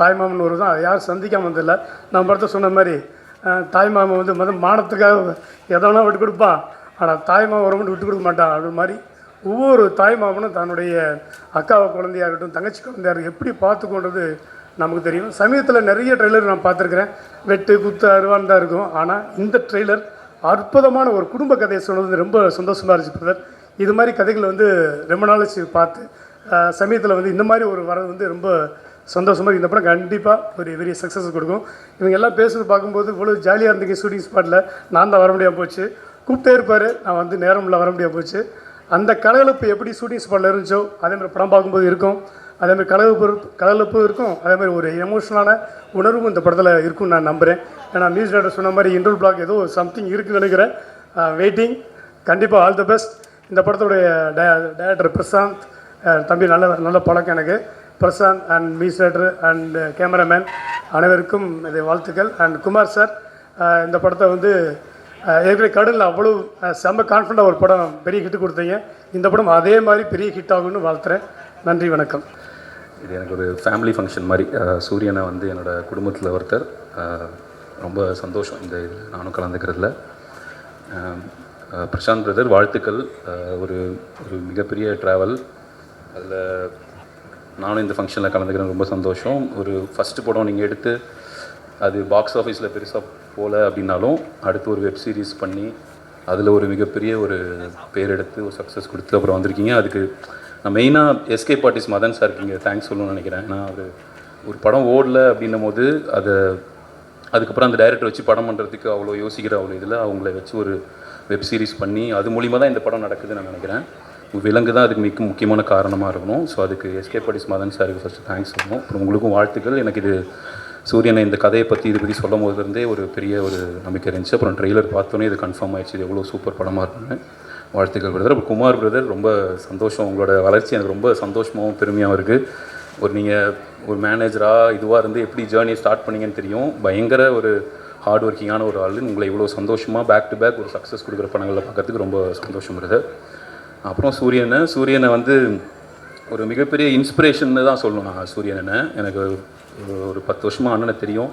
தாய்மாமன் உறவு தான். அது யாரும் சந்திக்காமல் வந்தில்லை. நம்ம படத்தை சொன்ன மாதிரி தாய்மாமன் வந்து மானத்துக்காக எதனா விட்டு கொடுப்பான், ஆனால் தாய்மாமன் உறவு மட்டும் விட்டு கொடுக்க மாட்டான். அது மாதிரி ஒவ்வொரு தாய்மாமனும் தன்னுடைய அக்காவை குழந்தையாக இருக்கட்டும், தங்கச்சி குழந்தையாக இருக்கட்டும் எப்படி பார்த்துக்கொண்டது நமக்கு தெரியும். சமீபத்தில் நிறைய ட்ரெய்லர் நான் பார்த்துருக்குறேன், வெட்டு குத்து அருவான் தான் இருக்கும். ஆனால் இந்த ட்ரெய்லர் அற்புதமான ஒரு குடும்ப கதையை சொன்னது ரொம்ப சந்தோஷமாக இருந்துச்சு பிரதர். இது மாதிரி கதைகள் வந்து ரொம்ப நாள் பார்த்து சமயத்தில் வந்து இந்த மாதிரி ஒரு வரது வந்து ரொம்ப சந்தோஷமாக. இந்த படம் கண்டிப்பாக ஒரு பெரிய சக்ஸஸ் கொடுக்கும். இவங்க எல்லாம் பேசுறது பார்க்கும்போது இவ்வளோ ஜாலியாக இருந்தீங்க. ஷூட்டிங் ஸ்பாட்டில் நான் தான் வர முடியாமல் போச்சு, கூப்பிட்டே இருப்பார், நான் வந்து நேரமில் வர முடியாமல் போச்சு. அந்த கலகலப்பு எப்படி ஷூட்டிங் ஸ்பாட்டில் இருந்துச்சோ அதேமாதிரி படம் பார்க்கும்போது இருக்கும். அதேமாதிரி கலகலப்பு இருக்கும், அதேமாதிரி ஒரு எமோஷனலான உணர்வும் இந்த படத்தில் இருக்கும்னு நான் நம்புகிறேன். ஏன்னா நியூஸ் டேரக்டர் சொன்ன மாதிரி இன்டர்வல் பிளாக் ஏதோ சம்திங் இருக்குன்னு நினைக்கிறேன். வெயிட்டிங். கண்டிப்பாக ஆல் தி பெஸ்ட். இந்த படத்துடைய டைரக்டர் பிரசாந்த், தம்பி நல்ல பழக்கம் எனக்கு. Prashanth and music and cameraman அனைவருக்கும் இது வாழ்த்துக்கள். அண்ட் குமார் சார், இந்த படத்தை வந்து ஏற்கனவே கடலில் அவ்வளோ செம்ம கான்ஃபிடண்ட்டாக ஒரு படம் பெரிய ஹிட் கொடுத்தீங்க. இந்த படம் அதே மாதிரி பெரிய ஹிட் ஆகும்னு வாழ்த்துறேன். நன்றி, வணக்கம். இது எனக்கு ஒரு ஃபேமிலி ஃபங்க்ஷன் மாதிரி. சூரியனை வந்து என்னோடய குடும்பத்தில் ஒருத்தர். ரொம்ப சந்தோஷம் இந்த இதில் நானும் கலந்துக்கிறதுல. பிரசாந்த் பிரதர், வாழ்த்துக்கள். ஒரு ஒரு மிகப்பெரிய ட்ராவல். அதில் நானும் இந்த ஃபங்க்ஷனில் கலந்துக்கிறேன், ரொம்ப சந்தோஷம். ஒரு ஃபஸ்ட்டு படம் நீங்கள் எடுத்து அது பாக்ஸ் ஆஃபீஸில் பெருசாக போகல அப்படின்னாலும் அடுத்து ஒரு வெப் சீரிஸ் பண்ணி அதில் ஒரு மிகப்பெரிய ஒரு பேர் எடுத்து ஒரு சக்ஸஸ் கொடுத்து அப்புறம் வந்திருக்கீங்க. அதுக்கு நான் மெயினாக எஸ்கேப் ஆர்டிஸ்ட் மதன் சாருக்கு இங்கே தேங்க்ஸ் சொல்லணும்னு நினைக்கிறேன். ஏன்னா ஒரு படம் ஓடல அப்படின்னும் போது அதுக்கப்புறம் அந்த டைரக்டர் வச்சு படம் பண்ணுறதுக்கு அவ்வளோ யோசிக்கிற அவ்வளோ இதில் அவங்கள வச்சு ஒரு வெப் சீரிஸ் பண்ணி அது மூலிமா தான் இந்த படம் நடக்குதுன்னு நான் நினைக்கிறேன். விலங்கு தான் அதுக்கு மிக முக்கியமான காரணமாக இருக்கணும். ஸோ அதுக்கு எஸ்கேப் ஆர்டிஸ்ட் மதன் சாருக்கு ஃபஸ்ட்டு தேங்க்ஸ் சொல்லணும். அப்புறம் உங்களுக்கும் வாழ்த்துக்கள். எனக்கு இது சூரியனை இந்த கதையை பற்றி இதை பற்றி சொல்லும் போதுலேருந்தே ஒரு பெரிய ஒரு நம்பிக்கை இருந்துச்சு. அப்புறம் ட்ரெய்லர் பார்த்தோன்னே இது கன்ஃபார்ம் ஆயிடுச்சு, இது எவ்வளோ சூப்பர் படமாக இருக்குன்னு. வாழ்த்துக்கள் பிரதர். அப்புறம் குமார் பிரதர், ரொம்ப சந்தோஷம். உங்களோட வளர்ச்சி எனக்கு ரொம்ப சந்தோஷமாகவும் பெருமையாகவும் இருக்குது. நீங்கள் ஒரு மேனேஜராக இதுவாக இருந்து எப்படி ஜேர்னியை ஸ்டார்ட் பண்ணிங்கன்னு தெரியும். பயங்கர ஒரு ஹார்ட் ஒர்க்கிங்கான ஒரு ஆள். உங்களை இவ்வளோ சந்தோஷமாக பேக் டு பேக் ஒரு சக்ஸஸ் கொடுக்குற படங்களை பார்க்கறதுக்கு ரொம்ப சந்தோஷம் பிரதர். அப்புறம் சூரியனை வந்து ஒரு மிகப்பெரிய இன்ஸ்பிரேஷன்னு தான் சொல்லணும். நான் சூரியனை எனக்கு ஒரு 10 வருஷமாக அண்ணனை தெரியும்.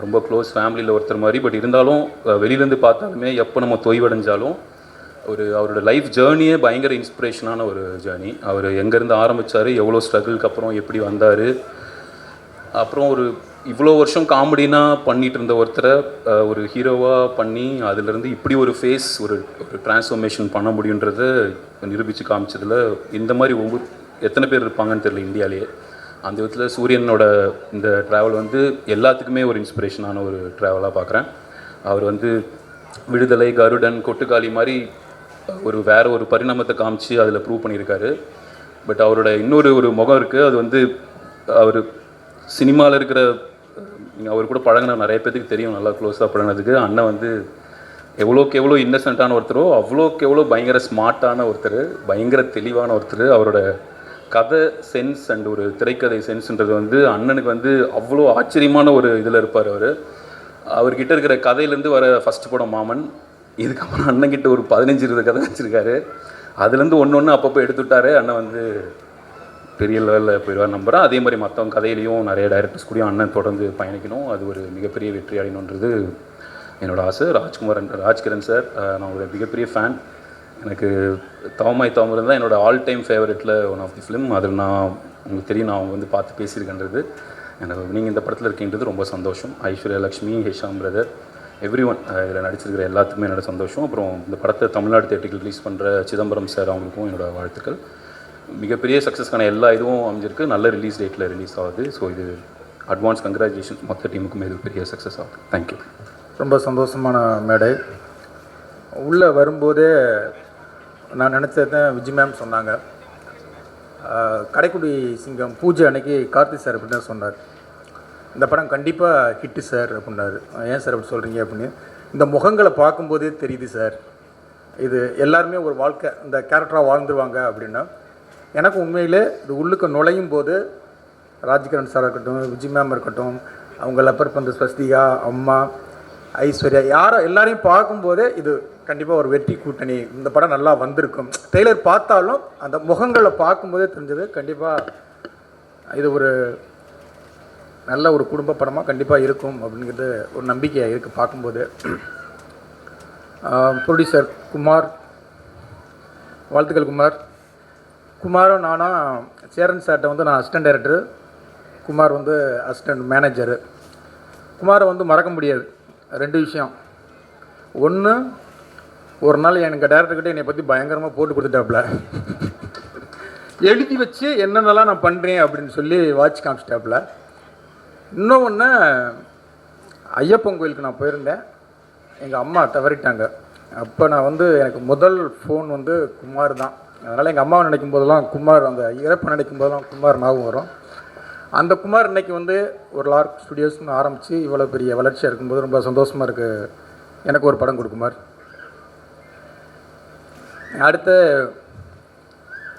ரொம்ப க்ளோஸ் ஃபேமிலியில் ஒருத்தர் மாதிரி. பட் இருந்தாலும் வெளியிலேருந்து பார்த்தாலுமே எப்போ நம்ம தொய்வடைஞ்சாலும் அவரோட லைஃப் ஜேர்னியே பயங்கர இன்ஸ்பிரேஷனான ஒரு ஜேர்னி. அவர் எங்கேருந்து ஆரம்பித்தார், எவ்வளோ ஸ்ட்ரகிளுக்கு அப்புறம் எப்படி வந்தார், அப்புறம் ஒரு இவ்வளோ வருஷம் காமெடினா பண்ணிகிட்டு இருந்த ஒருத்தரை ஒரு ஹீரோவாக பண்ணி அதிலேருந்து இப்படி ஒரு ஃபேஸ் ஒரு டிரான்ஸ்ஃபர்மேஷன் பண்ண முடியுன்றதை நிரூபித்து காமிச்சதில் இந்த மாதிரி எத்தனை பேர் இருப்பாங்கன்னு தெரியல இந்தியாவிலேயே. அந்த விதத்தில் சூரியனோட இந்த ட்ராவல் வந்து எல்லாத்துக்குமே ஒரு இன்ஸ்பிரேஷனான ஒரு ட்ராவலாக பார்க்குறேன். அவர் வந்து விடுதலை, கருடன், கொட்டுக்காளி மாதிரி வேறு ஒரு பரிணாமத்தை காமிச்சு அதில் ப்ரூவ் பண்ணியிருக்காரு. பட் அவரோட இன்னொரு முகம் இருக்குது. அது வந்து அவர் சினிமாவில் இருக்கிற நீங்கள் அவர் கூட பழகின நிறைய பேருக்கு தெரியும், நல்லா க்ளோஸாக பழகினதுக்கு. அண்ணன் வந்து எவ்வளோக்கு எவ்வளோ இன்னசென்ட்டான ஒருத்தரோ அவ்வளோக்கு எவ்வளோ பயங்கர ஸ்மார்ட்டான ஒருத்தர், பயங்கர தெளிவான ஒருத்தர். அவரோட கதை சென்ஸ் அண்ட் ஒரு திரைக்கதை சென்ஸ்ன்றது வந்து அண்ணனுக்கு வந்து அவ்வளோ ஆச்சரியமான ஒரு இதில் இருப்பார். அவர்கிட்ட இருக்கிற கதையிலேருந்து வர ஃபஸ்ட் படம் மாமன், இதுக்கப்புறம் அண்ணன்கிட்ட ஒரு 15-20 கதை வச்சுருக்காரு. அதுலேருந்து ஒன்று அப்பப்போ எடுத்துவிட்டாரு. அண்ணன் வந்து பெரிய லெவலில் போயிடுவார் நம்புகிறேன். அதே மாதிரி மற்றவங்க கதையிலையும் நிறைய டைரக்டர்ஸ் கூடயும் அண்ணன் தொடர்ந்து பயணிக்கணும். அது ஒரு மிகப்பெரிய வெற்றி அடையணுன்றது என்னோடய ஆசை. ராஜ்கிரண் சார், நான் ஒரு மிகப்பெரிய ஃபேன். எனக்கு தாமாய் தாமரம் தான் என்னோடய ஆல் டைம் ஃபேவரெட்டில் ஒன் ஆஃப் தி ஃபிலிம். அதில் நான் உங்களுக்கு தெரியும், நான் அவங்க வந்து பார்த்து பேசியிருக்கின்றது. எனக்கு நீங்கள் இந்த படத்தில் இருக்கின்றது ரொம்ப சந்தோஷம். Aishwarya Lakshmi, Hesham brother, every one இதில் நடிச்சிருக்கிற எல்லாத்துக்குமே என்னோட சந்தோஷம். அப்புறம் இந்த படத்தை தமிழ்நாடு தேட்டருக்கு ரிலீஸ் பண்ணுற சிதம்பரம் சார் அவங்களுக்கும் என்னோடய வாழ்த்துக்கள். மிகப்பெரிய சக்ஸஸ்க்கான எல்லா இதுவும் அமைஞ்சிருக்கு. நல்ல ரிலீஸ் டேட்டில் ரிலீஸ் ஆகுது. ஸோ இது அட்வான்ஸ் கங்க்ராச்சுலேஷன்ஸ் மொத்த டீமுக்குமே இது பெரிய சக்ஸஸ் ஆகுது. தேங்க்யூ. ரொம்ப சந்தோஷமான மேடை. உள்ளே வரும்போதே நான் நினச்சது விஜய் மேம் சொன்னாங்க. கடைக்குடி சிங்கம் பூஜை அன்னைக்கு கார்த்தி சார் அப்படி தான் சொன்னார், இந்த படம் கண்டிப்பாக ஹிட்டு சார் அப்படின்னாரு. ஏன் சார் அப்படி சொல்கிறீங்க அப்படின்னு, இந்த முகங்களை பார்க்கும்போதே தெரியுது சார், இது எல்லாருமே ஒரு வாழ்க்கை இந்த கேரக்டராக வாழ்ந்துருவாங்க அப்படின்னா. எனக்கு உண்மையிலே இது உள்ளுக்கு நுழையும் போது ராஜ்கிரண் சார் இருக்கட்டும், விஜய் மேம் இருக்கட்டும், அவங்க லப்பர் பந்து ஸ்வஸ்திகா, அம்மா, ஐஸ்வர்யா, யாரோ எல்லாரையும் பார்க்கும்போதே இது கண்டிப்பாக ஒரு வெற்றி கூட்டணி, இந்த படம் நல்லா வந்திருக்கும். ட்ரெய்லர் பார்த்தாலும் அந்த முகங்களை பார்க்கும்போதே தெரிஞ்சது கண்டிப்பாக இது ஒரு நல்ல ஒரு குடும்ப படமாக கண்டிப்பாக இருக்கும் அப்படிங்கிறது ஒரு நம்பிக்கையாக இருக்குது பார்க்கும்போது. ப்ரொடியூசர் குமார், வாழ்த்துக்கள் குமார். குமாரும் நானும் சேரன் சார்கிட்ட வந்து நான் அசிஸ்டன்ட் டைரக்டரு, குமார் வந்து அசிஸ்டன்ட் மேனேஜரு. குமாரை வந்து மறக்க முடியாது 2 விஷயம். ஒன்று, ஒரு நாள் எனக்கு டேரக்டர்கிட்ட என்னை பற்றி பயங்கரமாக போட்டு கொடுத்துட்டாப்புல, எழுதி வச்சு என்னென்னலாம் நான் பண்ணுறேன் அப்படின்னு சொல்லி வாட்ச் காமிச்சிட்டாப்புல. இன்னொன்று, ஐயப்பன் கோயிலுக்கு நான் போயிருந்தேன், எங்கள் அம்மா தவறிட்டாங்க. அப்போ நான் வந்து எனக்கு முதல் ஃபோன் வந்து குமார் தான். அதனால் எங்கள் அம்மாவை நினைக்கும் போதெல்லாம் குமார், அந்த இறப்பை நினைக்கும் போதெல்லாம் குமார் ஞாபகம் வரும். அந்த குமார் இன்றைக்கி வந்து ஒரு லார்க் ஸ்டுடியோஸ்னு ஆரம்பித்து இவ்வளோ பெரிய வளர்ச்சியாக இருக்கும்போது ரொம்ப சந்தோஷமாக இருக்குது. எனக்கு ஒரு படம் கொடுக்குமார். அடுத்து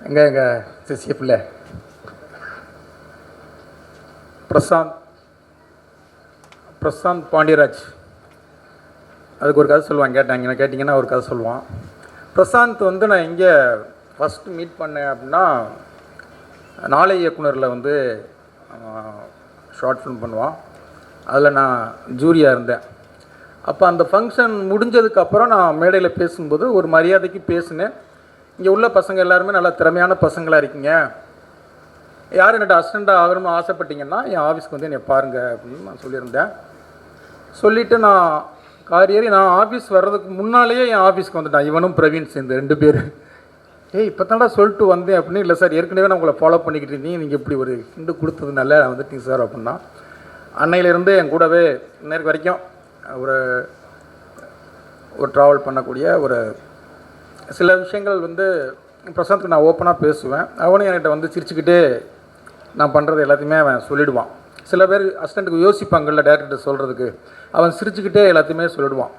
எங்கள் சிசிய பிள்ளை பிரசாந்த் பாண்டியராஜ். அதுக்கு ஒரு கதை சொல்லுவான், கேட்டிங்கன்னா ஒரு கதை சொல்லுவான். பிரசாந்த் வந்து நான் எங்கே ஃபஸ்ட்டு மீட் பண்ணேன் அப்படின்னா, நாளை இயக்குனரில் வந்து ஷார்ட் ஃபிலிம் பண்ணுவான். அதில் நான் ஜூரியாக இருந்தேன். அப்போ அந்த ஃபங்க்ஷன் முடிஞ்சதுக்கப்புறம் நான் மேடையில் பேசும்போது ஒரு மரியாதைக்கு பேசினேன். இங்கே உள்ள பசங்க எல்லாருமே நல்லா திறமையான பசங்களாக இருக்கீங்க, யார் என்னோட அசிஸ்டண்ட்டாக ஆகணும்னு ஆசைப்பட்டீங்கன்னா என் ஆஃபீஸ்க்கு வந்து என்னை பாருங்கள் அப்படின்னு நான் சொல்லியிருந்தேன். சொல்லிவிட்டு நான் கார் ஏறி நான் ஆஃபீஸ் வர்றதுக்கு முன்னாலேயே என் ஆஃபீஸ்க்கு வந்துட்டான். இவனும் பிரவீன் சேர்ந்து 2 பேர். இப்போ தான்டா சொல்லிட்டு வந்தேன் அப்படின்னு. இல்லை சார், ஏற்கனவே நான் உங்களை ஃபாலோ பண்ணிக்கிட்டு இருந்தீங்க, நீங்கள் இப்படி ஒரு ஹிண்டு கொடுத்ததுனால வந்துட்டீங்க சார் அப்படின்னா. அன்னையிலேருந்து என் கூடவே இன்னைக்கு வரைக்கும் ஒரு ட்ராவல் பண்ணக்கூடிய ஒரு சில விஷயங்கள் வந்து பிரசாந்த்க்கு நான் ஓப்பனாக பேசுவேன். அவனும் என்கிட்ட வந்து சிரிச்சுக்கிட்டே நான் பண்ணுறது எல்லாத்தையுமே அவன் சொல்லிவிடுவான். சில பேர் அசிஸ்டண்ட்டுக்கு யோசிப்பாங்கள்ல டேரக்டர் சொல்கிறதுக்கு, அவன் சிரிச்சுக்கிட்டே எல்லாத்தையுமே சொல்லிவிடுவான்.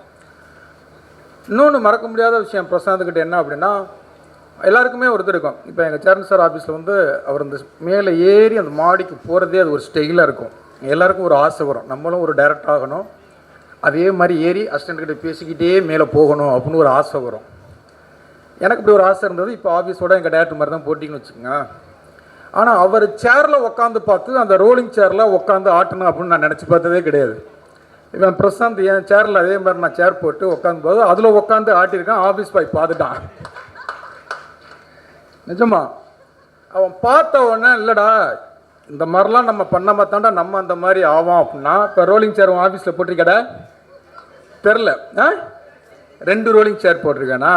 இன்னொன்று மறக்க முடியாத விஷயம் பிரசாந்த்கிட்ட என்ன அப்படின்னா, எல்லாருக்குமே ஒருத்தர் இருக்கும். இப்போ எங்கள் சேர்மன் சார் ஆஃபீஸில் வந்து அவர் இந்த மேலே ஏறி அந்த மாடிக்கு போகிறதே அது ஒரு ஸ்டைலாக இருக்கும். எல்லாருக்கும் ஒரு ஆசை வரும், நம்மளும் ஒரு டைரக்டர் ஆகணும், அதே மாதிரி ஏறி அசிஸ்டண்ட்கிட்ட பேசிக்கிட்டே மேலே போகணும் அப்படின்னு ஒரு ஆசை வரும். எனக்கு இப்படி ஒரு ஆசை இருந்தது. இப்போ ஆஃபீஸோட எங்கள் டேரக்டர் மாதிரி தான் போட்டிங்கன்னு வச்சுக்கோங்க. ஆனால் அவர் சேரில் உட்காந்து பார்த்து அந்த ரோலிங் சேரில் உட்காந்து ஆட்டணும் அப்படின்னு நான் நினச்சி பார்த்ததே கிடையாது. இவன் பிரசாந்த் என் சேரில் அதே மாதிரி நான் சேர் போட்டு உட்காந்து போது அதில் உட்காந்து ஆட்டியிருக்கான். ஆஃபீஸ் பாய் பார்த்துட்டான். நிஜமா அவன் பார்த்த உடனே, இல்லைடா இந்த மாதிரிலாம் நம்ம பண்ணாம தாண்டா நம்ம அந்த மாதிரி ஆவோம் அப்படின்னா. இப்போ ரோலிங் சேர் உன் ஆஃபீஸில் போட்டிருக்கடா தெரில, 2 ரோலிங் சேர் போட்டிருக்கானா.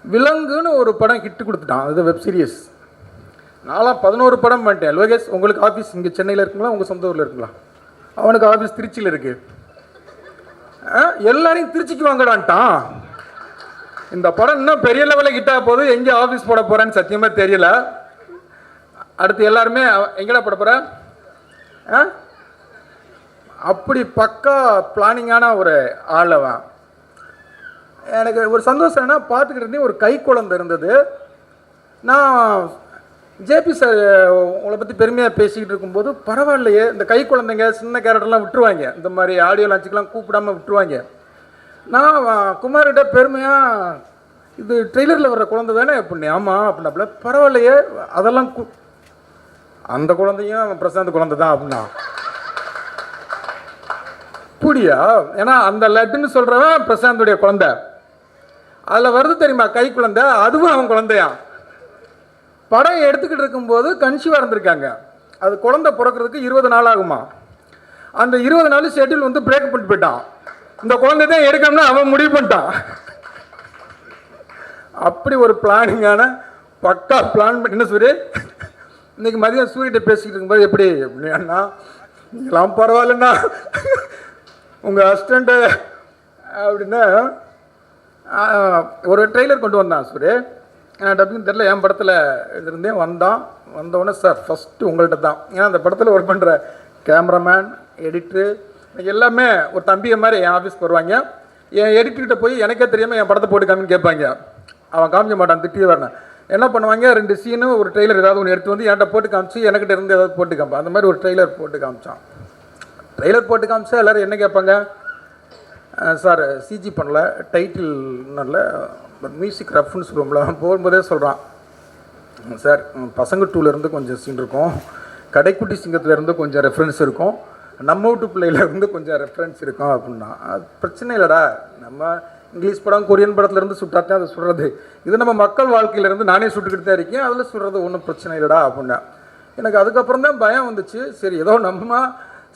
விலங்குன்னு ஒரு படம் ஹிட்டு கொடுத்துட்டான், அது வெப் சீரிஸ். நான்லாம் 11 படம் பண்ணிட்டேன். லோகேஷ், உங்களுக்கு ஆஃபீஸ் இங்கே சென்னையில் இருக்குங்களா, உங்கள் சொந்த ஊரில் இருக்குங்களா? அவனுக்கு ஆஃபீஸ் திருச்சியில் இருக்குது. எல்லாரையும் திருச்சிக்கு வாங்கடான்ட்டான். இந்த படம் இன்னும் பெரிய லெவலில் ஹிட்டாக போகுது. எங்கே ஆஃபீஸ் போட போகிறேன்னு சத்தியமாக தெரியல. அடுத்து எல்லாருமே எங்கடா போட போகிற? அப்படி பக்கா பிளானிங்கான ஒரு ஆள் அவன். எனக்கு ஒரு சந்தோஷம் என்ன, பார்த்துக்கிட்டு இருந்தேன், ஒரு கை குழந்தை இருந்தது. நான் ஜேபி சார் உங்களை பற்றி பெருமையாக பேசிக்கிட்டு இருக்கும்போது, பரவாயில்லையே இந்த கை குழந்தைங்க சின்ன கேரக்டர்லாம் விட்டுருவாங்க, இந்த மாதிரி ஆடியோ லான்ச்சுக்கெலாம் கூப்பிடாமல் விட்டுருவாங்க. நான் குமார்கிட்ட பெருமையாக, இது ட்ரெய்லரில் வர்ற குழந்தை தானே அப்படின்னு. ஆமாம் அப்படின்னாப்புல. பரவாயில்லையே அதெல்லாம் அந்த குழந்தையும் பிரசாந்த் குழந்தை தான் அப்படின்னா. புடியா? ஏன்னா அந்த லட்டுன்னு சொல்கிறவன் பிரசாந்துடைய குழந்தை. அதில் வருது தெரியுமா கை குழந்தை, அதுவும் அவன் குழந்தையா. படம் எடுத்துக்கிட்டு இருக்கும்போது கன்சீவாக இருந்திருக்காங்க. அது குழந்தை பிறக்கிறதுக்கு 20 நாள் ஆகுமா. அந்த 20 நாள் ஷெட்யூல் வந்து பிரேக் பண்ணிட்டு போயிட்டான். இந்த குழந்தை தான் எடுக்கணும்னு அவன் முடிவு பண்ணிட்டான். அப்படி ஒரு பிளானிங்கான பக்கா பிளான் பண்ணி. என்ன சூரிய, இன்னைக்கு மதியம் சூரியகிட்ட பேசிக்கிட்டு இருக்கும்போது எப்படி அப்படின்னா, நீங்களாம் பரவாயில்லண்ணா உங்கள் அசிஸ்டண்ட்டு அப்படின்னா ஒரு ட்ரெய்லர் கொண்டு வந்தான் சூரிய. டப்பிங் தெரில, என் படத்தில் இருந்தேன். வந்தோடனே சார் ஃபஸ்ட்டு உங்கள்கிட்ட தான். ஏன்னா அந்த படத்தில் ஒர்க் பண்ணுற கேமராமேன், எடிட்ரு எல்லாமே ஒரு தம்பியை மாதிரி என் ஆஃபீஸ்க்கு வருவாங்க. என் எடிட்டர்கிட்ட போய் எனக்கே தெரியாமல் என் படத்தை போட்டு காமின்னு கேட்பாங்க. அவன் காமிக்க மாட்டான், திட்டியே வரணும். என்ன பண்ணுவாங்க, 2 சீனு ஒரு ட்ரெய்லர் ஏதாவது ஒன்று எடுத்து வந்து என்கிட்ட போட்டு காமிச்சு என்கிட்ட இருந்து ஏதாவது போட்டு காமிப்பான். அந்த மாதிரி ஒரு ட்ரெய்லர் போட்டு காமிச்சான். ட்ரெய்லர் போட்டு காமிச்சா எல்லோரும் என்ன கேட்பாங்க, சார் சிஜி பண்ணல, டைட்டில் நல்ல மியூசிக் ரஃப்னு சொல்லுவோம்ல. போகும்போதே சொல்கிறான், சார் பசங்க 2லேருந்து கொஞ்சம் சீன் இருக்கும், கடைக்குட்டி சிங்கத்துலேருந்து கொஞ்சம் ரெஃபரன்ஸ் இருக்கும், நம்ம வீட்டு பிள்ளையிலேருந்து கொஞ்சம் ரெஃபரன்ஸ் இருக்கும் அப்படின்னா. அது பிரச்சனை இல்லைடா, நம்ம இங்கிலீஷ் படம் கொரியன் படத்துலேருந்து சுட்டாத்தான் அதை சுடுறது, இது நம்ம மக்கள் வாழ்க்கையிலேருந்து நானே சுட்டுக்கிட்டு தான் இருக்கேன், அதில் சுடுறது ஒன்றும் பிரச்சனை இல்லைடா அப்படின்னா. எனக்கு அதுக்கப்புறம் தான் பயம் வந்துச்சு. சரி, ஏதோ நம்ம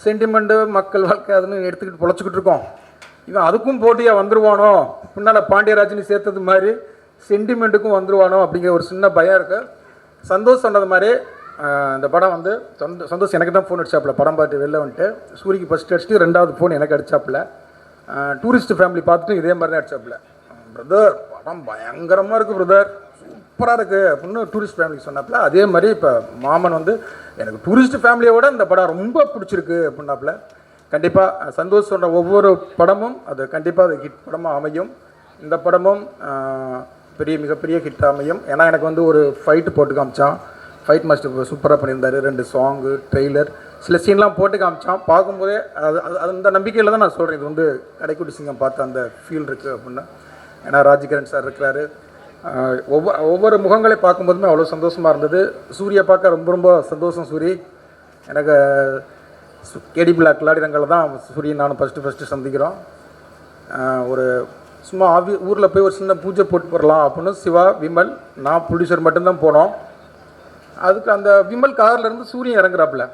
சென்டிமெண்ட்டு மக்கள் வாழ்க்கை அதுன்னு எடுத்துக்கிட்டு பொழைச்சிக்கிட்டு இருக்கோம், இவன் அதுக்கும் போட்டியாக வந்துடுவானோ, பின்னால் பாண்டியராஜனி சேர்த்தது மாதிரி சென்டிமெண்ட்டுக்கும் வந்துடுவானோ அப்படிங்கிற ஒரு சின்ன பயம் இருக்குது. சந்தோஷ் சொன்னது மாதிரி இந்த படம் வந்து சந்தோஷ் எனக்கு தான் ஃபோன் அடிச்சாப்புல. படம் பார்த்து வெளில வந்துட்டு சூரிக்கு ஃபஸ்ட்டு அடிச்சுட்டு 2வது ஃபோன் எனக்கு அடிச்சாப்புல. டூரிஸ்ட் ஃபேமிலி பார்த்துட்டு இதே மாதிரி தான் அடிச்சாப்புல. பிரதர் படம் பயங்கரமாக இருக்குது பிரதர், சூப்பராக இருக்குது அப்படின்னு டூரிஸ்ட் ஃபேமிலிக்கு சொன்னாப்புல. அதே மாதிரி இப்போ மாமன் வந்து எனக்கு டூரிஸ்ட் ஃபேமிலியை விட இந்த படம் ரொம்ப பிடிச்சிருக்கு அப்படின்னாப்புல. கண்டிப்பாக சந்தோஷ் சொன்ன ஒவ்வொரு படமும் அது கண்டிப்பாக அது ஹிட் படமாக அமையும். இந்த படமும் மிகப்பெரிய ஹிட் அமையும். ஏன்னா எனக்கு வந்து ஒரு ஃபைட்டு போட்டு காமிச்சான். ஃபைட் மாஸ்டர் சூப்பராக பண்ணியிருந்தார். 2 சாங்கு, ட்ரெய்லர், சில சீன்லாம் போட்டு காமிச்சான். பார்க்கும்போதே அந்த நம்பிக்கையில் தான் நான் சொல்கிறேன், இது வந்து கடைக்குட்டி சிங்கம் பார்த்த அந்த ஃபீல் இருக்குது அப்படின்னா. ஏன்னா ராஜ்கிரண் சார் இருக்கிறாரு. ஒவ்வொரு முகங்களை பார்க்கும்போதுமே அவ்வளோ சந்தோஷமாக இருந்தது. சூர்யா பார்க்க ரொம்ப சந்தோஷம். சூரி எனக்கு கேடி பிளாக் விளையாடிரங்களில் தான் சூரியன் நானும் ஃபஸ்ட்டு சந்திக்கிறோம். ஒரு சும்மா ஊரில் போய் ஒரு சின்ன பூஜை போட்டு போடலாம் அப்படின்னு சிவா, விமல், நான் ப்ரொடியூசர் மட்டும்தான் போனோம். அதுக்கு அந்த விமல் கார்லேருந்து சூரியன் இறங்குறாப்புல.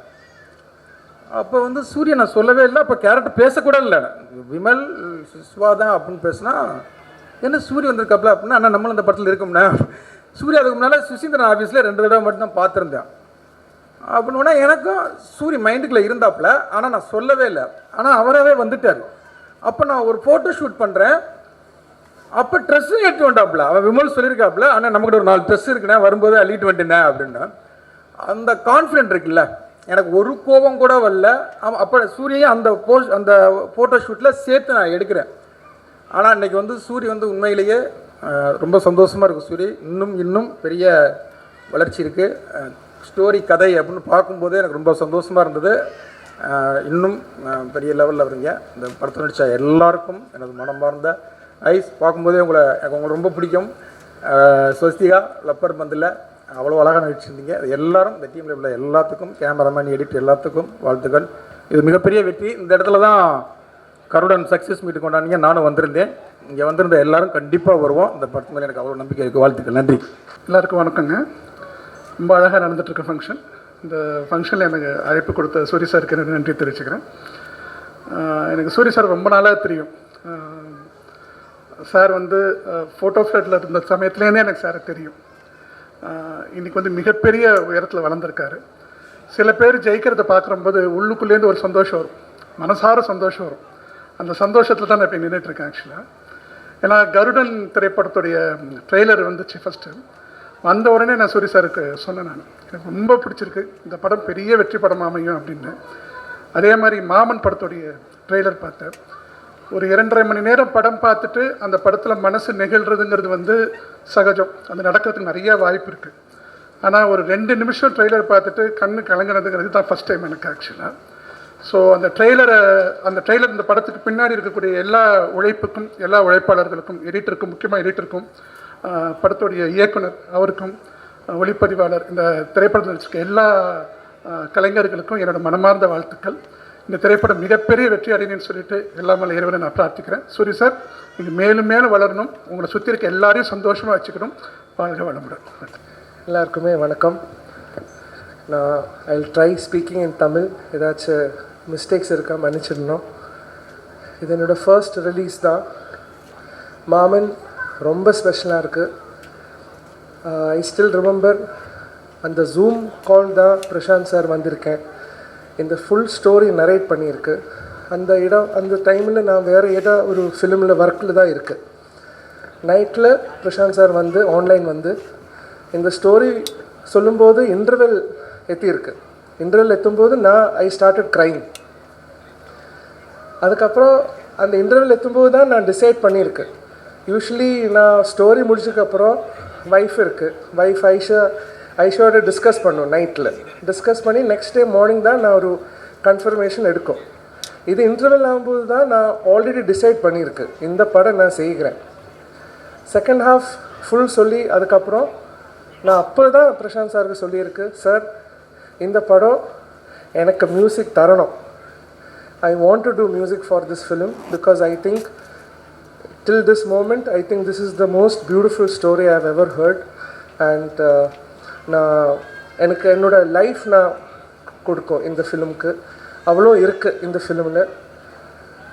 அப்போ வந்து சூரியன் நான் சொல்லவே இல்லை. அப்போ கேரக்டர் பேசக்கூட இல்லை. விமல் சிவா தான் அப்படின்னு பேசுனா, என்ன சூரிய வந்திருக்காப்புல அப்படின்னா, அண்ணா நம்மளும் அந்த படத்தில் இருக்கோம்னா. சூர்யா அதுக்கு முன்னால் சுசீந்திரன் ஆஃபீஸில் 2 தடவை மட்டும் தான் பார்த்துருந்தேன். அப்படின்னா எனக்கும் சூரிய மைண்டுக்குள்ளே இருந்தாப்புல. ஆனால் நான் சொல்லவே இல்லை. ஆனால் அவராகவே வந்துட்டார். அப்போ நான் ஒரு ஃபோட்டோ ஷூட் பண்ணுறேன். அப்போ ட்ரெஸ்ஸும் எடுத்து வந்துட்டாப்புல. அவன் விமல் சொல்லியிருக்காப்புல, ஆனால் நம்மகிட்ட ஒரு 4 ட்ரெஸ் இருக்குண்ணே, வரும்போது அள்ளிட்டு வந்துட்டேன் அப்படின்னா. அந்த கான்ஃபிடென்ட் இருக்குல்ல, எனக்கு ஒரு கோபம் கூட வரல. அப்போ சூரியன் அந்த ஃபோட்டோ ஷூட்டில் சேர்த்து நான் எடுக்கிறேன். ஆனால் இன்றைக்கி வந்து சூரிய வந்து உண்மையிலேயே ரொம்ப சந்தோஷமாக இருக்குது. சூரிய இன்னும் பெரிய வளர்ச்சி இருக்குது. ஸ்டோரி கதை அப்படின்னு பார்க்கும்போதே எனக்கு ரொம்ப சந்தோஷமாக இருந்தது. இன்னும் பெரிய லெவலில் வருங்க. இந்த படத்தை நடித்த எல்லாருக்கும் எனது மனமார்ந்த ஐஸ். பார்க்கும்போதே எனக்கு ரொம்ப பிடிக்கும். ஸ்வஸ்திகா லப்பர் பந்தில் அவ்வளோ அழகாக நடிச்சிருந்தீங்க. எல்லாரும் இந்த டீமில் உள்ள எல்லாத்துக்கும், கேமராமேன், எடிட் எல்லாத்துக்கும் வாழ்த்துக்கள். இது மிகப்பெரிய வெற்றி. இந்த இடத்துல தான் கருடன் சக்ஸஸ் மீட்டு கொண்டாடிங்க. நானும் வந்திருந்தேன். இங்கே வந்திருந்த எல்லாரும் கண்டிப்பாக வருவோம். இந்த படத்து மேலே எனக்கு அவ்வளோ நம்பிக்கை இருக்குது. வாழ்த்துக்கள். நன்றி. எல்லாருக்கும் வணக்கங்க. ரொம்ப அழகாக நடந்துகிட்ருக்க ஃபங்க்ஷன். இந்த ஃபங்க்ஷனில் எனக்கு அழைப்பு கொடுத்த சூரிய சாருக்கு எனக்கு நன்றி தெரிவிச்சுக்கிறேன். எனக்கு சூரிய சார் ரொம்ப நாளாக தெரியும். சார் வந்து ஃபோட்டோ ஃப்ளட்டில் இருந்த சமயத்துலேருந்தே எனக்கு சாரை தெரியும். இன்றைக்கி வந்து மிகப்பெரிய உயரத்தில் வளர்ந்துருக்காரு. சில பேர் ஜெயிக்கிறத பார்க்கும்போது உள்ளுக்குள்ளேருந்து ஒரு சந்தோஷம் வரும், மனசார சந்தோஷம் வரும். அந்த சந்தோஷத்தில் தான் நான் இப்போ நின்றுட்டுருக்கேன் ஆக்சுவலாக. ஏன்னா கருடன் திரைப்படத்துடைய ட்ரெய்லர் வந்துச்சு ஃபஸ்ட்டு. வந்த உடனே நான் சூரிய சாருக்கு சொன்னேன், எனக்கு ரொம்ப பிடிச்சிருக்கு, இந்த படம் பெரிய வெற்றி படம் அமையும் அப்படின்னு. அதே மாதிரி மாமன் படத்துடைய ட்ரெய்லர் பார்த்தேன். ஒரு 2.5 மணி நேரம் படம் பார்த்துட்டு அந்த படத்தில் மனசு நெகிழ்றதுங்கிறது வந்து சகஜம். அது நடக்கிறதுக்கு நிறைய வாய்ப்பு இருக்குது. ஆனால் ஒரு 2 நிமிஷம் ட்ரெய்லர் பார்த்துட்டு கண்ணு கலங்குறதுங்கிறது தான் ஃபஸ்ட் டைம் எனக்கு ஆக்சுவலாக. ஸோ அந்த ட்ரெய்லர் இந்த படத்துக்கு பின்னாடி இருக்கக்கூடிய எல்லா உழைப்புக்கும், எல்லா உழைப்பாளர்களுக்கும், எடிட்டருக்கும், முக்கியமாக எடிட்டருக்கும், படத்துடைய இயக்குனர் அவருக்கும், ஒளிப்பதிவாளர், இந்த திரைப்படத்தில் வச்சுருக்க எல்லா கலைஞர்களுக்கும் என்னோடய மனமார்ந்த வாழ்த்துக்கள். இந்த திரைப்படம் மிகப்பெரிய வெற்றி அடையணும்னு சொல்லிட்டு எல்லாமே இறைவனை நான் பிரார்த்திக்கிறேன். சூரிய சார், நீங்கள் மேலும் மேலும் வளரணும், உங்களை சுற்றி இருக்க எல்லாரையும் சந்தோஷமாக வச்சுக்கணும். வாழ்க வளமுடன். எல்லாருக்குமே வணக்கம். நான் ஐ வில் ட்ரை ஸ்பீக்கிங் இன் தமிழ். ஏதாச்சும் மிஸ்டேக்ஸ் இருக்கா மன்னிச்சிடணும். இது என்னோடய ஃபர்ஸ்ட் ரிலீஸ் தான். மாமன் ரொம்ப ஸ்பெஷலாக இருக்குது. ஐ ஸ்டில் ரிமெம்பர் அந்த ஜூம் கால் தான் பிரசாந்த் சார் வந்திருக்கேன். இந்த ஃபுல் ஸ்டோரி நரேட் பண்ணியிருக்கு. அந்த டைமில் நான் வேறு ஒரு ஃபிலிமில் ஒர்க்கில் தான் இருக்குது. நைட்டில் பிரசாந்த் சார் வந்து ஆன்லைன் வந்து இந்த ஸ்டோரி சொல்லும்போது இன்டர்வெல் எத்தியிருக்கு. இன்டர்வெல் எத்தும்போது ஐ ஸ்டார்டட் க்ரைங். அதுக்கப்புறம் அந்த இன்டர்வெல் எத்தும்போது தான் நான் டிசைட் பண்ணியிருக்கேன். யூஸ்வலி நான் ஸ்டோரி முடிச்சதுக்கப்புறம் ஒய்ஃப் இருக்குது, ஒய்ஃப் ஐஷோட டிஸ்கஸ் பண்ணோம். நைட்டில் டிஸ்கஸ் பண்ணி நெக்ஸ்ட் டே மார்னிங் தான் நான் ஒரு கன்ஃபர்மேஷன் எடுக்கும். இது இன்டர்வெல் ஆகும்போது தான் நான் ஆல்ரெடி டிசைட் பண்ணியிருக்கேன், இந்த படம் நான் செய்கிறேன். செகண்ட் ஹாஃப் ஃபுல் சொல்லி அதுக்கப்புறம் நான் அப்போ தான் பிரசாந்த் சாருக்கு சொல்லியிருக்கு, சார் இந்த படம் எனக்கு மியூசிக் தரணும். I want to do music for this film because I think till this moment I think this is the most beautiful story I have ever heard. And நான் எனக்கு என்னோட லைஃப் நான் கொடுக்கும் இந்த ஃபிலிமுக்கு. அவ்வளோ இருக்குது இந்த ஃபிலிமில்.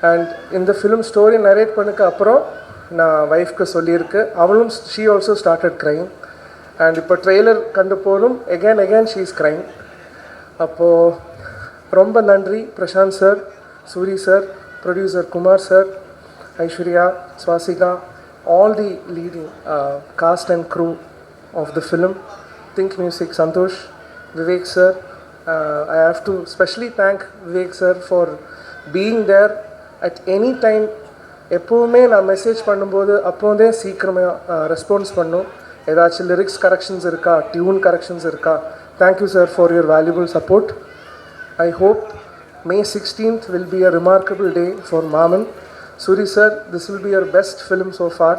அண்ட் இந்த ஃபிலிம் ஸ்டோரி நரேட் பண்ணதுக்கு அப்புறம் நான் ஒய்ஃப்க்கு சொல்லியிருக்கு. அவளும் she also started crying. And இப்போ ட்ரெய்லர் கண்டு போலும் again she is crying. அப்போது ரொம்ப நன்றி Prasanth sir, Suri sir, producer Kumar sir, Aishwarya, Swasika, all the leading cast and crew of the film, Think Music, Santosh, Vivek sir. I have to specially thank Vivek sir for being there at any time எப்போவுமே நான் message பண்ணும்போது அப்போதே சீக்கிரமாக response பண்ணும். ஏதாச்சும் lyrics corrections இருக்கா, tune corrections இருக்கா. Thank you sir for your valuable support. I hope May 16th will be a remarkable day for Maaman. Suri sir, this will be your best film so far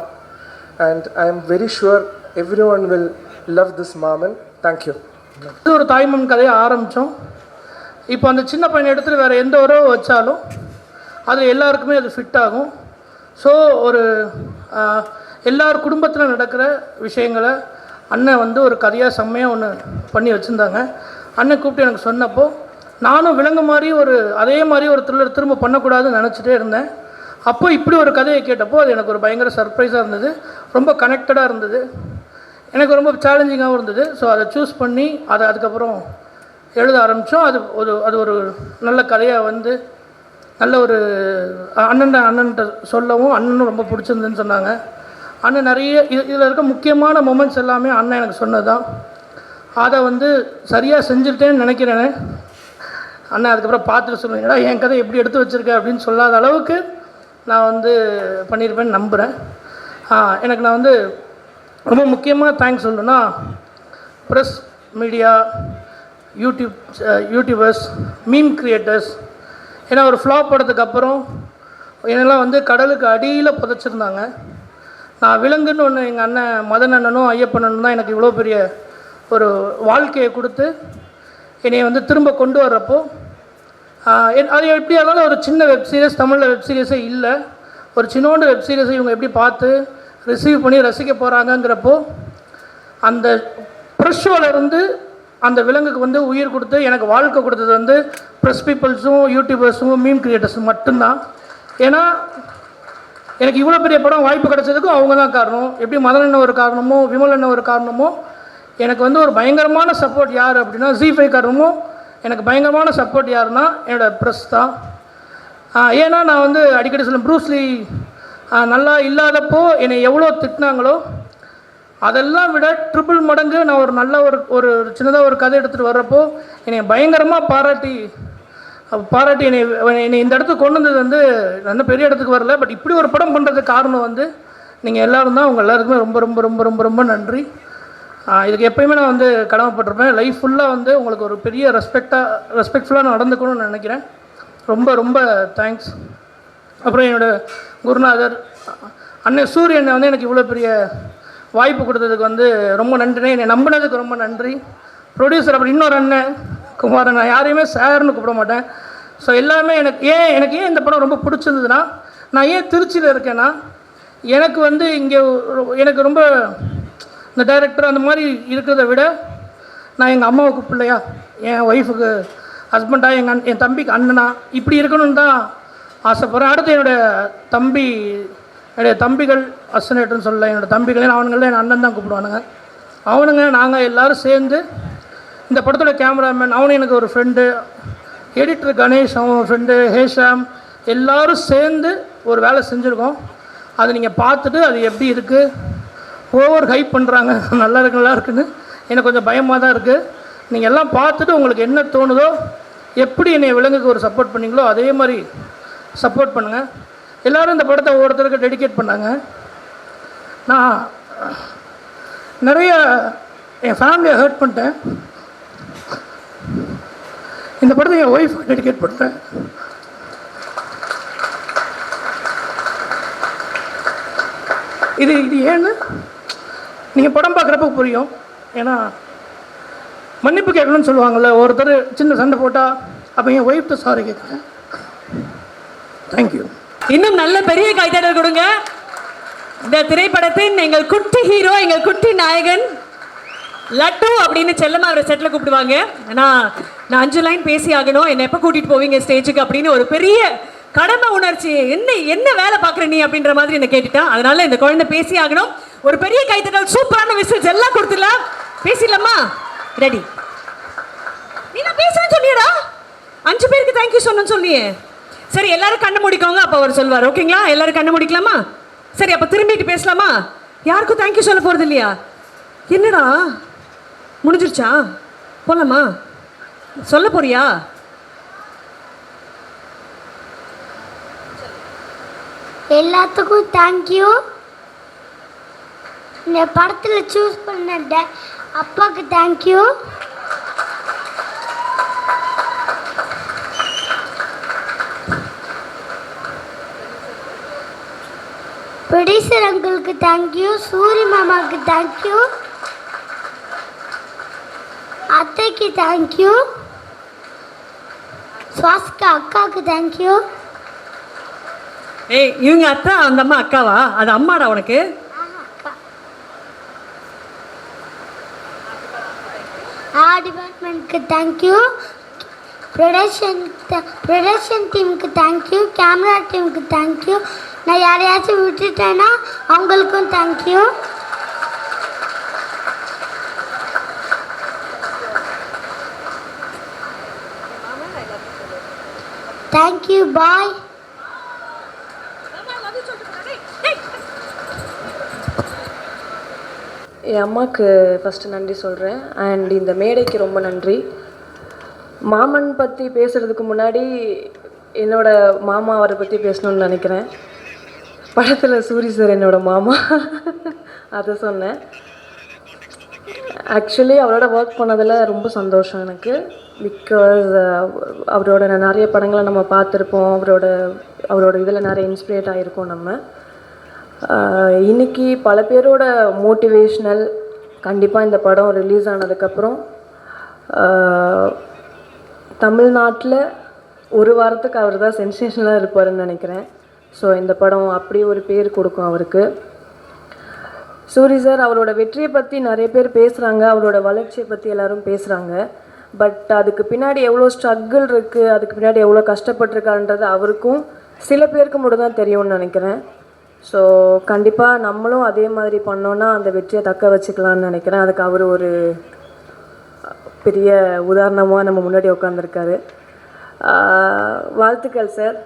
and I am very sure everyone will love this Maaman. Thank you. இது ஒரு தாய்மன் கதையை ஆரம்பித்தோம். இப்போ அந்த சின்ன பையனை எடுத்துகிட்டு வேறு எந்த உறவு வச்சாலும் அது எல்லாருக்குமே அது ஃபிட் ஆகும். ஸோ ஒரு எல்லார் குடும்பத்தில் நடக்கிற விஷயங்களை அண்ணன் வந்து ஒரு கதையாக செம்மையாக ஒன்று பண்ணி வச்சுருந்தாங்க. அண்ணன் கூப்பிட்டு எனக்கு சொன்னப்போ நானும் விலங்கு மாதிரி அதே மாதிரி ஒரு த்ரில்லர் திரும்ப பண்ணக்கூடாதுன்னு நினச்சிட்டே இருந்தேன். அப்போ இப்படி ஒரு கதையை கேட்டப்போ அது எனக்கு ஒரு பயங்கர சர்ப்ரைஸாக இருந்தது, ரொம்ப கனெக்டடாக இருந்தது, எனக்கு ரொம்ப சேலஞ்சிங்காகவும் இருந்தது. ஸோ அதை சூஸ் பண்ணி அதை அதுக்கப்புறம் எழுத ஆரம்பித்தோம். அது ஒரு நல்ல கதையாக வந்து நல்ல ஒரு அண்ணன்ட்ட சொல்லவும் அண்ணனும் ரொம்ப பிடிச்சிருந்துன்னு சொன்னாங்க. அண்ணன் நிறைய இதில் இருக்க முக்கியமான மொமெண்ட்ஸ் எல்லாமே அண்ணன் எனக்கு சொன்னது தான். அதை வந்து சரியாக செஞ்சுட்டேன்னு நினைக்கிறேன். அண்ணன் அதுக்கப்புறம் பார்த்துட்டு சொல்லுவீங்களா என் கதை எப்படி எடுத்து வச்சுருக்கேன் அப்படின்னு சொல்லாத அளவுக்கு நான் வந்து பண்ணியிருப்பேன்னு நம்புகிறேன். எனக்கு நான் வந்து ரொம்ப முக்கியமாக தேங்க்ஸ் சொல்லணுன்னா press media, YouTubers, meme creators. ஏன்னா ஒரு ஃப்ளாப் படத்துக்கு அப்புறம் என்னெல்லாம் வந்து கடலுக்கு அடியில் புதைச்சிருந்தாங்க. நான் விலங்குன்னு ஒன்று எங்கள் அண்ணன் மதன் அண்ணனும் ஐயப்பண்ணனும் தான் எனக்கு இவ்வளோ பெரிய ஒரு வாழ்க்கையை கொடுத்து என்னை வந்து திரும்ப கொண்டு வர்றப்போ அது எப்படி இருந்தாலும் ஒரு சின்ன வெப் சீரிஸ், தமிழில் வெப் சீரிஸே இல்லை, ஒரு சின்னோண்டு வெப் சீரிஸை இவங்க எப்படி பார்த்து ரிசீவ் பண்ணி ரசிக்க போகிறாங்கங்கிறப்போ அந்த ப்ரெஸ் ஷோவிலேருந்து அந்த விலங்குக்கு வந்து உயிர் கொடுத்து எனக்கு வாழ்க்கை கொடுத்தது வந்து ப்ரெஸ் பீப்புள்ஸும் யூடியூபர்ஸும் மீம் கிரியேட்டர்ஸும் மட்டும்தான். ஏன்னா எனக்கு இவ்வளோ பெரிய படம் வாய்ப்பு கிடைச்சதுக்கும் அவங்க தான் காரணம். எப்படி மதன் அண்ணன் ஒரு காரணமோ விமல் அண்ணன் ஒரு காரணமோ எனக்கு வந்து ஒரு பயங்கரமான சப்போர்ட் யார் அப்படின்னா ZEE5 காரணமும் எனக்கு பயங்கரமான சப்போர்ட் யாருன்னா என்னோடய ப்ரெஸ் தான். ஏன்னா நான் வந்து அடிக்கடி சொல்ல ப்ரூஸ்லி நல்லா இல்லாதப்போ என்னை எவ்வளோ திட்டினாங்களோ அதெல்லாம் விட ட்ரிபிள் மடங்கு நான் ஒரு நல்ல ஒரு சின்னதாக ஒரு கதை எடுத்துகிட்டு வர்றப்போ என்னை பயங்கரமாக பாராட்டி என்னை இந்த இடத்துக்கு கொண்டு வந்தது வந்து நல்ல பெரிய இடத்துக்கு வரல. பட் இப்படி ஒரு படம் பண்ணுறதுக்கு காரணம் வந்து நீங்கள் எல்லோரும் தான். உங்கள் எல்லாருக்குமே ரொம்ப ரொம்ப ரொம்ப ரொம்ப ரொம்ப நன்றி. இதுக்கு எப்போயுமே நான் வந்து கடமைப்பட்டிருப்பேன். லைஃப் ஃபுல்லாக வந்து உங்களுக்கு ஒரு பெரிய ரெஸ்பெக்ட்ஃபுல்லாக நான் நடந்துக்கணும்னு நினைக்கிறேன். ரொம்ப ரொம்ப தேங்க்ஸ். அப்புறம் என்னோடய குருநாதர் அண்ணன் சூரியனை வந்து எனக்கு இவ்வளோ பெரிய வாய்ப்பு கொடுத்ததுக்கு வந்து ரொம்ப நன்றி. என்னை நம்பினதுக்கு ரொம்ப நன்றி. ப்ரொடியூசர் அப்புறம் இன்னொரு அண்ணன் குமாரன், நான் யாரையுமே சார்னு கூப்பிட மாட்டேன். ஸோ எல்லாமே எனக்கு ஏன் இந்த படம் ரொம்ப பிடிச்சிருந்ததுன்னா, நான் ஏன் திருச்சியில் இருக்கேன்னா எனக்கு வந்து இங்கே எனக்கு ரொம்ப இந்த டைரக்டர் அந்த மாதிரி இருக்கிறத விட நான் எங்கள் அம்மாவுக்கு பிள்ளையா, என் ஒய்ஃபுக்கு ஹஸ்பண்டாக, என் தம்பிக்கு அண்ணனா இப்படி இருக்கணும்னு தான் ஆசைப்பட்றேன். அடுத்து என்னுடைய தம்பிகள் அசனேட்டர்னு சொல்ல, என்னோடய தம்பிகளே அவனுங்களே என் அண்ணன் தான் கூப்பிடுவானுங்க. அவனுங்க நாங்கள் எல்லோரும் சேர்ந்து இந்த படத்தோட கேமராமேன் அவனு எனக்கு ஒரு ஃப்ரெண்டு, எடிட்டர் கணேஷ் அவன் ஃப்ரெண்டு, ஹேஷாம் எல்லோரும் சேர்ந்து ஒரு வேலை செஞ்சுருக்கோம். அது நீங்கள் பார்த்துட்டு அது எப்படி இருக்குது, ஓவர் ஹைப் பண்ணுறாங்க நல்லா இருக்குன்னு எனக்கு கொஞ்சம் பயமாக தான் இருக்குது. நீங்கள் எல்லாம் பார்த்துட்டு உங்களுக்கு என்ன தோணுதோ, எப்படி என்னை விலங்குக்கு ஒரு சப்போர்ட் பண்ணிங்களோ அதே மாதிரி சப்போர்ட் பண்ணுங்கள். எல்லோரும் இந்த படத்தை ஒவ்வொருத்தருக்கு டெடிகேட் பண்ணாங்க. நான் நிறைய என் ஃபேமிலியை ஹர்ட் பண்ணிட்டேன். இந்த படத்தை என் ஒய்ஃப் டெடிகேட் பண்ணுறேன். இது ஏன்னு நீங்கள் படம் பார்க்குறப்ப புரியும். ஏன்னா மன்னிப்பு கேட்கணும்னு சொல்லுவாங்கள்ல, ஒருத்தர் சின்ன சண்டை போட்டால் அப்போ என் ஒய்ஃப்ட்ட சாரி கேட்குறேன். தேங்க்யூ. இன்னும் நல்ல பெரிய கைத்தட்டல் கொடுங்க. இந்த திரைப்படத்தின் எங்கள் குட்டி ஹீரோ, எங்கள் குட்டி நாயகன் லட்டு அப்படின்னு செல்லமா அவரை செட்டில் கூப்பிடுவாங்க. நான் 5 லைன் பேசி ஆகணும், என்னை எப்போ கூட்டிகிட்டு போவீங்க ஸ்டேஜுக்கு அப்படின்னு ஒரு பெரிய கடமை உணர்ச்சி, என்ன வேலை பார்க்குற நீ அப்படின்ற மாதிரி என்னை கேட்டுட்டான். அதனால இந்த குழந்தை பேசி ஆகணும். ஒரு பெரிய கைத்தட்டல், சூப்பரான விசில்ஸ் எல்லாம் கொடுத்துடலாம். பேசிடலாமா? ரெடி? நீ நான் பேசுறேன்னு சொல்லியடா, 5 பேருக்கு தேங்க்யூ சொன்னு சொல்லியே. சரி, எல்லாரும் கண்ணை முடிக்கோங்க. அப்போ அவர் சொல்வார். ஓகேங்களா? எல்லாரும் கண்ணை முடிக்கலாமா? சரி, அப்போ திரும்பிட்டு பேசலாமா? யாருக்கும் தேங்க்யூ சொல்ல போகிறது இல்லையா? என்னடா முடிஞ்சிருச்சா? போகலாமா? சொல்ல போறியா? எல்லாத்துக்கும் தேங்க்யூ. இந்த படத்தில் சூஸ் பண்ண அப்பாவுக்கு தேங்க்யூ. ப்ரொடியூசர் அங்கிளுக்கு தேங்க்யூ. சூரி மாமாவுக்கு தேங்க்யூ. அத்தைக்கு தேங்க்யூ. சுவாசிகா அக்காவுக்கு தேங்க்யூ. ஏய் இவங்க அத்தா அந்த அம்மா அக்காவா? அது அம்மாடா உனக்கு. டிபார்ட்மெண்ட்க்கு தேங்க்யூ. ப்ரொடக்ஷன் டீமுக்கு தேங்க்யூ. கேமரா டீமுக்கு தேங்க்யூ. நான் யாரையாச்சும் விட்டுட்டேன்னா அவங்களுக்கும் தேங்க்யூ. தேங்க்யூ. பாய். என் அம்மாவுக்கு ஃபஸ்ட்டு நன்றி சொல்கிறேன். அண்ட் இந்த மேடைக்கு ரொம்ப நன்றி. மாமன் பற்றி பேசுகிறதுக்கு முன்னாடி என்னோடய மாமா அவரை பற்றி பேசணுன்னு நினைக்கிறேன். படத்தில் சூரி சார் என்னோடய மாமா அதை சொன்னேன். ஆக்சுவலி அவரோட ஒர்க் பண்ணதில் ரொம்ப சந்தோஷம் எனக்கு. பிகாஸ் அவரோட நிறைய படங்களை நம்ம பார்த்துருப்போம். அவரோட இதில் நிறைய இன்ஸ்பிரேட் ஆகிருக்கோம் நம்ம. இன்றைக்கி பல பேரோட மோட்டிவேஷ்னல் கண்டிப்பாக இந்த படம் ரிலீஸ் ஆனதுக்கப்புறம் தமிழ்நாட்டில் ஒரு வாரத்துக்கு அவர் தான் சென்சேஷனலாக இருப்பாருன்னு நினைக்கிறேன். ஸோ இந்த படம் அப்படி ஒரு பேர் கொடுக்கும் அவருக்கு. சூரி சார் அவரோட வெற்றியை பற்றி நிறைய பேர் பேசுகிறாங்க, அவரோட வளர்ச்சியை பற்றி எல்லோரும் பேசுகிறாங்க. பட் அதுக்கு பின்னாடி எவ்வளோ ஸ்ட்ரகிள் இருக்குது, அதுக்கு பின்னாடி எவ்வளோ கஷ்டப்பட்டிருக்கான்றது அவருக்கும் சில பேருக்கு மட்டும் தான் தெரியும்னு நினைக்கிறேன். ஸோ கண்டிப்பாக நம்மளும் அதே மாதிரி பண்ணோன்னா அந்த வெற்றியை தக்க வச்சுக்கலான்னு நினைக்கிறேன். அதுக்கு அவர் ஒரு பெரிய உதாரணமாக நம்ம முன்னாடி உட்காந்துருக்காரு. வாழ்த்துக்கள் சார்.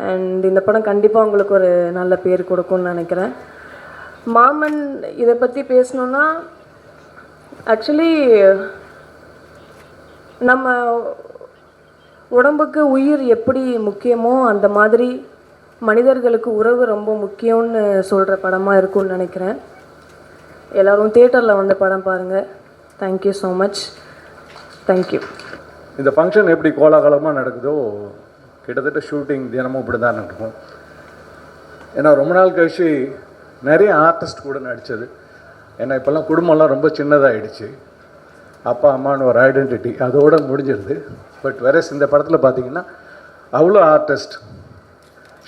அண்ட் இந்த படம் கண்டிப்பாக உங்களுக்கு ஒரு நல்ல பேர் கொடுக்கும்னு நினைக்கிறேன். மாமன் இதை பற்றி பேசணுன்னா ஆக்சுவலி நம்ம உடம்புக்கு உயிர் எப்படி முக்கியமோ அந்த மாதிரி மனிதர்களுக்கு உறவு ரொம்ப முக்கியம்னு சொல்கிற படமாக இருக்கும்னு நினைக்கிறேன். எல்லோரும் தியேட்டரில் வந்து படம் பாருங்கள். Thank you so much. தேங்க்யூ. இந்த ஃபங்க்ஷன் எப்படி கோலாகலமாக நடக்குதோ கிட்டத்தட்ட ஷூட்டிங் தினமும் இப்படி தான் நடக்கும். ஏன்னா ரொம்ப நாள் கழிச்சு நிறைய ஆர்டிஸ்ட் கூட நடித்தது. ஏன்னா இப்போல்லாம் குடும்பம்லாம் ரொம்ப சின்னதாகிடுச்சு. அப்பா அம்மான்னு ஒரு ஐடென்டிட்டி அதோடு முடிஞ்சிருது. பட் வேற இந்த படத்தில் பார்த்திங்கன்னா அவ்வளோ ஆர்டிஸ்ட்.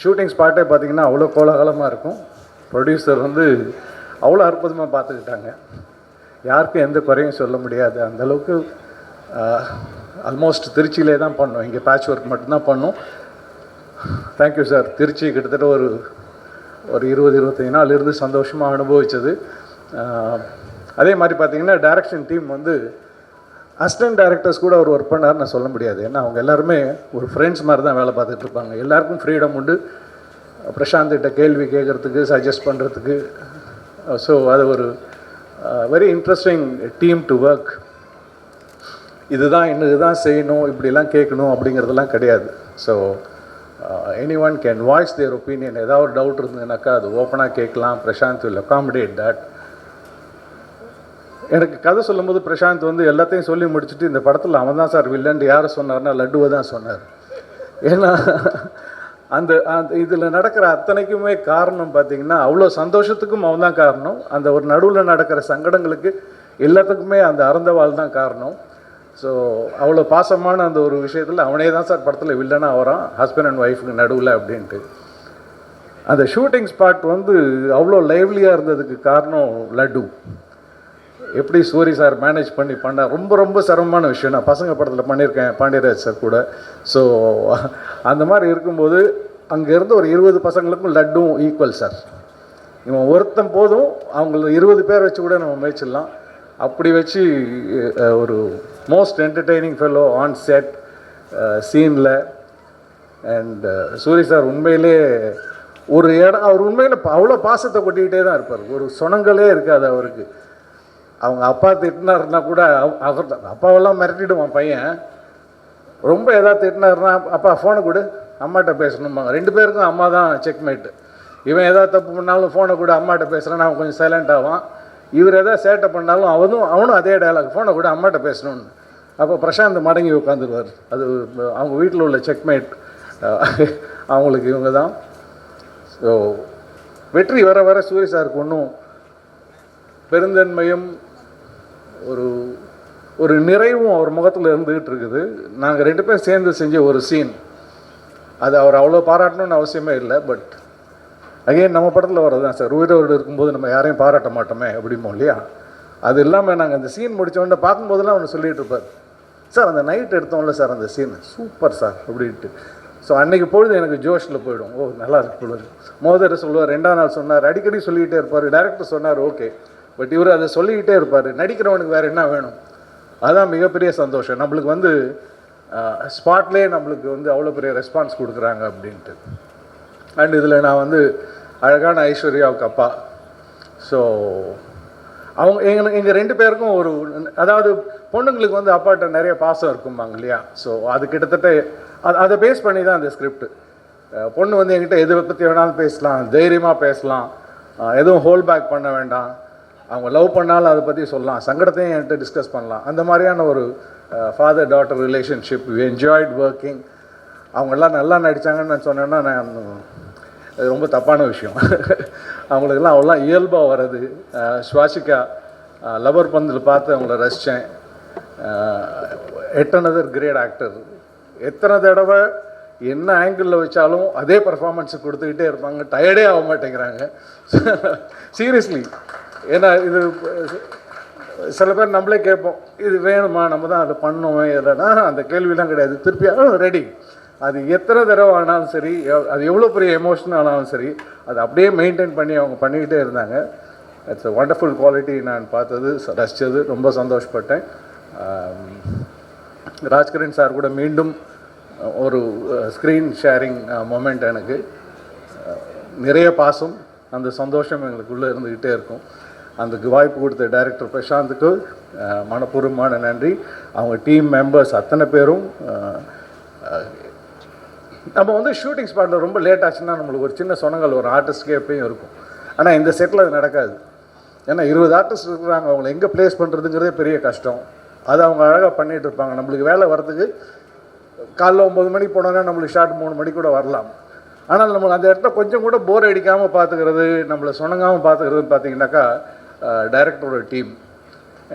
ஷூட்டிங் ஸ்பாட்டே பார்த்திங்கன்னா அவ்வளோ கோலாகலமாக இருக்கும். ப்ரொடியூசர் வந்து அவ்வளோ அற்புதமாக பார்த்துக்கிட்டாங்க. யாருக்கும் எந்த குறையும் சொல்ல முடியாது. அந்தளவுக்கு ஆல்மோஸ்ட் திருச்சியிலே தான் பண்ணோம். இங்கே பேட்ச் ஒர்க் மட்டும்தான் பண்ணோம். Thank you sir. திருச்சி கிட்டத்தட்ட ஒரு 20-25 நாள் இருந்து சந்தோஷமாக அனுபவித்தது. அதே மாதிரி பார்த்திங்கன்னா டைரக்ஷன் டீம் வந்து அசிஸ்டன்ட் டைரக்டர்ஸ் கூட அவர் ஒர்க் பண்ணார் நான் சொல்ல முடியாது. ஏன்னா அவங்க எல்லாருமே ஒரு ஃப்ரெண்ட்ஸ் மாதிரி தான் வேலை பார்த்துட்டு இருப்பாங்க. எல்லாருக்கும் ஃப்ரீடம் உண்டு பிரசாந்த்கிட்ட கேள்வி கேட்குறதுக்கு, சஜஸ்ட் பண்ணுறதுக்கு. ஸோ அது ஒரு very interesting team to work. இதுதான் செய்யணும், இப்படிலாம் கேட்கணும் அப்படிங்கிறதெல்லாம் கிடையாது. So any one can voice their opinion. ஏதாவது ஒரு டவுட் இருந்ததுனாக்கா அது ஓப்பனாக கேட்கலாம். Prashanth will accommodate that. எனக்கு கதை சொல்லும்போது பிரசாந்த் வந்து எல்லாத்தையும் சொல்லி முடிச்சுட்டு இந்த படத்தில் அவன் தான் சார் வில்லன் யாரை சொன்னார்னா லட்டுவை தான் சொன்னார். ஏன்னா அந்த இதில் நடக்கிற அத்தனைக்குமே காரணம் பார்த்திங்கன்னா அவ்வளோ சந்தோஷத்துக்கும் அவன் தான் காரணம். அந்த ஒரு நடுவில் நடக்கிற சங்கடங்களுக்கு எல்லாத்துக்குமே அந்த அறந்தவாள் தான் காரணம். ஸோ அவ்வளோ பாசமான அந்த ஒரு விஷயத்தில் அவனே தான் சார் படத்தில் வில்லனாக வரான், ஹஸ்பண்ட் அண்ட் ஒய்ஃபுக்கு நடுவில் அப்படின்ட்டு. அந்த ஷூட்டிங் ஸ்பாட் வந்து அவ்வளோ லைவ்லியாக இருந்ததுக்கு காரணம் லட்டு. எப்படி சூரி சார் மேனேஜ் பண்ண ரொம்ப ரொம்ப சிரமமான விஷயம். நான் பசங்க படத்தில் பண்ணியிருக்கேன் பாண்டியராஜ் சார் கூட. ஸோ அந்த மாதிரி இருக்கும்போது அங்கேருந்து ஒரு 20 பசங்களுக்கும் லட்டும் ஈக்குவல் சார். இவன் ஒருத்தன் போதும் அவங்கள 20 பேர் வச்சு கூட நம்ம மேய்ச்சிடலாம். அப்படி வச்சு ஒரு most entertaining fellow on set சீனில். அண்ட் சூரி சார் உண்மையிலே ஒரு இடம் அவர் உண்மையில் அவ்வளோ பாசத்தை கொட்டிக்கிட்டே தான் இருப்பார். ஒரு சொனங்களே இருக்காது அவருக்கு. அவங்க அப்பா திட்டினாருன்னா கூட அவர் அப்பாவெல்லாம் மிரட்டிடுவான் பையன். ரொம்ப எதாவது திட்டினாருன்னா அப்பா ஃபோனை கொடு அம்மாட்ட பேசணும்பாங்க. 2 பேருக்கும் அம்மா தான் செக்மேட்டு. இவன் எதாவது தப்பு பண்ணாலும் ஃபோனை கூட அம்மாட்ட பேசுகிறேன், அவன் கொஞ்சம் சைலண்ட் ஆவான். இவர் எதாவது சேட்டை பண்ணாலும் அவனும் அதே டயலாக், ஃபோனை கூட அம்மாட்ட பேசணும்னு. அப்போ பிரசாந்த் மடங்கி உட்காந்துருவார். அது அவங்க வீட்டில் உள்ள செக்மேட் அவங்களுக்கு இவங்க தான். ஸோ வெற்றி வர வர சூரிய சாருக்கு ஒன்றும் பெருந்தன்மையும் ஒரு நிறைவும் அவர் முகத்தில் இருந்துகிட்டு இருக்குது. நாங்கள் 2 பேரும் சேர்ந்து செஞ்ச ஒரு சீன், அது அவர் அவ்வளோ பாராட்டணும்னு அவசியமே இல்லை. பட் அகைன் நம்ம படத்தில் வர்றது தான் சார், உயிரோடு இருக்கும்போது நம்ம யாரையும் பாராட்ட மாட்டோமே அப்படிமோ இல்லையா. அது இல்லாமல் நாங்கள் அந்த சீன் முடித்தோடனே பார்க்கும்போதெல்லாம் அவனு சொல்லிகிட்டு இருப்பார், சார் அந்த நைட் எடுத்தோம்ல சார் அந்த சீன் சூப்பர் சார் அப்படின்ட்டு. ஸோ அன்றைக்கி பொழுது எனக்கு ஜோஷில் போயிடும். ஓ நல்லா இருக்கு பொழுது. மோதர் சொல்லுவார், 2ஆம் நாள் சொன்னார், அடிக்கடி சொல்லிக்கிட்டே இருப்பார். டைரக்டர் சொன்னார் ஓகே, பட் இவர் அதை சொல்லிக்கிட்டே இருப்பார். நடிக்கிறவனுக்கு வேறு என்ன வேணும்? அதுதான் மிகப்பெரிய சந்தோஷம். நம்மளுக்கு ஸ்பாட்லேயே நம்மளுக்கு அவ்வளோ பெரிய ரெஸ்பான்ஸ் கொடுக்குறாங்க அப்படின்ட்டு. அண்ட் இதில் நான் அழகான ஐஸ்வர்யாவுக்கு அப்பா. ஸோ அவங்க எங்கள் 2 பேருக்கும் அதாவது பொண்ணுங்களுக்கு அப்பாட்ட நிறைய பாசம் இருக்கும்பாங்க இல்லையா. ஸோ அது கிட்டத்தட்ட அதை பேஸ் பண்ணி தான் அந்த ஸ்கிரிப்ட். பொண்ணு என்கிட்ட எதை பற்றி வேணாலும் பேசலாம், தைரியமாக பேசலாம், எதுவும் ஹோல் பேக் பண்ண வேண்டாம், அவங்க லவ் பண்ணாலும் அதை பற்றி சொல்லலாம், சங்கடத்தையும் என்கிட்ட டிஸ்கஸ் பண்ணலாம். அந்த மாதிரியான ஒரு father daughter relationship. We enjoyed working. அவங்கெல்லாம் நல்லா நடித்தாங்கன்னு நான் சொன்னேன்னா அது ரொம்ப தப்பான விஷயம். அவங்களுக்கெல்லாம் அவ்வளோ இயல்பாக வர்றது. ஸ்வாசிகா லவர் பந்தில் பார்த்து அவங்கள ரசித்தேன். எட்டனதர் கிரேட் ஆக்டர். எத்தனை தடவை என்ன ஆங்கிளில் வச்சாலும் அதே பர்ஃபார்மன்ஸை கொடுத்துக்கிட்டே இருப்பாங்க, டயர்டே ஆக மாட்டேங்கிறாங்க சீரியஸ்லி. ஏன்னா இது சில பேர் நம்மளே கேட்போம், இது வேணுமா, நம்ம தான் அதை பண்ணோம் இல்லைன்னா அந்த கேள்விலாம் கிடையாது. திருப்பியாக ரெடி. அது எத்தனை தடவை ஆனாலும் சரி, அது எவ்வளோ பெரிய எமோஷன் ஆனாலும் சரி, அதை அப்படியே மெயின்டைன் பண்ணி அவங்க பண்ணிக்கிட்டே இருந்தாங்க. It's a wonderful quality. நான் பார்த்தது ரசித்தது ரொம்ப சந்தோஷப்பட்டேன். ராஜ்கிரண் சார் கூட மீண்டும் ஒரு ஸ்க்ரீன் ஷேரிங் மொமெண்ட். எனக்கு நிறைய பாசம், அந்த சந்தோஷம் எங்களுக்குள்ளே இருந்துக்கிட்டே இருக்கும். அதுக்கு வாய்ப்பு கொடுத்த டைரக்டர் பிரசாந்துக்கு மனப்பூர்வமான நன்றி. அவங்க டீம் மெம்பர்ஸ் அத்தனை பேரும். நம்ம ஷூட்டிங் ஸ்பாட்டில் ரொம்ப லேட் ஆச்சுன்னா நம்மளுக்கு ஒரு சின்ன சொனங்கள் ஒரு ஆர்டிஸ்ட்கே எப்பயும் இருக்கும். ஆனால் இந்த செட்டில் அது நடக்காது. ஏன்னா 20 ஆர்டிஸ்ட் இருக்கிறாங்க, அவங்கள எங்கே ப்ளேஸ் பண்ணுறதுங்கிறதே பெரிய கஷ்டம். அதை அவங்க அழகாக பண்ணிகிட்டு இருப்பாங்க. நம்மளுக்கு வேலை வரதுக்கு காலைல 9 மணிக்கு போனோன்னா நம்மளுக்கு ஷார்ட் 3 மணிக்கு கூட வரலாம். ஆனால் நம்மளுக்கு அந்த இடத்துல கொஞ்சம் கூட போர் அடிக்காமல் பார்த்துக்கிறது, நம்மளை சொனங்காமல் பார்த்துக்கிறதுன்னு பார்த்தீங்கன்னாக்கா டைரக்டரோட டீம்.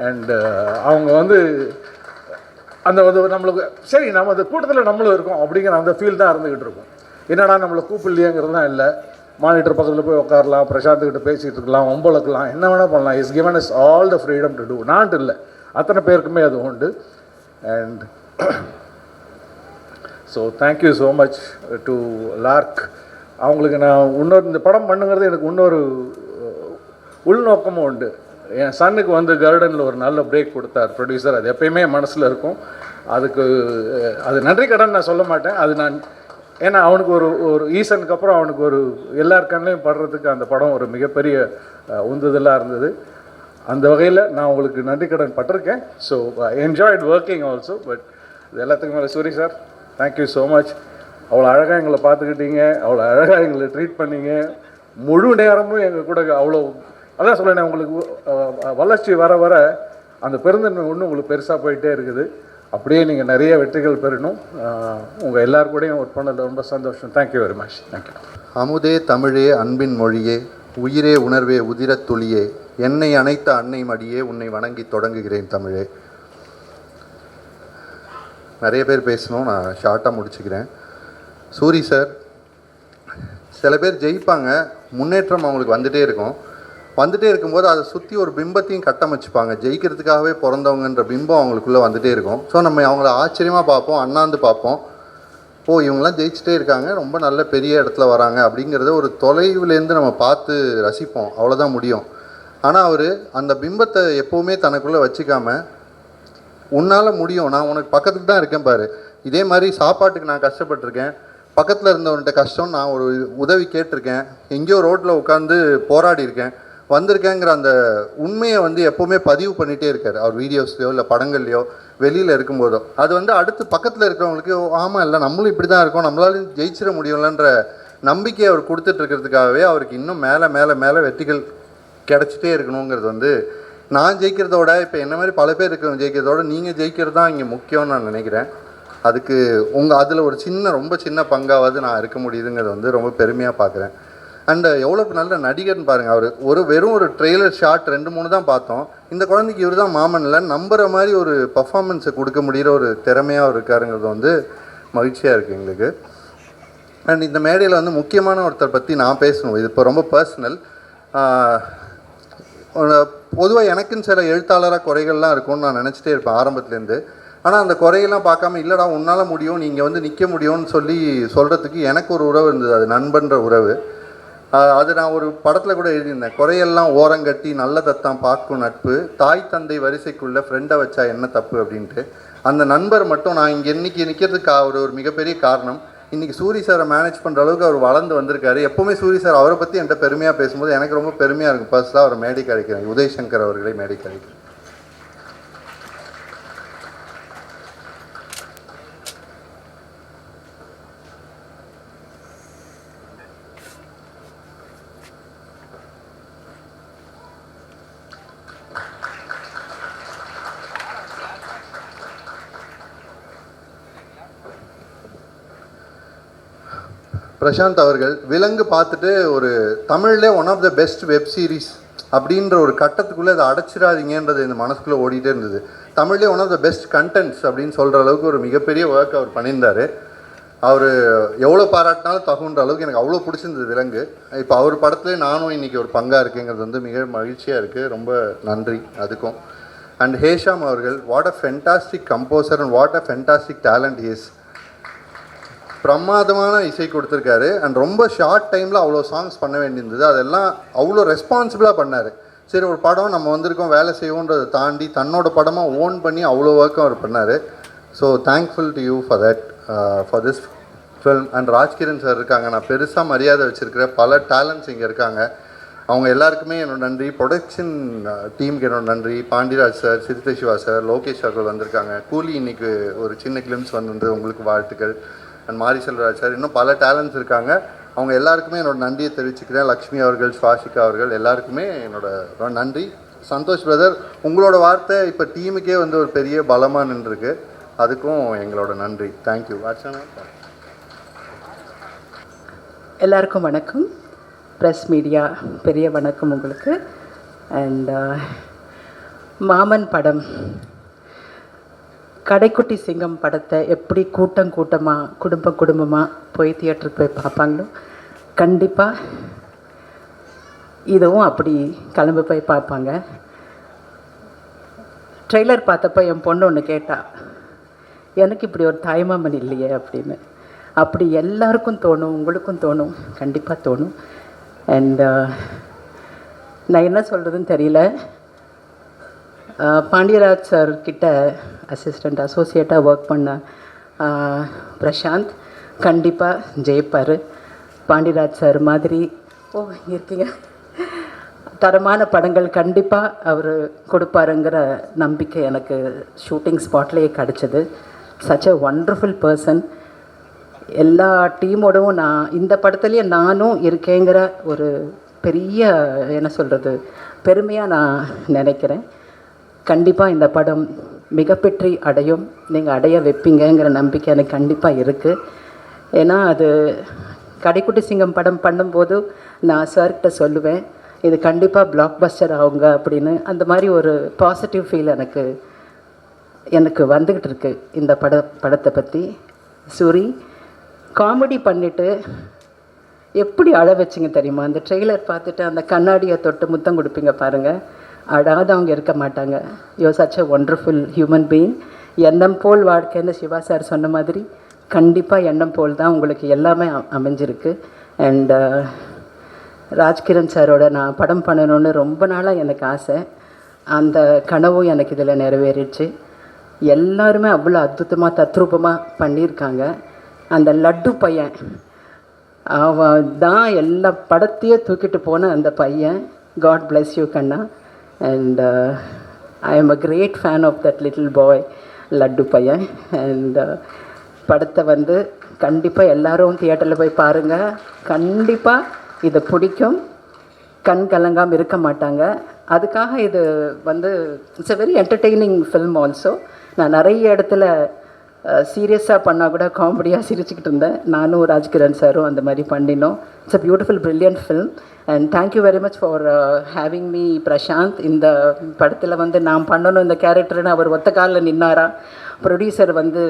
அண்டு அவங்க அந்த நம்மளுக்கு சரி நம்ம அந்த கூட்டத்தில் நம்மளும் இருக்கோம் அப்படிங்கிற அந்த ஃபீல் தான் இருந்துக்கிட்டு இருக்கும். என்னடா நம்மளை கூப்பிடலையேங்கிறது தான் இல்லை. மானிட்டர் பக்கத்தில் போய் உட்காரலாம், பிரசாந்த்கிட்ட பேசிகிட்டு இருக்கலாம், ஒம்பளக்கலாம், என்ன வேணால் பண்ணலாம். Is given is all the freedom to do. Not இல்லை, அத்தனை பேருக்குமே அது உண்டு. And so thank you so much to Lark. அவங்களுக்கு நான் இந்த படம் பண்ணுங்கிறது எனக்கு இன்னொரு உள்நோக்கமும் உண்டு. என் சன்னுக்கு கர்டனில் ஒரு நல்ல பிரேக் கொடுத்தார் ப்ரொடியூசர். அது எப்பயுமே மனசில் இருக்கும். அது நன்றி கடன் நான் சொல்ல மாட்டேன். அது நான் ஏன்னா அவனுக்கு ஒரு ஈசனுக்கு அப்புறம் அவனுக்கு எல்லார் கண்ணையும் படுறதுக்கு அந்த படம் ஒரு மிகப்பெரிய உந்துதலாக இருந்தது. அந்த வகையில் நான் உங்களுக்கு நன்றி கடன் பட்டிருக்கேன். So enjoyed working also. But இது எல்லாத்துக்கும் மேலே Suri sir, thank you so much. அவ்வளோ அழகாக எங்களை பார்த்துக்கிட்டீங்க, அவ்வளோ அழகாக எங்களை ட்ரீட் பண்ணீங்க. முழு நேரமும் எங்கள் கூட அவ்வளோ, அதான் சொல்லேன், உங்களுக்கு வளர்ச்சி வர வர அந்த பெருந்தன்மை ஒன்று உங்களுக்கு பெருசாக போயிட்டே இருக்குது. அப்படியே நீங்கள் நிறைய வெற்றிகள் பெறணும். உங்கள் எல்லார் கூடயும் ஒர்க் பண்ணதில் ரொம்ப சந்தோஷம். Thank you very much. தேங்க்யூ. அமுதே தமிழே அன்பின் மொழியே, உயிரே உணர்வே உதிரத் துளியே, என்னை அணைத்த அன்னை மடியே, உன்னை வணங்கி தொடங்குகிறேன் தமிழே. நிறைய பேர் பேசணும், நான் ஷார்ட்டாக முடிச்சுக்கிறேன். சூரி சார், சில பேர் ஜெயிப்பாங்க, முன்னேற்றம் அவங்களுக்கு வந்துகிட்டே இருக்கும்போது அதை சுற்றி ஒரு பிம்பத்தையும் கட்டமைச்சுப்பாங்க. ஜெயிக்கிறதுக்காகவே பிறந்தவங்கன்ற பிம்பம் அவங்களுக்குள்ளே வந்துகிட்டே இருக்கும். ஸோ நம்ம அவங்கள ஆச்சரியமாக பார்ப்போம், அண்ணாந்து பார்ப்போம். ஓ இவங்களாம் ஜெயிச்சிட்டே இருக்காங்க, ரொம்ப நல்ல பெரிய இடத்துல வராங்க அப்படிங்கிறத ஒரு தொலைவுலேருந்து நம்ம பார்த்து ரசிப்போம். அவ்வளோதான் முடியும். ஆனால் அவர் அந்த பிம்பத்தை எப்போவுமே தனக்குள்ளே வச்சுக்காமல், உன்னால் முடியும், நான் உனக்கு பக்கத்துக்கு தான் இருக்கேன் பாரு. இதே மாதிரி சாப்பாட்டுக்கு நான் கஷ்டப்பட்டிருக்கேன், பக்கத்தில் இருந்தவன்கிட்ட கஷ்டம், நான் ஒரு உதவி கேட்டிருக்கேன், எங்கேயோ ரோட்டில் உட்காந்து போராடி இருக்கேன், வந்திருக்கேங்கிற அந்த உண்மையை எப்போவுமே பதிவு பண்ணிகிட்டே இருக்கார். அவர் வீடியோஸ்லையோ இல்லை படங்கள்லையோ வெளியில் இருக்கும்போதோ அது அடுத்து பக்கத்தில் இருக்கிறவங்களுக்கு ஆமாம் இல்லை நம்மளும் இப்படி தான் இருக்கோம், நம்மளாலையும் ஜெயிச்சிட முடியும்லன்ற நம்பிக்கையை அவர் கொடுத்துட்ருக்கிறதுக்காகவே அவருக்கு இன்னும் மேலே மேலே மேலே வெற்றிகள் கிடச்சிட்டே இருக்கணுங்கிறது வந்து நான் ஜெயிக்கிறதோட இப்போ என்ன மாதிரி பல பேர் இருக்கிறவங்க ஜெயிக்கிறதோட நீங்கள் ஜெயிக்கிறது தான் இங்கே முக்கியம்னு நான் நினைக்கிறேன். அதுக்கு அதில் ஒரு ரொம்ப சின்ன பங்காவது நான் இருக்க முடியுதுங்கிறது வந்து ரொம்ப பெருமையாக பார்க்குறேன். அண்டு எவ்வளோ நல்ல நடிகர்னு பாருங்கள். அவர் வெறும் ஒரு ட்ரெய்லர் ஷாட் 2-3 தான் பார்த்தோம். இந்த குழந்தைக்கு இவர் தான் மாமன் இல்லை, நம்புகிற மாதிரி ஒரு பர்ஃபார்மன்ஸை கொடுக்க முடிகிற ஒரு திறமையாக அவர் இருக்காருங்கிறது வந்து மகிழ்ச்சியாக இருக்குது எங்களுக்கு. அண்ட் இந்த மேடையில் வந்து முக்கியமான ஒருத்தர் பற்றி நான் பேசணும். இது இப்போ ரொம்ப பர்சனல். பொதுவாக எனக்குன்னு சில எழுத்தாளராக குறைகள்லாம் இருக்கும்னு நான் நினச்சிட்டே இருப்பேன் ஆரம்பத்துலேருந்து. ஆனால் அந்த குறையெல்லாம் பார்க்காம இல்லைடா உன்னால் முடியும், நீங்கள் வந்து நிற்க முடியும்னு சொல்கிறதுக்கு எனக்கு ஒரு உறவு இருந்தது, அது நண்பன்ற உறவு. அது நான் ஒரு படத்தில் கூட எழுதியிருந்தேன். குறையெல்லாம் ஓரங்கட்டி நல்ல தத்தான் பார்க்கும் நட்பு, தாய் தந்தை வரிசைக்குள்ளே ஃப்ரெண்டை வச்சா என்ன தப்பு அப்படின்ட்டு. அந்த நண்பர் மட்டும் நான் இங்கே இன்றைக்கி நிற்கிறதுக்கு ஒரு மிகப்பெரிய காரணம். இன்றைக்கி சூரி சாரை மேனேஜ் பண்ணுற அளவுக்கு அவர் வளர்ந்து வந்திருக்காரு. எப்போவுமே சூரி சார் அவரை பற்றி என்கிட்ட பெருமையாக பேசும்போது எனக்கு ரொம்ப பெருமையாக இருக்கும். பர்சனலாக அவரை மேடைக்கு அழைக்கிறேன், உதயசங்கர் அவர்களை மேடைக்கு அழைக்கிறேன். பிரசாந்த் அவர்கள் விலங்கு பார்த்துட்டு ஒரு தமிழ்லே one of the best web series அப்படின்ற ஒரு கட்டத்துக்குள்ளே அதை அடைச்சிடாதீங்கன்றது இந்த மனசுக்குள்ளே ஓடிட்டே இருந்தது. தமிழ்லே one of the best contents அப்படின்னு சொல்கிற அளவுக்கு ஒரு மிகப்பெரிய ஒர்க் அவர் பண்ணியிருந்தார். அவர் எவ்வளோ பாராட்டினாலும் தகுன்ற அளவுக்கு எனக்கு அவ்வளோ பிடிச்சிருந்தது விலங்கு. இப்போ அவர் படத்துலேயே நானும் இன்றைக்கி ஒரு பங்காக இருக்குங்கிறது வந்து மிக மகிழ்ச்சியாக இருக்குது. ரொம்ப நன்றி அதுக்கும். அண்ட் ஹேஷாம் அவர்கள், what a fantastic composer and what a fantastic talent is. பிரமாதமான இசை கொடுத்துருக்காரு. அண்ட் ரொம்ப ஷார்ட் டைமில் அவ்வளோ சாங்ஸ் பண்ண வேண்டியிருந்தது. அதெல்லாம் அவ்வளோ ரெஸ்பான்சிபிளாக பண்ணார். சரி ஒரு படம் நம்ம வந்திருக்கோம் வேலை செய்வோன்றதை தாண்டி தன்னோட படமாக ஓன் பண்ணி அவ்வளோ ஒர்க்கும் அவர் பண்ணார். So thankful to you for that, for this film. And Rajkiran sir இருக்காங்க, நான் பெருசாக மரியாதை வச்சுருக்கிற பல டேலண்ட்ஸ் இங்கே இருக்காங்க. அவங்க எல்லாருக்குமே என்னோட நன்றி. ப்ரொடக்ஷன் டீமுக்கு என்னோட நன்றி. பாண்டியராஜ் சார், சிறுத்தை சிவா சார், லோகேஷ் அவர்கள் வந்திருக்காங்க. கூலி இன்னைக்கு ஒரு சின்ன கிளிம்ஸ் வந்து உங்களுக்கு வாழ்த்துக்கள். அண்ட் மாரி செல்வராஜ் சார், இன்னும் பல டேலண்ட்ஸ் இருக்காங்க. அவங்க எல்லாருக்குமே என்னோட நன்றியை தெரிவிச்சுக்கிறேன். லக்ஷ்மி அவர்கள், சுவாசிகா அவர்கள் எல்லாருக்குமே என்னோட நன்றி. சந்தோஷ் பிரதர், உங்களோட வார்த்தை இப்போ டீமுக்கே வந்து ஒரு பெரிய பலமாக நின்றுருக்கு. அதுக்கும் எங்களோட நன்றி. தேங்க்யூ. அர்ச்சனா. எல்லாருக்கும் வணக்கம். ப்ரெஸ் மீடியா பெரிய வணக்கம் உங்களுக்கு. அண்ட் மாமன் படம், கடைக்குட்டி சிங்கம் படத்தை எப்படி கூட்டமாக குடும்பமாக போய் தியேட்டருக்கு போய் பார்ப்பாங்களோ கண்டிப்பாக இதுவும் அப்படி கிளம்பி போய் பார்ப்பாங்க. ட்ரெய்லர் பார்த்தப்போ என் பொண்ணு ஒன்று கேட்டா, எனக்கு இப்படி ஒரு தாய்மாமன் இல்லையே அப்படின்னு. அப்படி எல்லாருக்கும் தோணும், உங்களுக்கும் தோணும், கண்டிப்பாக தோணும். அண்ட் நான் என்ன சொல்கிறதுன்னு தெரியல. பாண்டியராஜ் சார் கிட்ட அசிஸ்டண்ட் அசோசியேட்டாக ஒர்க் பண்ண பிரசாந்த் கண்டிப்பாக ஜெயிப்பார். பாண்டியராஜ் சார் மாதிரி இருக்கீங்க, தரமான படங்கள் கண்டிப்பாக அவர் கொடுப்பாருங்கிற நம்பிக்கை எனக்கு ஷூட்டிங் ஸ்பாட்லேயே கிடச்சிது. Such a wonderful person. எல்லா டீமோடவும் நான் இந்த படத்துலேயே நானும் இருக்கேங்கிற ஒரு பெரிய என்ன சொல்கிறது பெருமையாக நான் நினைக்கிறேன். கண்டிப்பாக இந்த படம் மிகப்பெற்றி அடையும், நீங்கள் அடைய வைப்பீங்கிற நம்பிக்கை எனக்கு கண்டிப்பாக இருக்குது. ஏன்னா அது கடைக்குட்டி சிங்கம் படம் பண்ணும்போது நான் சார்கிட்ட சொல்லுவேன், இது கண்டிப்பாக பிளாக் பஸ்டர் ஆகுங்க அப்படின்னு. அந்த மாதிரி ஒரு பாசிட்டிவ் ஃபீல் எனக்கு வந்துக்கிட்டு இருக்கு இந்த படத்தை பற்றி. சூரி காமெடி பண்ணிவிட்டு எப்படி அழ வச்சிங்க தெரியுமா? அந்த ட்ரெய்லர் பார்த்துட்டு அந்த கண்ணாடியை தொட்டு முத்தம் கொடுப்பீங்க பாருங்கள், அழாதவங்க இருக்க மாட்டாங்க. You such a wonderful human being. எண்ணம் போல் வாழ்க்கைன்னு சிவா சார் சொன்ன மாதிரி கண்டிப்பாக எண்ணம் போல் தான் உங்களுக்கு எல்லாமே அமைஞ்சிருக்கு. அண்ட் ராஜ்கிரண் சாரோட நான் படம் பண்ணணுன்னு ரொம்ப நாளாக எனக்கு ஆசை. அந்த கனவும் எனக்கு இதில் நிறைவேறிடுச்சு. எல்லாருமே அவ்வளோ அற்புதமாக தத்ரூபமாக பண்ணியிருக்காங்க. அந்த லட்டு பையன் அவன் தான் எல்லா படத்தையே தூக்கிட்டு போன அந்த பையன். காட் பிளஸ் யூ கண்ணா. And I am a great fan of that little boy லட்டு பையன். அண்ட் படத்தை கண்டிப்பாக எல்லாரும் தியேட்டரில் போய் பாருங்கள். கண்டிப்பாக இதை பிடிக்கும். கண் கலங்காமல் இருக்க மாட்டாங்க. அதுக்காக இது வந்து it's a very entertaining film also. நான் நிறைய இடத்துல சீரியஸாக பண்ணால் கூட காமெடியாக சிரிச்சுக்கிட்டு இருந்தேன். நானும் ராஜ்கிரண் சாரும் அந்த மாதிரி பண்ணினோம். It's a beautiful brilliant film. And thank you very much for having me Prashanth. இந்த படத்தில் வந்து நான் பண்ணணும் இந்த கேரக்டர்னு அவர் ஒத்த காலில் நின்னாரா. ப்ரொடியூசர் வந்து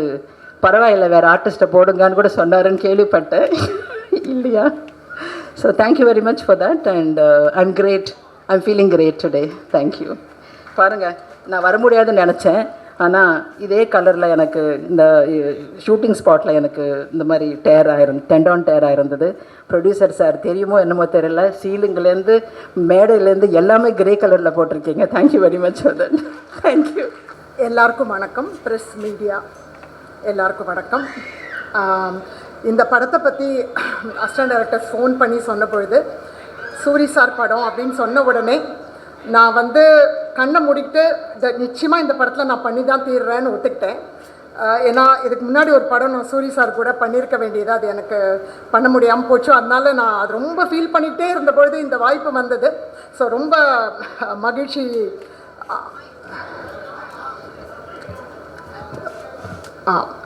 பரவாயில்லை வேறு ஆர்டிஸ்ட்டை போடுங்கன்னு கூட சொன்னாருன்னு கேள்விப்பட்டேன். இல்லையா? So thank you very much for that. And I'm great. I'm feeling great today. Thank you. பாருங்கள், நான் வர முடியாதுன்னு நினச்சேன். ஆனால் இதே கலரில் எனக்கு இந்த ஷூட்டிங் ஸ்பாட்டில் எனக்கு இந்த மாதிரி டெண்டான் டேராக இருந்தது. ப்ரொடியூசர் சார் தெரியுமோ என்னமோ தெரியல, சீலிங்லேருந்து மேடையிலேருந்து எல்லாமே கிரே கலரில் போட்டிருக்கீங்க. Thank you very much for that. Thank you. எல்லாருக்கும் வணக்கம். ப்ரெஸ் மீடியா எல்லாருக்கும் வணக்கம். இந்த படத்தை பற்றி அசிஸ்டன்ட் டைரக்டர் ஃபோன் பண்ணி சொன்ன பொழுது சூரி சார் படம் அப்படின்னு சொன்ன உடனே நான் வந்து கண்ணை மூடிட்டு நிச்சயமாக இந்த படத்தில் நான் பண்ணி தான் தீர்றேன்னு ஒத்துக்கிட்டேன். ஏன்னா இதுக்கு முன்னாடி ஒரு படம் நான் சூரி சார் கூட பண்ணியிருக்க வேண்டியது, அது எனக்கு பண்ண முடியாமல் போச்சு. அதனால நான் அது ரொம்ப ஃபீல் பண்ணிகிட்டே இருந்த பொழுது இந்த வாய்ப்பு வந்தது. ஸோ ரொம்ப மகிழ்ச்சி.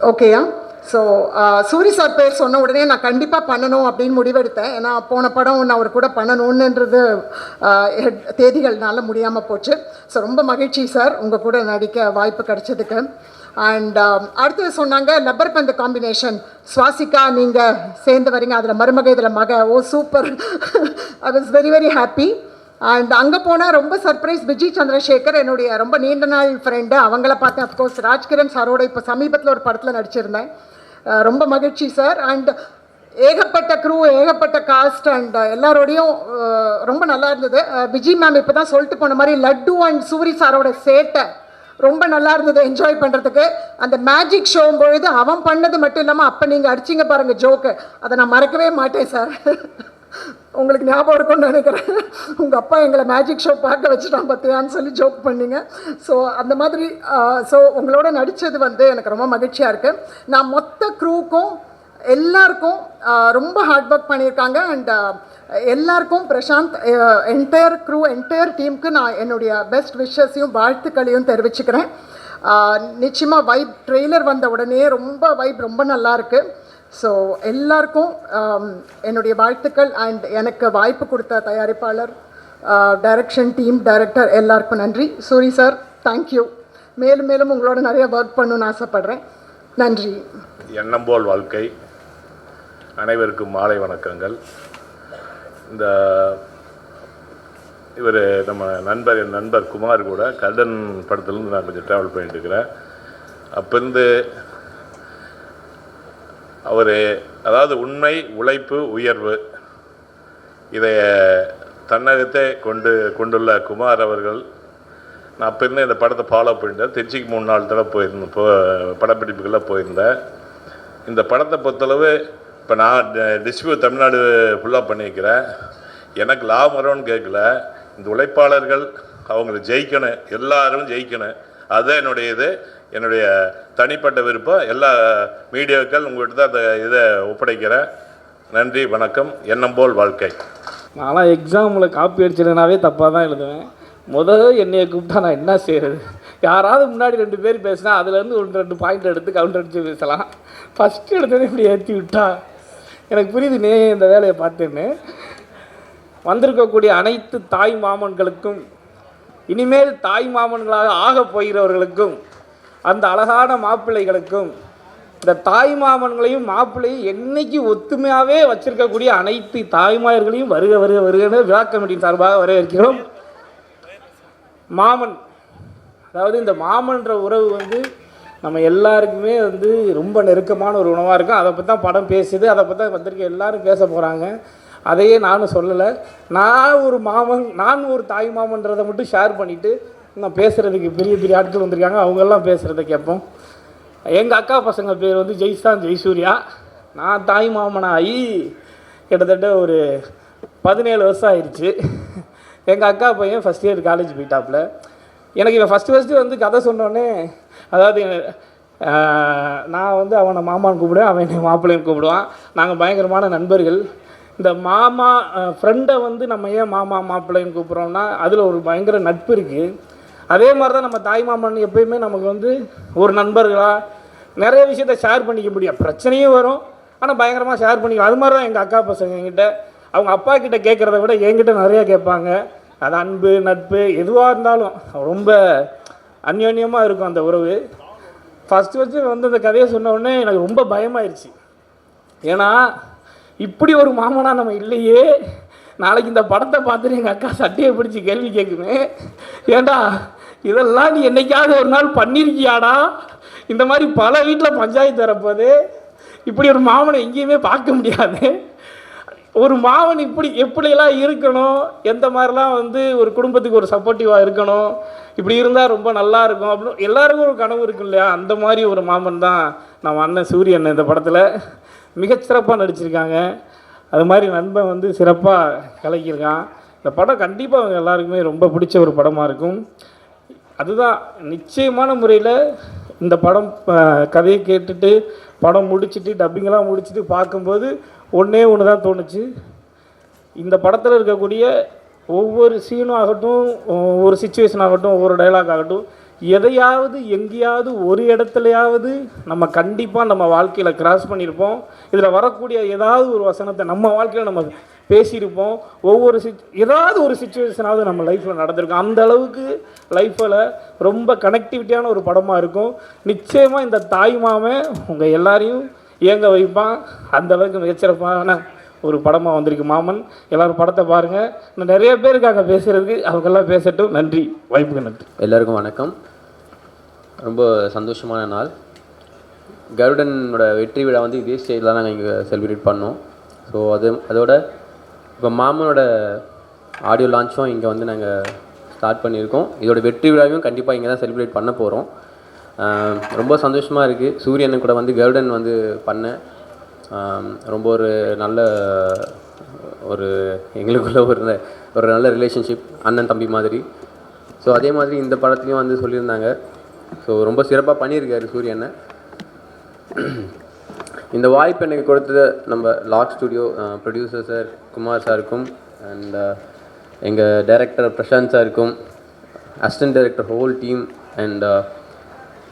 ஓகேயா? ஸோ சூரி சார் பேர் சொன்ன உடனே நான் கண்டிப்பாக பண்ணணும் அப்படின்னு முடிவெடுத்தேன். ஏன்னா போன படம் நான் அவர் கூட பண்ணணுன்றது தேதிகள்னால முடியாமல் போச்சு. ஸோ ரொம்ப மகிழ்ச்சி சார் உங்கள் கூட நடிக்க வாய்ப்பு கிடைச்சதுக்கு. அண்ட் அடுத்தது சொன்னாங்க லப்பர் பந்து காம்பினேஷன். சுவாசிகா நீங்கள் சேர்ந்து வரீங்க, அதில் மருமக இதில் மக. Oh super. I was very very happy. And அங்கே போனால் ரொம்ப சர்ப்ரைஸ். விஜய் சந்திரசேகர் என்னுடைய ரொம்ப நீண்ட நாள் ஃப்ரெண்டு, அவங்கள பார்த்தேன். அஃப்கோர்ஸ் ராஜ்கிரண் சாரோட இப்போ சமீபத்தில் ஒரு படத்தில் நடிச்சிருந்தேன். ரொம்ப மகிழ்ச்சி சார். அண்ட் ஏகப்பட்ட க்ரூ, ஏகப்பட்ட காஸ்ட் அண்ட் எல்லாரோடையும் ரொம்ப நல்லா இருந்தது. விஜய் மேம் இப்போ தான் சொல்லிட்டு போன மாதிரி லட்டு அண்ட் சூரி சாரோட சேட்டை ரொம்ப நல்லா இருந்தது என்ஜாய் பண்ணுறதுக்கு. அந்த மேஜிக் ஷோ பொழுது அவன் பண்ணது மட்டும் இல்லாமல் அப்போ நீங்கள் அடிச்சிங்க பாருங்கள் ஜோக்கு, அதை நான் மறக்கவே மாட்டேன் சார். உங்களுக்கு ஞாபகம் இருக்கும்னு நினைக்கிறேன். உங்கள் அப்பா எங்களை மேஜிக் ஷோ பார்க்க வச்சுட்டான் பார்த்தியான்னு சொல்லி ஜோக் பண்ணிங்க. ஸோ அந்த மாதிரி ஸோ உங்களோட நடித்தது வந்து எனக்கு ரொம்ப மகிழ்ச்சியாக இருக்குது. நான் மொத்த க்ரூக்கும் எல்லாருக்கும் ரொம்ப ஹார்ட் ஒர்க் பண்ணியிருக்காங்க. அண்ட் எல்லாருக்கும் பிரசாந்த் என்டையர் க்ரூ என்டையர் டீமுக்கு நான் என்னுடைய பெஸ்ட் விஷஸையும் வாழ்த்துக்களையும் தெரிவிச்சுக்கிறேன். நிச்சயமாக வைப் ட்ரெய்லர் வந்த உடனே வைப் ரொம்ப நல்லா இருக்குது. ஸோ எல்லாருக்கும் என்னுடைய வாழ்த்துக்கள். அண்ட் எனக்கு வாய்ப்பு கொடுத்த தயாரிப்பாளர், டைரக்ஷன் டீம், டைரக்டர் எல்லாருக்கும் நன்றி. Soori sir thank you. மேலும் மேலும் உங்களோட நிறைய ஒர்க் பண்ணணும்னு ஆசைப்பட்றேன். நன்றி. எண்ணம் போல் வாழ்க்கை. அனைவருக்கும் மாலை வணக்கங்கள். இந்த இவர் நம்ம என் நண்பர் குமார் கூட கர்டன் படத்துலேருந்து நான் கொஞ்சம் ட்ராவல் பண்ணிட்டு இருக்கிறேன். அப்போருந்து அவர் அதாவது உண்மை, உழைப்பு, உயர்வு இதை தன்னகத்தே கொண்டுள்ள குமார் அவர்கள். நான் அப்போருந்து இந்த படத்தை ஃபாலோ பண்ணிட்டேன். திருச்சிக்கு 3 நாள் தடவை போயிருந்தேன், படப்பிடிப்புக்கெல்லாம் போயிருந்தேன். இந்த படத்தை பொறுத்தளவு இப்போ நான் டிஸ்ட்ரிபியூட் தமிழ்நாடு ஃபுல்லாக பண்ணியிருக்கிறேன். எனக்கு லாபம் வரும்னு கேட்கல. இந்த உழைப்பாளர்கள் அவங்களை ஜெயிக்கணும், எல்லாரும் ஜெயிக்கணும். அதுதான் என்னுடைய தனிப்பட்ட விருப்பம். எல்லா மீடியாக்கள் உங்கள்கிட்ட தான் அந்த இதை ஒப்படைக்கிறேன். நன்றி, வணக்கம். எண்ணம் போல் வாழ்க்கை. நான்லாம் எக்ஸாமில் காப்பி அடிச்சிடனாவே தப்பாக தான் எழுதுவேன். என்னையை கூப்பிட்டா நான் என்ன செய்கிறது? யாராவது முன்னாடி 2 பேர் பேசினா அதுலேருந்து 1-2 பாயிண்ட் எடுத்து கவுண்டர் அடித்து பேசலாம். ஃபஸ்ட்டு எடுத்தது இப்படி ஏற்றி விட்டா எனக்கு புரியுது நீ இந்த வேலையை பார்த்தேன்னு. வந்திருக்கக்கூடிய அனைத்து தாய் மாமன்களுக்கும், இனிமேல் தாய் மாமன்களாக ஆகப் போகிறவர்களுக்கும், அந்த அழகான மாப்பிள்ளைகளுக்கும், இந்த தாய் மாமன்களையும் மாப்பிள்ளையும் என்னைக்கு ஒத்துமையாகவே வச்சிருக்கக்கூடிய அனைத்து தாய்மார்களையும் வருக வருக வருகன்னு விழா கமிட்டியின் சார்பாக வரவேற்கிறோம். மாமன், அதாவது இந்த மாமன்ற உறவு வந்து நம்ம எல்லாருக்குமே வந்து ரொம்ப நெருக்கமான ஒரு உணவாக இருக்கும். அதை பற்றி தான் படம் பேசுது, அதை பற்றி தான் வந்திருக்க எல்லோரும் பேச போகிறாங்க. அதையே நானும் சொல்லலை. நான் ஒரு மாமன், நான் ஒரு தாய் மாமன்றதை மட்டும் ஷேர் பண்ணிவிட்டு நான் பேசுகிறதுக்கு பெரிய பெரிய ஆட்கள் வந்திருக்காங்க, அவங்கெல்லாம் பேசுகிறத கேட்போம். எங்கள் அக்கா பசங்க பேர் வந்து ஜெய்சாந்த், ஜெய்சூர்யா. நான் தாய் மாமனாகி கிட்டத்தட்ட ஒரு 17 வருஷம் ஆயிடுச்சு. எங்கள் அக்கா பையன் ஃபஸ்ட் இயர் காலேஜ் போயிட்டாப்புல. எனக்கு இவன் ஃபஸ்ட்டு வந்து கதை சொன்னோடனே, அதாவது நான் வந்து அவனை மாமான்னு கூப்பிடுவேன், அவன் என்னை மாப்பிள்ளைன்னு கூப்பிடுவான். நாங்கள் பயங்கரமான நண்பர்கள். இந்த மாமா ஃப்ரெண்டை வந்து நம்ம ஏன் மாமா மாப்பிள்ளைன்னு கூப்பிட்றோம்னா அதில் ஒரு பயங்கர நட்பு இருக்குது. அதே மாதிரி தான் நம்ம தாய் மாமன் எப்பயுமே நமக்கு வந்து ஒரு நண்பர்களாக நிறைய விஷயத்த ஷேர் பண்ணிக்க முடியும். பிரச்சனையும் வரும், ஆனால் பயங்கரமாக ஷேர் பண்ணிக்கலாம். அது மாதிரி தான் எங்கள் அக்கா பசங்க என்கிட்ட அவங்க அப்பா கிட்ட கேட்குறத விட என்கிட்ட நிறையா கேட்பாங்க. அது அன்பு நட்பு எதுவாக இருந்தாலும் ரொம்ப அந்யோன்யமாக இருக்கும் அந்த உறவு. ஃபஸ்ட்டு வந்து அந்த கதையை சொன்ன உடனே எனக்கு ரொம்ப பயமாயிருச்சு. ஏன்னா இப்படி ஒரு மாமனா நம்ம இல்லையே. நாளைக்கு இந்த படத்தை பார்த்துட்டு எங்கள் அக்கா சட்டையை பிடிச்சி கேள்வி கேட்குமே, ஏண்டா இதெல்லாம் நீ என்னைக்காவது ஒரு நாள் பண்ணியிருக்கியாடா? இந்த மாதிரி பல வீட்டில் பஞ்சாயத்து வரப்போது இப்படி ஒரு மாமனை எங்கேயுமே பார்க்க முடியாது. ஒரு மாமன் இப்படி எப்படியெல்லாம் இருக்கணும், எந்த மாதிரிலாம் வந்து ஒரு குடும்பத்துக்கு ஒரு சப்போர்ட்டிவாக இருக்கணும், இப்படி இருந்தால் ரொம்ப நல்லா இருக்கும் அப்படின்னு எல்லாருக்கும் ஒரு கனவு இருக்கும் இல்லையா? அந்த மாதிரி ஒரு மாமன் தான் நம்ம அண்ணன் சூரியன் இந்த படத்தில் மிகச்சிறப்பாக நடிச்சிருக்காங்க. அது மாதிரி நண்பன் வந்து சிறப்பாக கலக்கியிருக்கான். இந்த படம் கண்டிப்பாக அவங்க எல்லாருக்குமே ரொம்ப பிடிச்ச ஒரு படமாக இருக்கும். அதுதான் நிச்சயமான முறையில் இந்த படம் கதையை கேட்டுட்டு படம் முடிச்சுட்டு டப்பிங்கெல்லாம் முடிச்சுட்டு பார்க்கும்போது ஒன்றே ஒன்று தான் தோணுச்சு. இந்த படத்தில் இருக்கக்கூடிய ஒவ்வொரு சீனும் ஆகட்டும், ஒவ்வொரு சுச்சுவேஷன் ஆகட்டும், ஒவ்வொரு டைலாக் ஆகட்டும், எதையாவது எங்கேயாவது ஒரு இடத்துலையாவது நம்ம கண்டிப்பாக நம்ம வாழ்க்கையில் கிராஸ் பண்ணியிருப்போம். இதில் வரக்கூடிய ஏதாவது ஒரு வசனத்தை நம்ம வாழ்க்கையில் நம்ம பேசியிருப்போம். ஒவ்வொரு ஏதாவது ஒரு சுச்சுவேஷனாவது நம்ம லைஃப்பில் நடந்திருக்கும். அந்த அளவுக்கு லைஃப்பில் ரொம்ப கனெக்டிவிட்டியான ஒரு படமாக இருக்கும். நிச்சயமாக இந்த தாய் மாமன் உங்கள் எல்லாரையும் இயங்க வைப்பான். அந்த அளவுக்கு மிகச்சிறப்பான ஒரு படமாக வந்திருக்கு மாமன். எல்லோரும் படத்தை பாருங்கள். இன்னும் நிறைய பேர் இருக்காங்க பேசுகிறதுக்கு, அவங்கெல்லாம் பேசட்டும். நன்றி, வாய்ப்புக்கு நன்றி. எல்லாருக்கும் வணக்கம். ரொம்ப சந்தோஷமான நாள். கருடனோட வெற்றி விழா வந்து இதே ஸ்டேஜில் தான் நாங்கள் இங்கே செலிப்ரேட் பண்ணோம். ஸோ அதோட இப்போ மாமனோட ஆடியோ லான்ச்சும் இங்கே வந்து நாங்கள் ஸ்டார்ட் பண்ணியிருக்கோம். இதோட வெற்றி விழாவையும் கண்டிப்பாக இங்கே தான் செலிப்ரேட் பண்ண போகிறோம். ரொம்ப சந்தோஷமாக இருக்குது. சூரியன் கூட வந்து கருடன் வந்து பண்ணேன். ரொம்ப ஒரு நல்ல ஒரு எங்களுக்குள்ள ஒரு நல்ல ரிலேஷன்ஷிப், அண்ணன் தம்பி மாதிரி. ஸோ அதே மாதிரி இந்த படத்துலையும் வந்து சொல்லியிருந்தாங்க. ஸோ ரொம்ப சிறப்பாக பண்ணியிருக்காரு சூரியனை. இந்த வாய்ப்பு எனக்கு கொடுத்தது நம்ம Lark studio producer sir Kumar சாருக்கும், அண்ட் எங்கள் டைரக்டர் பிரசாந்த் சாருக்கும், assistant director whole team and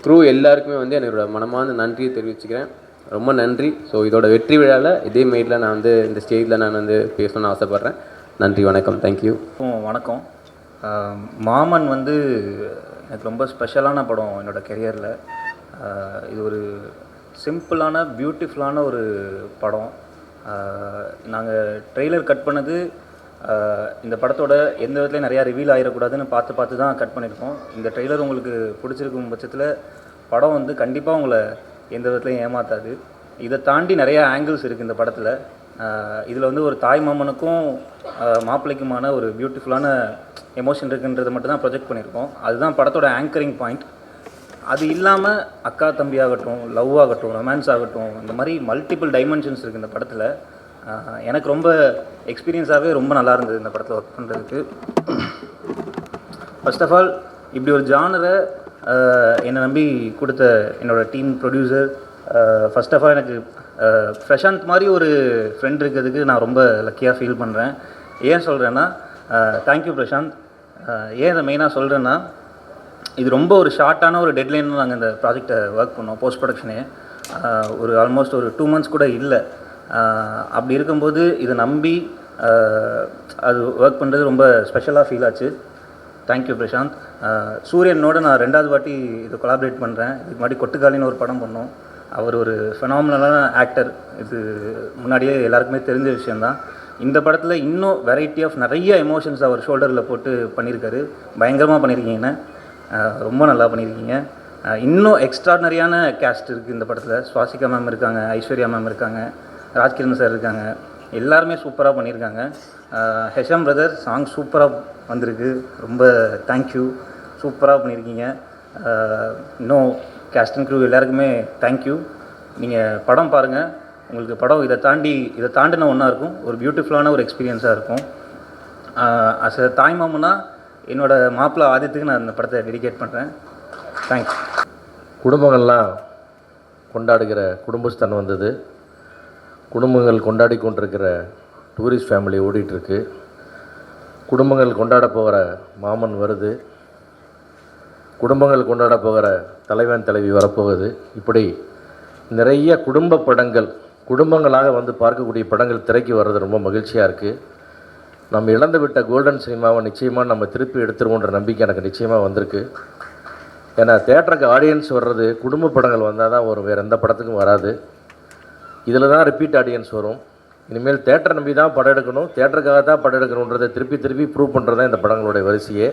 crew எல்லாருக்குமே வந்து என்னோட மனமார்ந்த நன்றியை தெரிவிச்சுக்கிறேன். ரொம்ப நன்றி. ஸோ இதோட வெற்றி விழாவில் இதே மெயிலில் நான் வந்து இந்த ஸ்டேஜில் நான் வந்து பேசணும்னு ஆசைப்பட்றேன். நன்றி, வணக்கம், தேங்க்யூ. வணக்கம். மாமன் வந்து எனக்கு ரொம்ப ஸ்பெஷலான படம் என்னோடய கெரியரில். இது ஒரு சிம்பிளான பியூட்டிஃபுல்லான ஒரு படம். நாங்கள் ட்ரெய்லர் கட் பண்ணது இந்த படத்தோட எந்த விதத்துலையும் நிறையா ரிவீல் ஆகிடக்கூடாதுன்னு பார்த்து தான் கட் பண்ணியிருக்கோம். இந்த ட்ரெய்லர் உங்களுக்கு பிடிச்சிருக்கும் பட்சத்தில் படம் வந்து கண்டிப்பாக உங்களை எந்த விதத்துலையும் ஏமாற்றாது. இதை தாண்டி நிறையா ஆங்கிள்ஸ் இருக்குது இந்த படத்தில். இதில் வந்து ஒரு தாய் மாமனுக்கும் மாப்பிள்ளைக்குமான ஒரு பியூட்டிஃபுல்லான எமோஷன் இருக்குன்றதை மட்டும் தான் ப்ரொஜெக்ட் பண்ணியிருக்கோம். அதுதான் படத்தோட ஆங்கரிங் பாயிண்ட். அது இல்லாமல் அக்கா தம்பி ஆகட்டும், லவ் ஆகட்டும், ரொமான்ஸ் ஆகட்டும், இந்த மாதிரி மல்டிபிள் டைமென்ஷன்ஸ் இருக்குது இந்த படத்தில். எனக்கு ரொம்ப எக்ஸ்பீரியன்ஸாகவே ரொம்ப நல்லா இருந்தது இந்த படத்தில் ஒர்க் பண்ணுறதுக்கு. ஃபர்ஸ்ட் ஆஃப் ஆல் இப்படி ஒரு ஜானரை என்னை நம்பி கொடுத்த என்னோடய team producer, first of all எனக்கு பிரசாந்த் மாதிரி ஒரு ஃப்ரெண்ட் இருக்கிறதுக்கு நான் ரொம்ப லக்கியாக ஃபீல் பண்ணுறேன். ஏன் சொல்கிறேன்னா, தேங்க்யூ பிரசாந்த். ஏன் இதை மெயினாக சொல்கிறேன்னா, இது ரொம்ப ஒரு ஷார்ட்டான ஒரு டெட்லைன் நாங்கள் இந்த ப்ராஜெக்டை ஒர்க் பண்ணோம். போஸ்ட் ப்ரொடக்ஷனே ஒரு ஆல்மோஸ்ட் ஒரு 2 months கூட இல்லை. அப்படி இருக்கும்போது இதை நம்பி அது ஒர்க் பண்ணுறது ரொம்ப ஸ்பெஷலாக ஃபீல் ஆச்சு. தேங்க்யூ பிரசாந்த். சூரியனோட நான் 2வது வாட்டி இது கொலாபரேட் பண்ணுறேன். இதுக்கு முன்னாடி கொட்டுக்காலின்னு ஒரு படம் பண்ணோம். அவர் ஒரு ஃபெனாமினலான ஆக்டர். இது முன்னாடியே எல்லாருக்குமே தெரிஞ்ச விஷயந்தான். இந்த படத்தில் இன்னும் வெரைட்டி ஆஃப் நிறைய எமோஷன்ஸ் அவர் ஷோல்டரில் போட்டு பண்ணியிருக்காரு. பயங்கரமாக பண்ணியிருக்கீங்கன்னு, ரொம்ப நல்லா பண்ணியிருக்கீங்க. இன்னும் எக்ஸ்ட்ராடனரியான கேஸ்ட் இருக்குது இந்த படத்தில். சுவாசிகா மேம் இருக்காங்க, ஐஸ்வர்யா மேம் இருக்காங்க, ராஜ்கிரண் சார் இருக்காங்க. எல்லாருமே சூப்பராக பண்ணியிருக்காங்க. ஹெஷம் பிரதர் சாங் சூப்பராக வந்திருக்கு. ரொம்ப தேங்க்யூ, சூப்பராக பண்ணியிருக்கீங்க. இன்னும் கேஸ்ட் அண்ட் க்ரூ எல்லாருக்குமே தேங்க்யூ. நீங்கள் படம் பாருங்கள், உங்களுக்கு படம் இதை தாண்டின ஒன்றா இருக்கும். ஒரு பியூட்டிஃபுல்லான ஒரு எக்ஸ்பீரியன்ஸாக இருக்கும். அஸ் அ தாய் மாமனா என்னோடய மாப்பிள்ளை ஆதித்துக்கு நான் இந்த படத்தை டெடிகேட் பண்ணுறேன். தேங்க்ஸ். குடும்பங்கள்லாம் கொண்டாடுகிற குடும்பஸ்தான் வந்தது. குடும்பங்கள் கொண்டாடி கொண்டிருக்கிற டூரிஸ்ட் ஃபேமிலி ஓடிட்டுருக்கு. குடும்பங்கள் கொண்டாட போகிற மாமன் வருது. குடும்பங்கள் கொண்டாட போகிற தலைவன் தலைவி வரப்போகுது. இப்படி நிறைய குடும்ப படங்கள், குடும்பங்களாக வந்து பார்க்கக்கூடிய படங்கள் திரைக்கு வர்றது ரொம்ப மகிழ்ச்சியாக இருக்குது. நம்ம இழந்து விட்ட கோல்டன் சினிமாவை நிச்சயமாக நம்ம திருப்பி எடுத்துருவோன்ற நம்பிக்கை எனக்கு நிச்சயமாக வந்திருக்கு. ஏன்னா தேட்டருக்கு ஆடியன்ஸ் வர்றது குடும்ப படங்கள் வந்தால் தான் வரும், வேறு எந்த படத்துக்கும் வராது. இதில் தான் ரிப்பீட் ஆடியன்ஸ் வரும். இனிமேல் தேட்டரை நம்பி தான் படம் எடுக்கணும், தேட்டருக்காக தான் படம் எடுக்கணுன்றதை திருப்பி திருப்பி ப்ரூவ் பண்ணுறது தான் இந்த படங்களுடைய வரிசையே.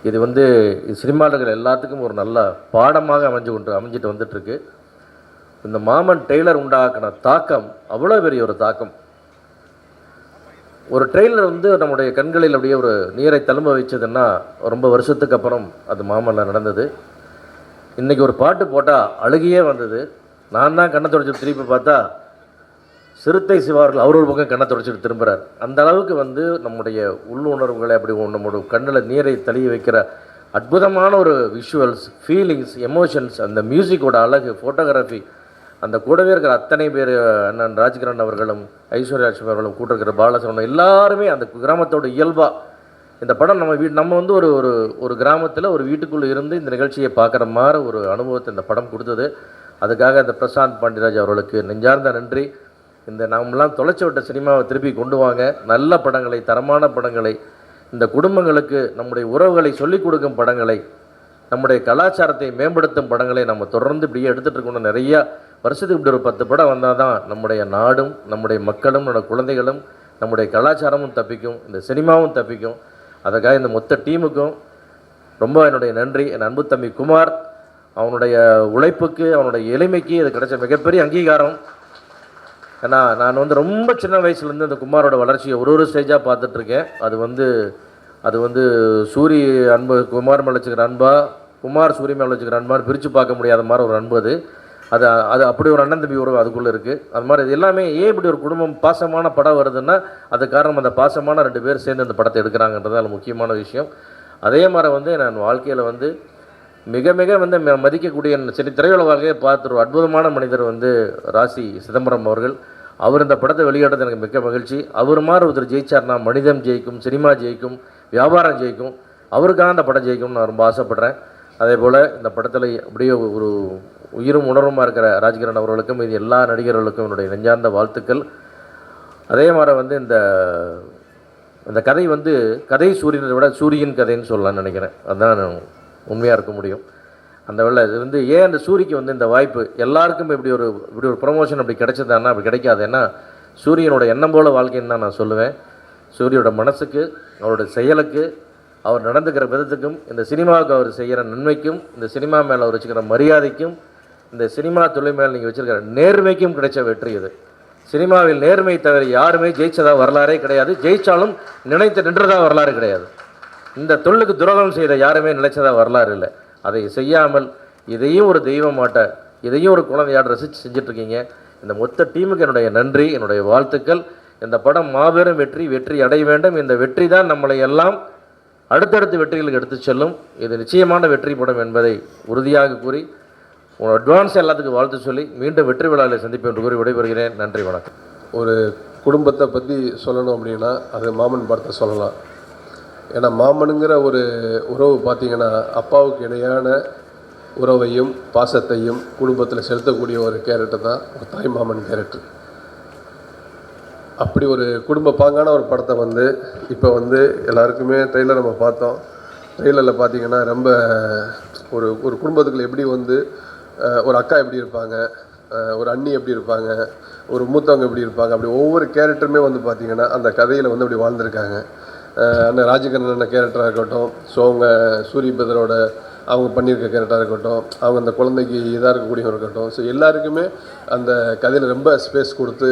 இது வந்து சினிமாவில் இருக்கிற எல்லாத்துக்கும் ஒரு நல்ல பாடமாக அமைஞ்சிட்டு வந்துட்டுருக்கு. இந்த மாமன் டெய்லர் உண்டாக்கின தாக்கம் அவ்வளோ பெரிய ஒரு தாக்கம். ஒரு ட்ரெய்லர் வந்து நம்முடைய கண்களில் அப்படியே ஒரு நீரை தழும்ப வச்சதுன்னா ரொம்ப வருஷத்துக்கு அப்புறம் அது மாமனில் நடந்தது. இன்றைக்கி ஒரு பாட்டு போட்டால் அழுகியே வந்தது. நான் தான் கண்ணை தொடச்சிட்டு திருப்பி பார்த்தா சிறுத்தை சிவார்கள் அவர் ஒரு பக்கம் கண்ணை தொடச்சிட்டு திரும்புகிறார். அந்த அளவுக்கு வந்து நம்முடைய உள்ளுணர்வுகளை அப்படி நம்முடைய கண்ணில் நீரை தழுவி வைக்கிற அற்புதமான ஒரு விஷுவல்ஸ், ஃபீலிங்ஸ், எமோஷன்ஸ், அந்த மியூசிக்கோட அழகு, ஃபோட்டோகிராஃபி, அந்த கூடவே இருக்கிற அத்தனை பேர் அண்ணன் ராஜ்கிரண் அவர்களும் ஐஸ்வர்யா லட்சுமி அவர்களும் கூட்டிருக்கிற பாலசரவணன் எல்லாருமே அந்த கிராமத்தோட இயல்பாக இந்த படம் நம்ம வந்து ஒரு கிராமத்தில் ஒரு வீட்டுக்குள்ளே இருந்து இந்த நிகழ்ச்சியை பார்க்குற மாதிரி ஒரு அனுபவத்தை இந்த படம் கொடுத்தது. அதுக்காக இந்த பிரசாந்த் பாண்டியராஜ் அவர்களுக்கு நெஞ்சார்ந்த நன்றி. இந்த நாமெல்லாம் தொலைச்சி விட்ட சினிமாவை திருப்பி கொண்டு வாங்க, நல்ல படங்களை, தரமான படங்களை, இந்த குடும்பங்களுக்கு நம்முடைய உறவுகளை சொல்லிக் கொடுக்கும் படங்களை, நம்முடைய கலாச்சாரத்தை மேம்படுத்தும் படங்களை நம்ம தொடர்ந்து இப்படியே எடுத்துகிட்டு இருக்கணும். நிறையா வருஷத்துக்கு இப்படி ஒரு 10 படம் வந்தால் தான் நம்முடைய நாடும், நம்முடைய மக்களும், நம்முடைய குழந்தைகளும், நம்முடைய கலாச்சாரமும் தப்பிக்கும், இந்த சினிமாவும் தப்பிக்கும். அதுக்காக இந்த மொத்த டீமுக்கும் ரொம்ப என்னுடைய நன்றி. என் அன்பு தம்பி குமார், அவனுடைய உழைப்புக்கு, அவனுடைய எளிமைக்கு இது கிடைச்ச மிகப்பெரிய அங்கீகாரம். ஏன்னா நான் வந்து ரொம்ப சின்ன வயசுலேருந்து இந்த குமாரோட வளர்ச்சியை ஒரு ஸ்டேஜாக பார்த்துட்ருக்கேன். அது வந்து சூரி அன்பு குமார் மேலே வச்சுக்கிற அன்பா, குமார் சூரிய மேலே வச்சுக்கிற அன்பான்னு பிரித்து பார்க்க முடியாத மாதிரி ஒரு அன்பு. அது அப்படி ஒரு அண்ணன் தம்பி உறவு அதுக்குள்ளே இருக்குது. அது மாதிரி இது எல்லாமே ஏன் இப்படி ஒரு குடும்பம் பாசமான படம் வருதுன்னா அது காரணம் அந்த பாசமான 2 பேர் சேர்ந்து இந்த படத்தை எடுக்கிறாங்கன்றது அதில் முக்கியமான விஷயம். அதே மாதிரி வந்து நான் வாழ்க்கையில் வந்து மிக மிக வந்து மதிக்கக்கூடிய திரையுலக வாழ்க்கையை பார்த்து ஒரு அற்புதமான மனிதர் வந்து ராசி சிதம்பரம் அவர்கள். அவர் இந்த படத்தை வெளியிடுறது எனக்கு மிக மகிழ்ச்சி. அவர் மாதிரி ஒருத்தர் ஜெயிச்சார்னா மனிதம் ஜெயிக்கும், சினிமா ஜெயிக்கும், வியாபாரம் ஜெயிக்கும். அவருக்காக அந்த படம் ஜெயிக்கும்னு நான் ரொம்ப ஆசைப்பட்றேன். அதே போல் இந்த படத்தில் அப்படியே ஒரு உயிரும் உணர்வுமாக இருக்கிற ராஜ்கிரண் அவர்களுக்கும் இது எல்லா நடிகர்களுக்கும் என்னுடைய நெஞ்சார்ந்த வாழ்த்துக்கள். அதே மாதிரி வந்து இந்த கதை வந்து கதை சூரியனை விட சூரியன் கதைன்னு சொல்லலாம்னு நினைக்கிறேன். அதுதான் உண்மையாக இருக்க முடியும். அந்த வேலை இது வந்து ஏன் அந்த சூரிக்கு வந்து இந்த வாய்ப்பு எல்லாருக்கும் இப்படி ஒரு ப்ரொமோஷன் அப்படி கிடைச்சதான்னா அப்படி கிடைக்காது. ஏன்னா சூரியனோட எண்ணம் போல வாழ்க்கைன்னு தான் நான் சொல்லுவேன். சூரியோட மனசுக்கு, அவரோட செயலுக்கு, அவர் நடந்துக்கிற விதத்துக்கும், இந்த சினிமாவுக்கு அவர் செய்கிற நன்மைக்கும், இந்த சினிமா மேலே அவர் வச்சுக்கிற மரியாதைக்கும், இந்த சினிமா தொழில் மேலே நீங்கள் வச்சுருக்கிற நேர்மைக்கும் கிடைச்ச வெற்றி இது. சினிமாவில் நேர்மை தவிர யாருமே ஜெயிச்சதா வரலாறே கிடையாது. ஜெயித்தாலும் நினைத்து நின்றதா வரலாறு கிடையாது. இந்த தொழிலுக்கு துரோகம் செய்த யாருமே நினைச்சதா வரலாறு இல்லை. அதை செய்யாமல் இதையும் ஒரு தெய்வமாட்ட, இதையும் ஒரு குழந்தையாட ரசித்து செஞ்சிட்ருக்கீங்க. இந்த மொத்த டீமுக்கு என்னுடைய நன்றி, என்னுடைய வாழ்த்துக்கள். இந்த படம் மாபெரும் வெற்றி அடைய வேண்டும். இந்த வெற்றி தான் நம்மளை எல்லாம் அடுத்தடுத்த வெற்றிகளுக்கு எடுத்து செல்லும். இது நிச்சயமான வெற்றி படம் என்பதை உறுதியாக கூறி அட்வான்ஸ் எல்லாத்துக்கும் வாழ்த்து சொல்லி மீண்டும் வெற்றி விழாவில் சந்திப்பேன் என்று கூறி விடைபெறுகிறேன். நன்றி, வணக்கம். ஒரு குடும்பத்தை பற்றி சொல்லணும் அப்படின்னா அது மாமன் படத்தை சொல்லலாம். ஏன்னா மாமனுங்கிற ஒரு உறவு பார்த்திங்கன்னா அப்பாவுக்கு இணையான உறவையும் பாசத்தையும் குடும்பத்தில் செலுத்தக்கூடிய ஒரு கேரக்டர் தான் ஒரு தாய் மாமன் கேரக்டர். அப்படி ஒரு குடும்ப பாங்கான ஒரு படத்தை வந்து இப்போ வந்து எல்லாருக்குமே ட்ரெய்லர் நம்ம பார்த்தோம். ட்ரெய்லரில் பார்த்திங்கன்னா ரொம்ப ஒரு குடும்பத்துக்குள்ள எப்படி வந்து ஒரு அக்கா எப்படி இருப்பாங்க, ஒரு அண்ணி எப்படி இருப்பாங்க, ஒரு மூத்தவங்க எப்படி இருப்பாங்க, அப்படி ஒவ்வொரு கேரக்டருமே வந்து பார்த்திங்கன்னா அந்த கதையில் வந்து அப்படி வாழ்ந்துருக்காங்க. அந்த ராஜகண்ணன் கேரக்டராக இருக்கட்டும், ஸோ அவங்க சூரிய பிரதரோட அவங்க பண்ணியிருக்க கேரக்டராக இருக்கட்டும், அவங்க அந்த குழந்தைக்கு இதாக இருக்கக்கூடியவங்க இருக்கட்டும், ஸோ எல்லாருக்குமே அந்த கதையில் ரொம்ப ஸ்பேஸ் கொடுத்து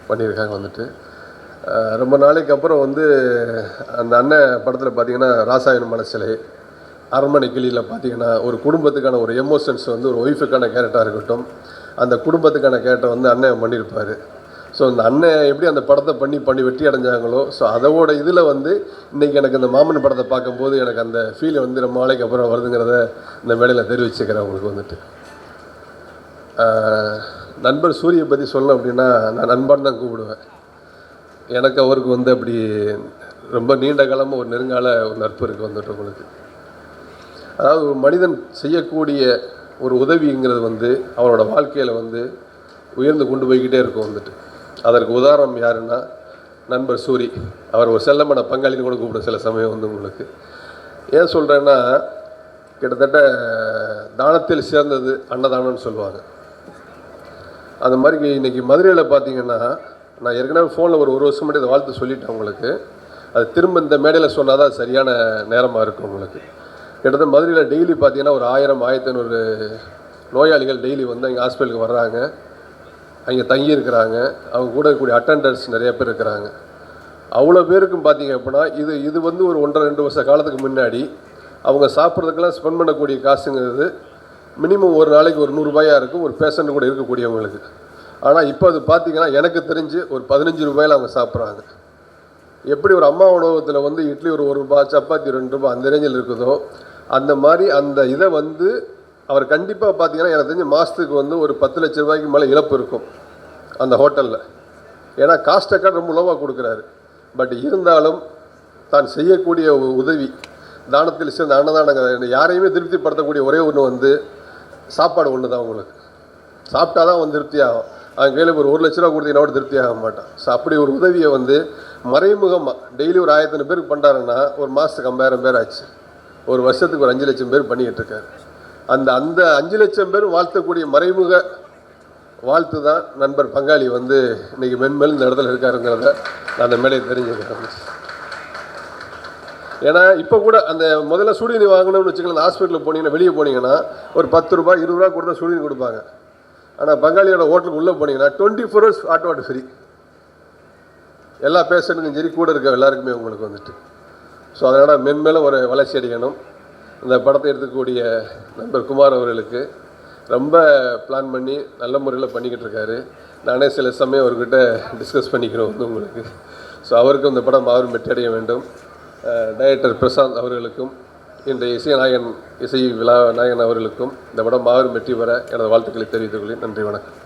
பண்ணியிருக்காங்க. வந்துட்டு ரொம்ப நாளைக்கு அப்புறம் வந்து அந்த அண்ணன் படத்தில் பார்த்திங்கன்னா ராசாயன மனசிலை, அரண்மனை கிளியில் பார்த்திங்கன்னா ஒரு குடும்பத்துக்கான ஒரு எமோஷன்ஸ் வந்து ஒரு ஒய்ஃபுக்கான கேரக்டராக இருக்கட்டும், அந்த குடும்பத்துக்கான கேரக்டர் வந்து அண்ணன் பண்ணியிருப்பார். ஸோ அந்த அண்ணன் எப்படி அந்த படத்தை பண்ணி வெற்றி அடைஞ்சாங்களோ, ஸோ அதோட இதில் வந்து இன்றைக்கி எனக்கு அந்த மாமன் படத்தை பார்க்கும்போது எனக்கு அந்த ஃபீல் வந்து ரொம்ப நாளைக்கு அப்புறம் வருதுங்கிறத இந்த வேலையில் தெரிவிச்சுக்கிறேன் உங்களுக்கு வந்துட்டு. நண்பர் சூரியை பற்றி சொல்லணும் அப்படின்னா நான் நண்பன் தான் கூப்பிடுவேன். எனக்கு அவருக்கு வந்து அப்படி ரொம்ப நீண்ட காலமாக ஒரு நெருங்கால ஒரு நட்பு இருக்குது வந்துட்டு உங்களுக்கு. அதாவது ஒரு மனிதன் செய்யக்கூடிய ஒரு உதவிங்கிறது வந்து அவனோட வாழ்க்கையில் வந்து உயர்ந்து கொண்டு போய்கிட்டே இருக்கும் வந்துட்டு. அதற்கு உதாரணம் யாருன்னா நண்பர் சூரி. அவர் ஒரு செல்லமான பங்காளின்னு கூட கூப்பிடும் சில சமயம் வந்து உங்களுக்கு. ஏன் சொல்கிறேன்னா, கிட்டத்தட்ட தானத்தில் சேர்ந்தது அன்னதானம்னு சொல்லுவாங்க. அந்த மாதிரி இன்றைக்கி மதுரையில் பார்த்தீங்கன்னா, நான் ஏற்கனவே ஃபோனில் ஒரு வருஷம் முன்னாடி இதை வாழ்த்து சொல்லிட்டேன் உங்களுக்கு. அது திரும்ப இந்த மேடையில் சொன்னால் தான் சரியான நேரமாக இருக்கும் உங்களுக்கு. கிட்டத்தட்ட மதுரையில் டெய்லி பார்த்தீங்கன்னா ஒரு 1000 1500 நோயாளிகள் டெய்லி வந்து அங்கே ஹாஸ்பிட்டலுக்கு வர்றாங்க, அங்கே தங்கியிருக்கிறாங்க. அவங்க கூட இருக்கக்கூடிய அட்டண்டர்ஸ் நிறைய பேர் இருக்கிறாங்க. அவ்வளோ பேருக்கும் பார்த்தீங்க அப்படின்னா இது வந்து ஒரு 1.5-2 வருஷ காலத்துக்கு முன்னாடி அவங்க சாப்பிட்றதுக்கெல்லாம் ஸ்பெண்ட் பண்ணக்கூடிய காசுங்கிறது மினிமம் ஒரு நாளைக்கு ஒரு 100 ரூபாயாக இருக்கும் ஒரு பேஷண்ட் கூட இருக்கக்கூடியவங்களுக்கு. ஆனால் இப்போ அது பார்த்திங்கன்னா எனக்கு தெரிஞ்சு ஒரு 15 ரூபாயில் அவங்க சாப்பிட்றாங்க. எப்படி ஒரு அம்மா உணவகத்தில் வந்து இட்லி ஒரு ரூபா, சப்பாத்தி 2 ரூபா அந்த ரேஞ்சில் இருக்குதோ அந்த மாதிரி அந்த இதை வந்து அவர் கண்டிப்பாக பார்த்தீங்கன்னா எனக்கு தெரிஞ்ச மாதத்துக்கு வந்து ஒரு 10 லட்ச ரூபாய்க்கு மேலே இழப்பு இருக்கும் அந்த ஹோட்டலில். ஏன்னா காஸ்ட் அக்கார்ட் ரொம்ப லோவாக கொடுக்குறாரு. பட் இருந்தாலும் தான் செய்யக்கூடிய உதவி தானத்தில் சேர்ந்த அன்னதானங்க யாரையுமே திருப்திப்படுத்தக்கூடிய ஒரே ஒன்று வந்து சாப்பாடு ஒன்று தான். உங்களுக்கு சாப்பிட்டா தான் வந்து திருப்தி ஆகும். அவன் கையில் ஒரு 1 லட்ச ரூபா கொடுத்தீங்கன்னா கூட திருப்தி ஆக மாட்டான். ஸோ அப்படி ஒரு உதவியை வந்து மறைமுகமாக டெய்லி ஒரு 1000 பேருக்கு பண்ணுறாருன்னா ஒரு மாதத்துக்கு 5000 பேர் ஆச்சு. ஒரு வருஷத்துக்கு ஒரு 5 லட்சம் பேர் பண்ணிக்கிட்டு இருக்காரு. அந்த 5 லட்சம் பேர் வாழ்த்தக்கூடிய மறைமுக வாழ்த்து தான் நண்பர் பங்காளி வந்து இன்றைக்கி மென்மேலும் இந்த இடத்துல இருக்காருங்கிறத நான் அந்த மேடையை தெரிஞ்சுக்கிறேன். ஏன்னா இப்போ கூட அந்த முதல்ல சுடுதண்ணி வாங்கணும்னு வச்சுக்கலாம். அந்த ஹாஸ்பிட்டலில் போனீங்கன்னா வெளியே போனீங்கன்னா ஒரு 10 ரூபா 20 ரூபா கொடுத்தா சுடுதண்ணி கொடுப்பாங்க. ஆனால் பங்காளியோட ஹோட்டலுக்கு உள்ளே போனீங்கன்னா 24 ஹவர்ஸ் ஹாட் வாட்டர் ஃப்ரீ. எல்லா பேஷண்ட்டுக்கும் சரி கூட இருக்க எல்லாருக்குமே உங்களுக்கு வந்துட்டு. ஸோ அதனால் மென்மேலும் ஒரு வளர்ச்சி அடையணும். இந்த படத்தை எடுத்துக்கூடிய நண்பர் குமார் அவர்களுக்கு ரொம்ப பிளான் பண்ணி நல்ல முறையில் பண்ணிக்கிட்டு இருக்காரு. நானே சில சமயம் அவர்கிட்ட டிஸ்கஸ் பண்ணிக்கிறோம் வந்து உங்களுக்கு. ஸோ அவருக்கும் இந்த படம் மாபெரும் வெற்றி அடைய வேண்டும். டைரக்டர் பிரசாந்த் அவர்களுக்கும் இன்றைய இசை விழா நாயகன் அவர்களுக்கும் இந்த படம் மாபெரும் வெற்றி பெற எனது வாழ்த்துக்களை தெரிவித்துக் கொள்கிறேன். நன்றி, வணக்கம்.